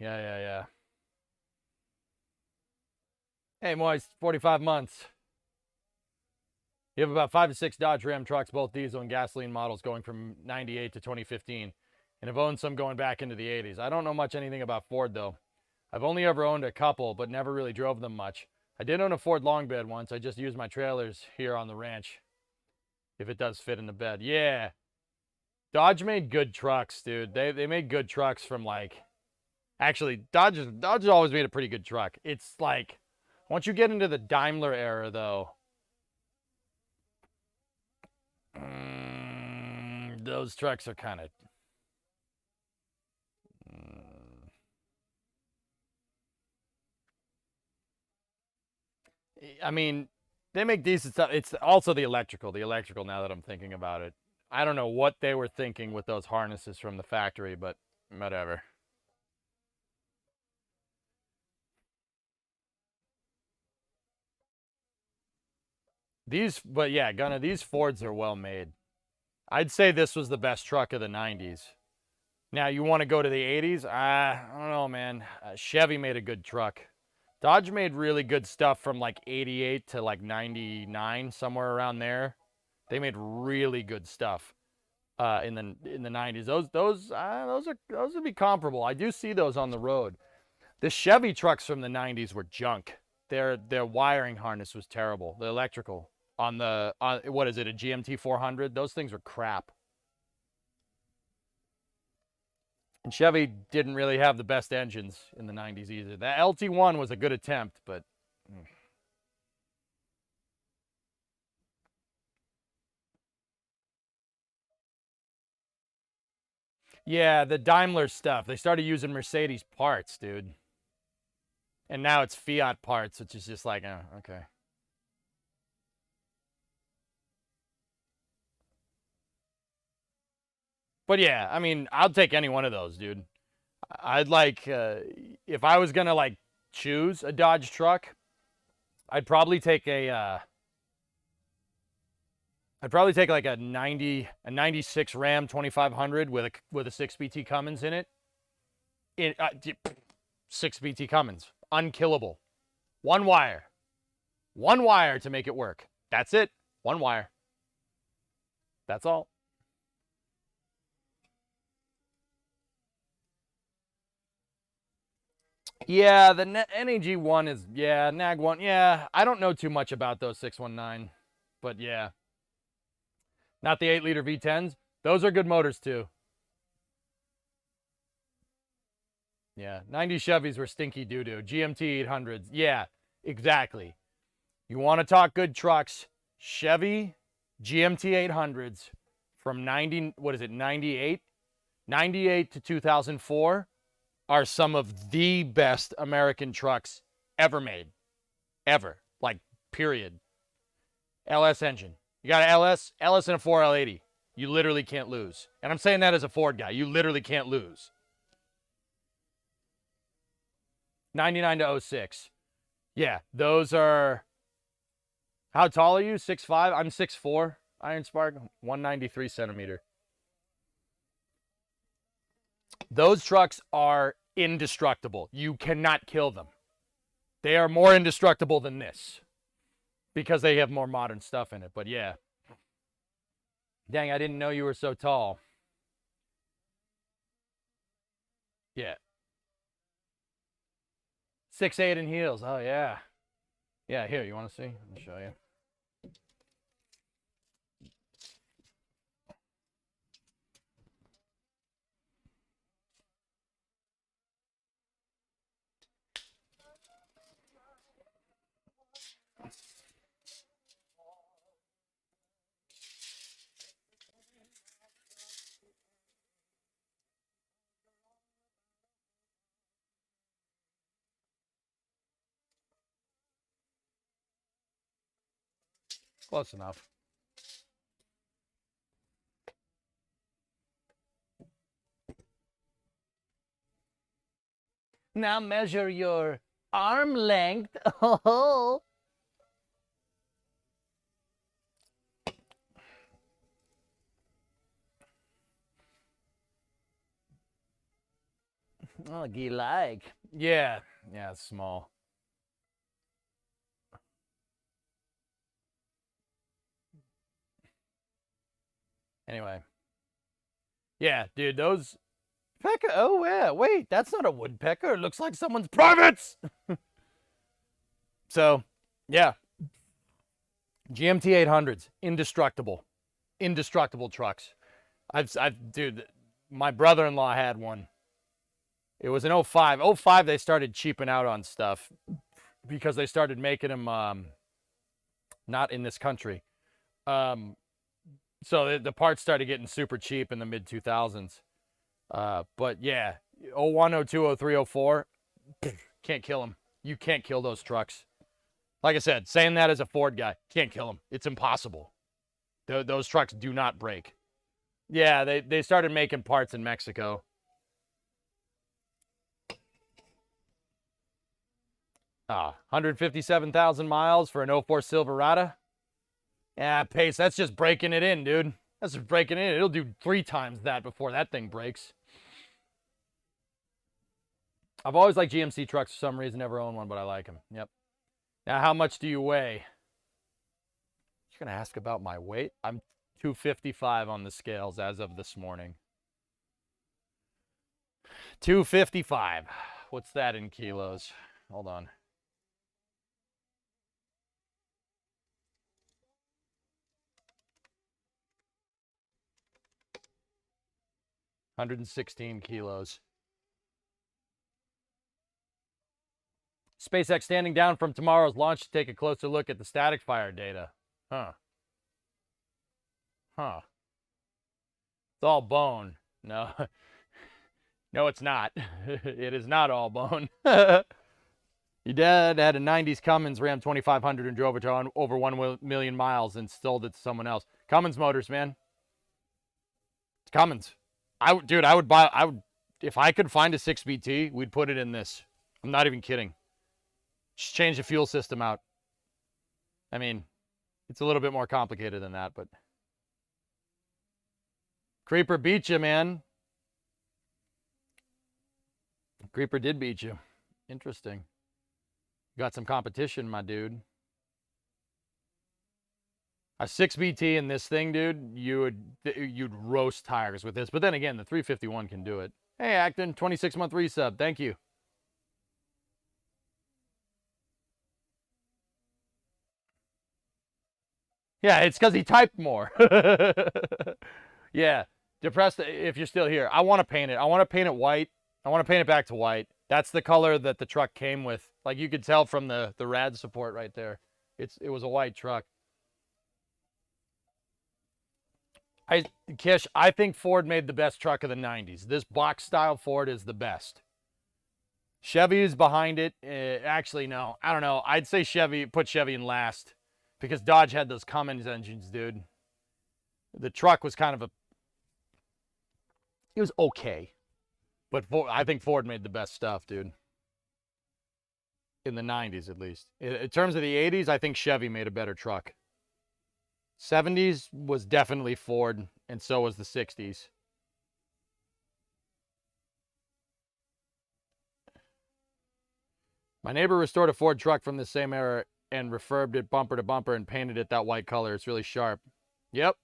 Hey, Moist, 45 months. You have about 5 to 6 Dodge Ram trucks, both diesel and gasoline models, going from 98 to 2015, and have owned some going back into the 80s. I don't know much anything about Ford, though. I've only ever owned a couple, but never really drove them much. I did own a Ford long bed once. I just used my trailers here on the ranch, if it does fit in the bed. Yeah. Dodge made good trucks, dude. They made good trucks from like... Actually, Dodge has always made a pretty good truck. It's like... Once you get into the Daimler era, though... those trucks are kind of... I mean, they make decent stuff. It's also the electrical. The electrical, now that I'm thinking about it. I don't know what they were thinking with those harnesses from the factory, but whatever. But yeah, Gunna, these Fords are well made. I'd say this was the best truck of the 90s. Now, you want to go to the 80s? I don't know, man. Chevy made a good truck. Dodge made really good stuff from like 88 to like 99, somewhere around there. They made really good stuff in the 90s. Those would be comparable. I do see those on the road. The Chevy trucks from the 90s were junk. Their wiring harness was terrible. The electrical on what is it, a GMT 400? Those things were crap. And Chevy didn't really have the best engines in the 90s either. The LT1 was a good attempt, but... Yeah, the Daimler stuff. They started using Mercedes parts, dude. And now it's Fiat parts, which is just like, oh, okay. But yeah, I mean, I'll take any one of those, dude. I'd like, if I was gonna like choose a Dodge truck, I'd probably take like a 96 Ram 2500 with a 6BT Cummins in it. 6BT Cummins, unkillable. One wire to make it work. That's it. One wire. That's all. Yeah, the NAG one is, yeah, NAG one, yeah. I don't know too much about those 619, but yeah. Not the 8-liter V10s. Those are good motors too. Yeah, 90 Chevys were stinky doo-doo. GMT 800s, yeah, exactly. You want to talk good trucks, Chevy GMT 800s from 98? 98 to 2004 are some of the best American trucks ever made. Ever. Like, period. LS engine. You got an LS and a 4L80. You literally can't lose. And I'm saying that as a Ford guy. You literally can't lose. 99 to 06. Yeah, those are... How tall are you? 6'5"? I'm 6'4", Iron Spark, 193 centimeter. Those trucks are indestructible. You cannot kill them. They are more indestructible than this because they have more modern stuff in it. But yeah. Dang, I didn't know you were so tall. Yeah. 6'8" in heels. Oh, yeah. Yeah, here, you want to see? Let me show you. Close enough. Now measure your arm length. Oh. Oh, do you like? Yeah. Yeah, it's small. Anyway. Yeah, dude, those... Pecker. Oh, yeah. Wait, that's not a woodpecker. It looks like someone's privates. So, yeah. GMT 800s, indestructible. Indestructible trucks. Dude, my brother-in-law had one. It was an 05. 05, they started cheaping out on stuff because they started making them not in this country. So the parts started getting super cheap in the mid-2000s. But yeah, 01, 02, 03, 04, can't kill them. You can't kill those trucks. Like I said, saying that as a Ford guy, can't kill them. It's impossible. Those trucks do not break. Yeah, they started making parts in Mexico. 157,000 miles for an 04 Silverado. Yeah, Pace, that's just breaking it in, dude. That's just breaking it in. It'll do 3 times that before that thing breaks. I've always liked GMC trucks for some reason. Never owned one, but I like them. Yep. Now, how much do you weigh? You're going to ask about my weight? I'm 255 on the scales as of this morning. 255. What's that in kilos? Hold on. $116 kilos. SpaceX standing down from tomorrow's launch to take a closer look at the static fire data. Huh. It's all bone. No. No, it's not. It is not all bone. Your dad had a 90s Cummins Ram 2500 and drove it to over 1 million miles and sold it to someone else. Cummins Motors, man. It's Cummins. I would buy, if I could find a 6BT, we'd put it in this. I'm not even kidding. Just change the fuel system out. I mean, it's a little bit more complicated than that, but. Creeper beat you, man. Creeper did beat you. Interesting. Got some competition, my dude. A 6BT in this thing, dude, you'd roast tires with this. But then again, the 351 can do it. Hey, Acton, 26-month resub. Thank you. Yeah, it's because he typed more. Yeah, depressed if you're still here. I want to paint it. I want to paint it white. I want to paint it back to white. That's the color that the truck came with. Like you could tell from the rad support right there. It was a white truck. Kish, I think Ford made the best truck of the 90s. This box style Ford is the best. Chevy is behind it. Actually, no. I don't know. I'd say put Chevy in last because Dodge had those Cummins engines, dude. The truck was kind of it was okay. But I think Ford made the best stuff, dude. in the 90s at least. In terms of the 80s, I think Chevy made a better truck. 70s was definitely Ford, and so was the 60s. My neighbor restored a Ford truck from the same era and refurbed it bumper to bumper and painted it that white color. It's really sharp. Yep.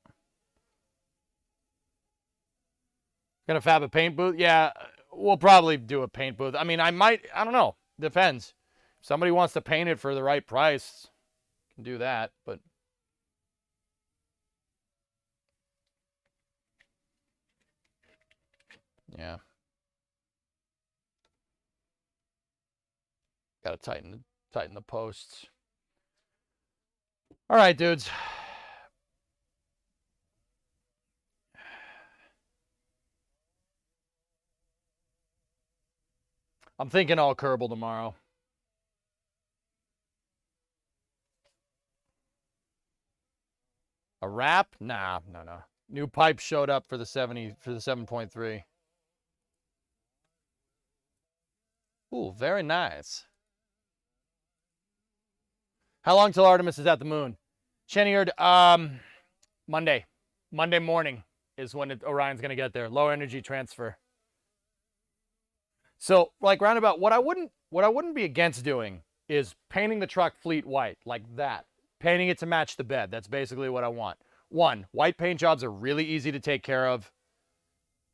Gonna fab a paint booth? Yeah, we'll probably do a paint booth. I mean, I don't know. Depends. If somebody wants to paint it for the right price, can do that, but yeah. Gotta tighten the posts. All right, dudes. I'm thinking all Kerbal tomorrow. A wrap? Nah, no. New pipe showed up for the 7.3. Ooh, very nice. How long till Artemis is at the moon? Cheniard, Monday. Monday morning is when Orion's gonna get there. Low energy transfer. So, like roundabout, what I wouldn't be against doing is painting the truck fleet white, like that. Painting it to match the bed. That's basically what I want. One, white paint jobs are really easy to take care of,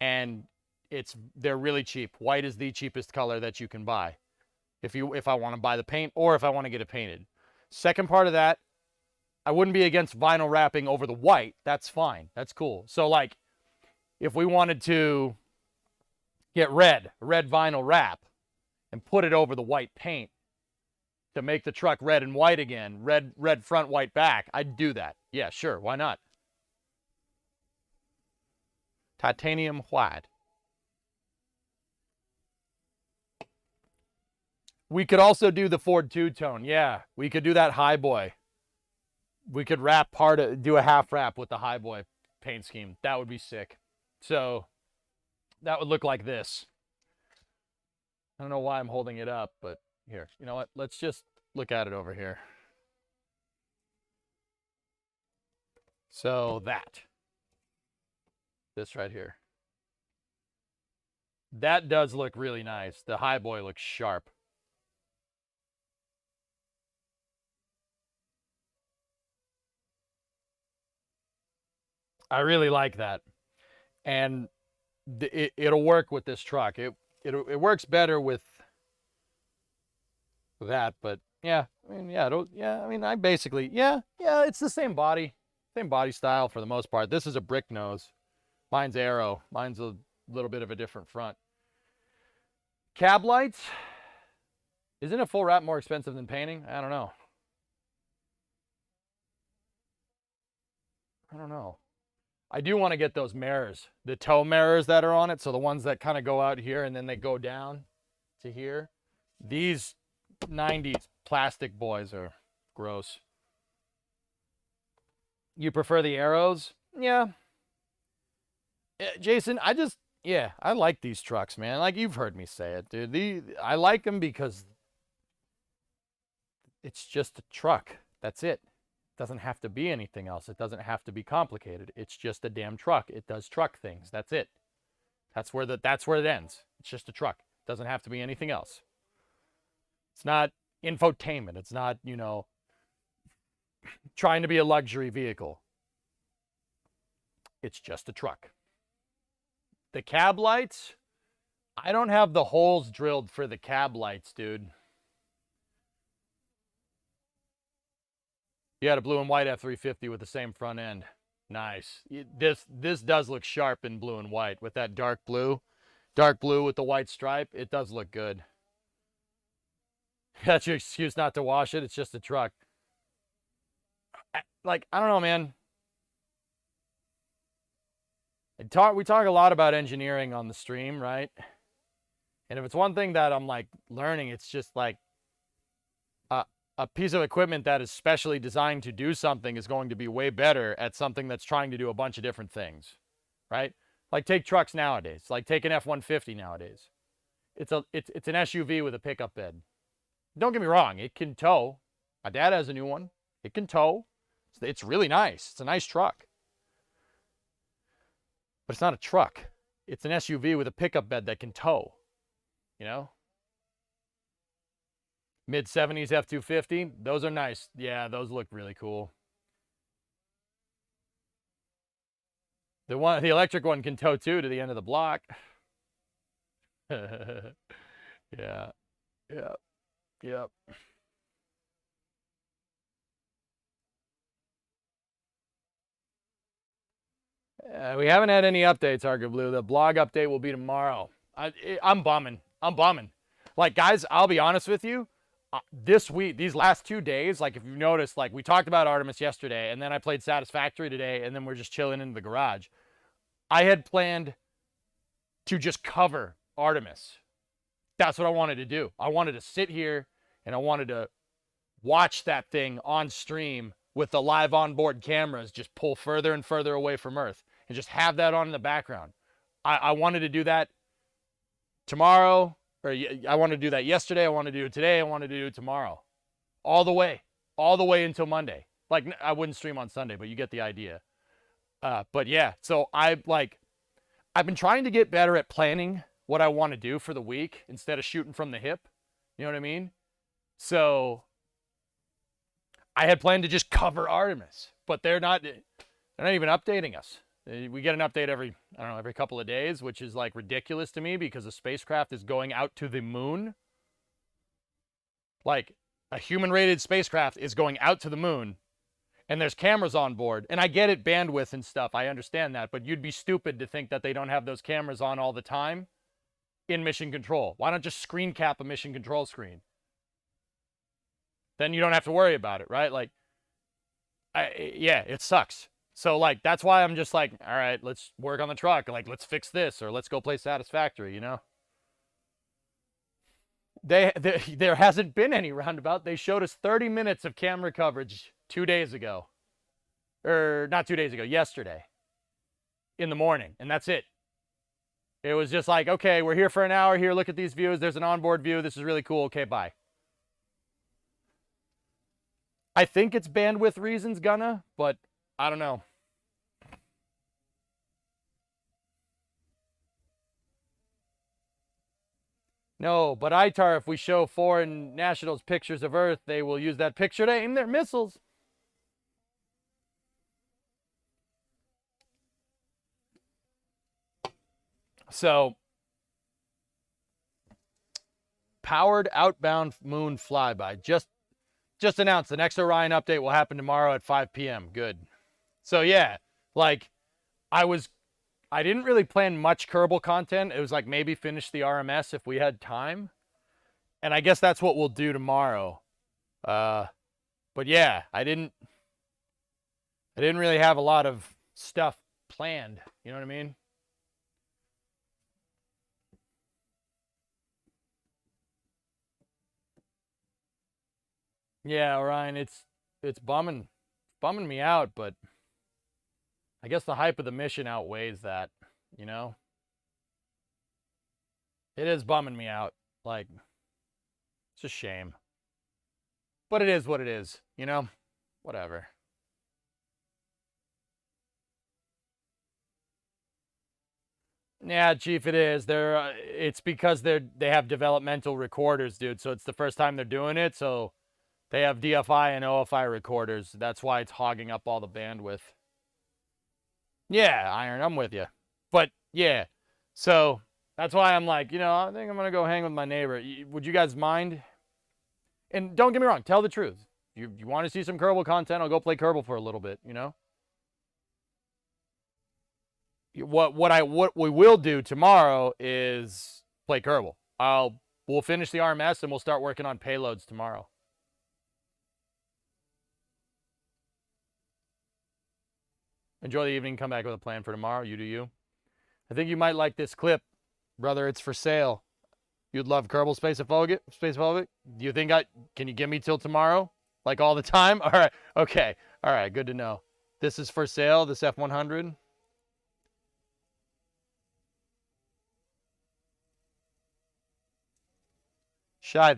and they're really cheap. White is the cheapest color that you can buy if I want to buy the paint or if I want to get it painted. Second part of that, I wouldn't be against vinyl wrapping over the white. That's fine. That's cool. So like, if we wanted to get red vinyl wrap and put it over the white paint to make the truck red and white again, red front, white back, I'd do that. Yeah, sure, why not? Titanium white. We could also do the Ford two-tone. Yeah, we could do that high boy. We could do a half wrap with the high boy paint scheme. That would be sick. So that would look like this. I don't know why I'm holding it up, but here, you know what? Let's just look at it over here. So this right here. That does look really nice. The high boy looks sharp. I really like that. And it'll work with this truck. It works better with that, but yeah, I mean, it's the same body style for the most part. This is a brick nose. Mine's arrow. Mine's a little bit of a different front. Cab lights. Isn't a full wrap more expensive than painting? I don't know. I do want to get those mirrors, the tow mirrors that are on it. So the ones that kind of go out here and then they go down to here. These 90s plastic boys are gross. You prefer the arrows? Yeah. Jason, I like these trucks, man. Like you've heard me say it, dude. I like them because it's just a truck. That's it. Doesn't have to be anything else. It doesn't have to be complicated. It's just a damn truck. It does truck things. That's it. That's where it ends. It's just a truck. It doesn't have to be anything else. It's not infotainment. It's not, trying to be a luxury vehicle. It's just a truck. The cab lights, I don't have the holes drilled for the cab lights, dude. You had a blue and white F350 with the same front end. Nice. This does look sharp in blue and white with that dark blue with the white stripe. It does look good. That's your excuse not to wash it. It's just a truck. Like, I don't know, man. We talk a lot about engineering on the stream, right? And if it's one thing that I'm like learning, it's just like a piece of equipment that is specially designed to do something is going to be way better at something that's trying to do a bunch of different things, right? Like take trucks nowadays, like take an F-150 nowadays. It's an SUV with a pickup bed. don't get me wrong, it can tow. My dad has a new one. It can tow. It's really nice. It's a nice truck. But it's not a truck. It's an SUV with a pickup bed that can tow, you know? Mid-70s F-250, those are nice. Yeah, those look really cool. The electric one can tow too to the end of the block. Yeah. Yep. Yep. We haven't had any updates, Argo Blue. The blog update will be tomorrow. I'm bumming. I'm bumming. Like, guys, I'll be honest with you. This week, these last 2 days, like, if you noticed, like, we talked about Artemis yesterday, and then I played Satisfactory today, and then we're just chilling in the garage. I had planned to just cover Artemis. That's what I wanted to do. I wanted to sit here, and I wanted to watch that thing on stream with the live onboard cameras just pull further and further away from Earth and just have that on in the background. I wanted to do that tomorrow, or I wanted to do that yesterday. I wanted to do it today. I wanted to do it tomorrow. All the way until Monday. Like, I wouldn't stream on Sunday, but you get the idea. But yeah, so I've been trying to get better at planning what I want to do for the week instead of shooting from the hip. You know what I mean? So I had planned to just cover Artemis, but they're not even updating us. We get an update every couple of days, which is like ridiculous to me because the spacecraft is going out to the moon. Like, a human-rated spacecraft is going out to the moon, and there's cameras on board. And I get it, bandwidth and stuff. I understand that, but you'd be stupid to think that they don't have those cameras on all the time in mission control. Why not just screen cap a mission control screen? Then you don't have to worry about it, right? Like, yeah, it sucks. So, like, that's why I'm just like, all right, let's work on the truck. Like, let's fix this, or let's go play Satisfactory, you know? There hasn't been any roundabout. They showed us 30 minutes of camera coverage 2 days ago. Or not 2 days ago, yesterday. In the morning, and that's it. It was just like, okay, we're here for an hour. Here, look at these views. There's an onboard view. This is really cool. Okay, bye. I think it's bandwidth reasons, but I don't know. No, but ITAR, if we show foreign nationals pictures of Earth, they will use that picture to aim their missiles. So, powered outbound moon flyby. Just announced the next Orion update will happen tomorrow at 5 p.m. Good. So yeah, like, I didn't really plan much Kerbal content. It was like maybe finish the RMS if we had time. And I guess that's what we'll do tomorrow. But yeah, I didn't really have a lot of stuff planned. You know what I mean? Yeah, Orion, it's bumming me out, but I guess the hype of the mission outweighs that, you know? It is bumming me out. Like, it's a shame. But it is what it is, you know? Whatever. Yeah, Chief, it is. It's because they have developmental recorders, dude. So it's the first time they're doing it. So they have DFI and OFI recorders. That's why it's hogging up all the bandwidth. Yeah, Iron, I'm with you. But yeah, so that's why I'm like, I think I'm gonna go hang with my neighbor. Would you guys mind? And don't get me wrong, tell the truth. You want to see some Kerbal content? I'll go play Kerbal for a little bit. What we will do tomorrow is play Kerbal. We'll finish the RMS and we'll start working on payloads tomorrow. Enjoy the evening. Come back with a plan for tomorrow. You do you. I think you might like this clip, brother. It's for sale. You'd love Kerbal Spacephobic. Do you think can you give me till tomorrow? Like all the time? All right. Okay. All right. Good to know. This is for sale. This F100. Shy,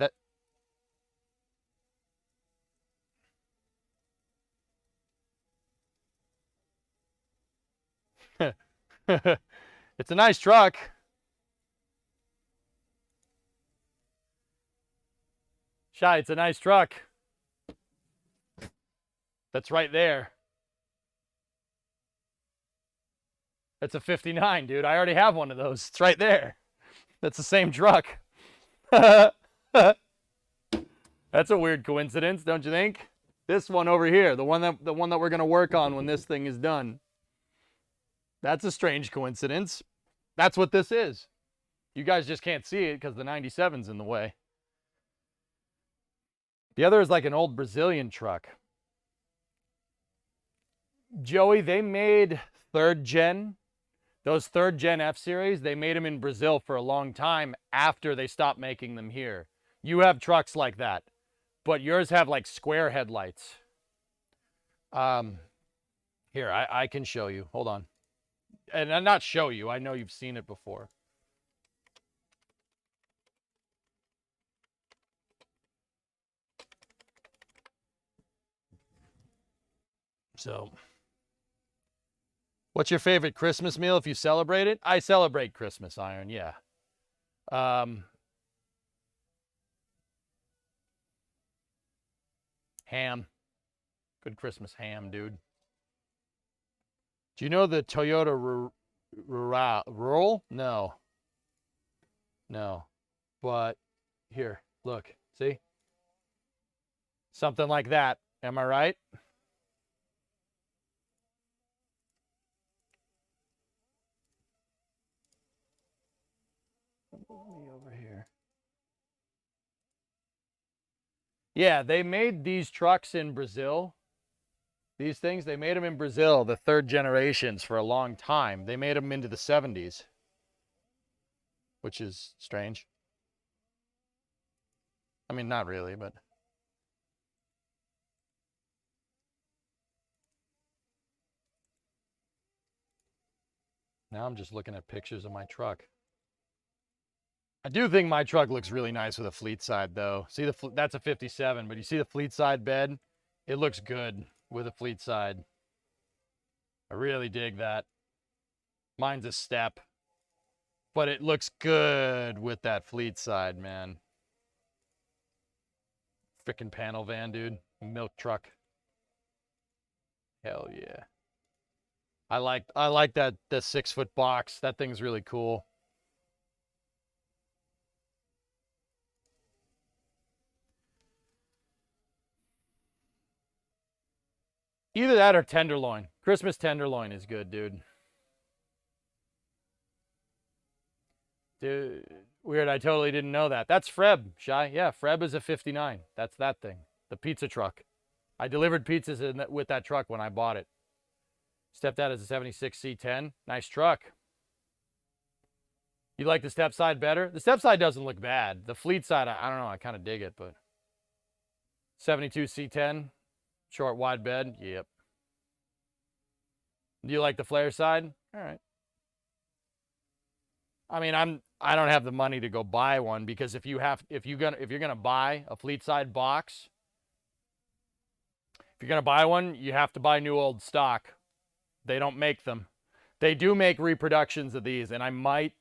It's a nice truck. Shy, it's a nice truck. That's right there. That's a 59, dude. I already have one of those. It's right there. That's the same truck. That's a weird coincidence, don't you think? This one over here, the one that we're gonna work on when this thing is done. That's a strange coincidence. That's what this is. You guys just can't see it because the 97's in the way. The other is like an old Brazilian truck. Joey, they made third gen. Those third gen F-Series, they made them in Brazil for a long time after they stopped making them here. You have trucks like that, but yours have like square headlights. Here, I can show you. Hold on. And not show you. I know you've seen it before. So, what's your favorite Christmas meal if you celebrate it? I celebrate Christmas, Iron, yeah. Ham. Good Christmas ham, dude. Do you know the Toyota Rural? No. No. But here, look. See? Something like that. Am I right? Over here. Yeah, they made these trucks in Brazil. These things, they made them in Brazil, the third generations, for a long time. They made them into the 70s, which is strange. I mean, not really, but... Now I'm just looking at pictures of my truck. I do think my truck looks really nice with a fleet side, though. See, that's a 57, but you see the fleet side bed? It looks good with a fleet side. I really dig that. Mine's a step, but it looks good with that fleet side, man. Frickin' panel van, dude. Milk truck. Hell yeah. I like that the 6-foot box. That thing's really cool. Either that or tenderloin. Christmas tenderloin is good, dude. Dude, weird. I totally didn't know that. That's Freb, Shy. Yeah, Freb is a 59. That's that thing. The pizza truck. I delivered pizzas with that truck when I bought it. Stepdad is a 76 C10. Nice truck. You like the step side better? The step side doesn't look bad. The fleet side, I don't know. I kind of dig it, but 72 C10. Short, wide bed. Yep. Do you like the flare side? All right. I mean, I don't have the money to go buy one, because if you're gonna buy a fleet side box, if you're gonna buy one, you have to buy new old stock. They don't make them. They do make reproductions of these, and I might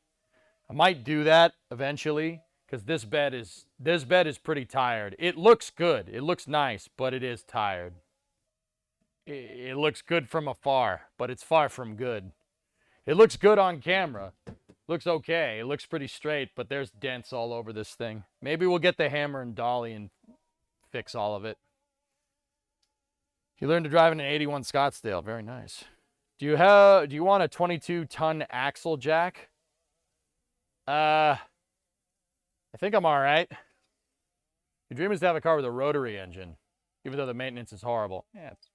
do that eventually, because this bed is pretty tired. It looks good. It looks nice, but it is tired. It looks good from afar, but it's far from good. It looks good on camera. Looks okay. It looks pretty straight, but there's dents all over this thing. Maybe we'll get the hammer and dolly and fix all of it. You learned to drive in an 81 Scottsdale. Very nice. Do you want a 22-ton axle jack? I think I'm all right. Your dream is to have a car with a rotary engine, even though the maintenance is horrible. Yeah, it's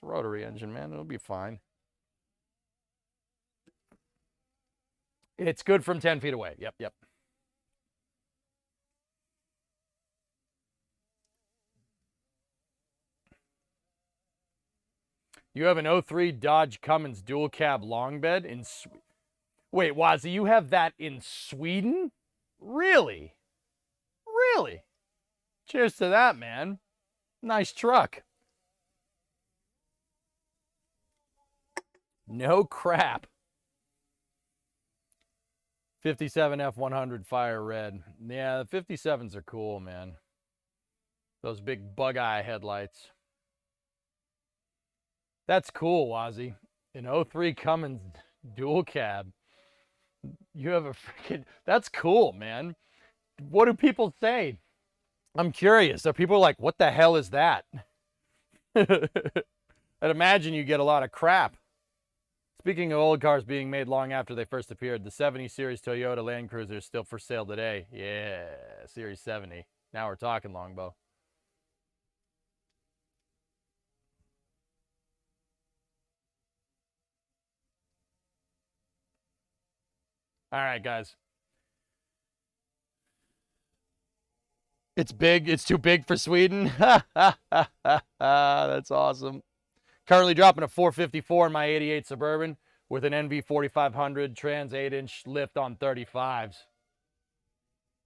a rotary engine, man. It'll be fine. It's good from 10 feet away. Yep. You have an 03 Dodge Cummins dual cab long bed in... Wait, Wazzy, you have that in Sweden? Really? Really? Cheers to that, man. Nice truck. No crap. 57 F100 fire red. Yeah, the 57s are cool, man. Those big bug eye headlights. That's cool, Wazzy. An 03 Cummins dual cab. You have a freaking... That's cool, man. What do people say? I'm curious. Are people like, what the hell is that? I'd imagine you get a lot of crap. Speaking of old cars being made long after they first appeared, the 70 Series Toyota Land Cruiser is still for sale today. Yeah, Series 70. Now we're talking, Longbow. All right, guys. It's big. It's too big for Sweden. That's awesome. Currently dropping a 454 in my 88 Suburban with an NV 4500 trans 8-inch lift on 35s.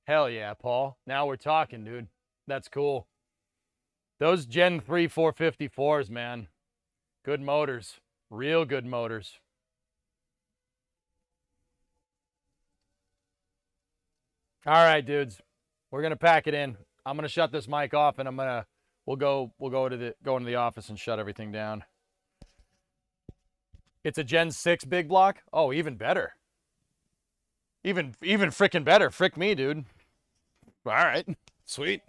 Hell yeah, Paul. Now we're talking, dude. That's cool. Those Gen 3 454s, man. Good motors. Real good motors. All right, dudes. We're gonna pack it in. I'm gonna shut this mic off, and we'll go into the office and shut everything down. It's a Gen 6 big block. Oh, even better. Even freaking better. Frick me, dude. All right. Sweet.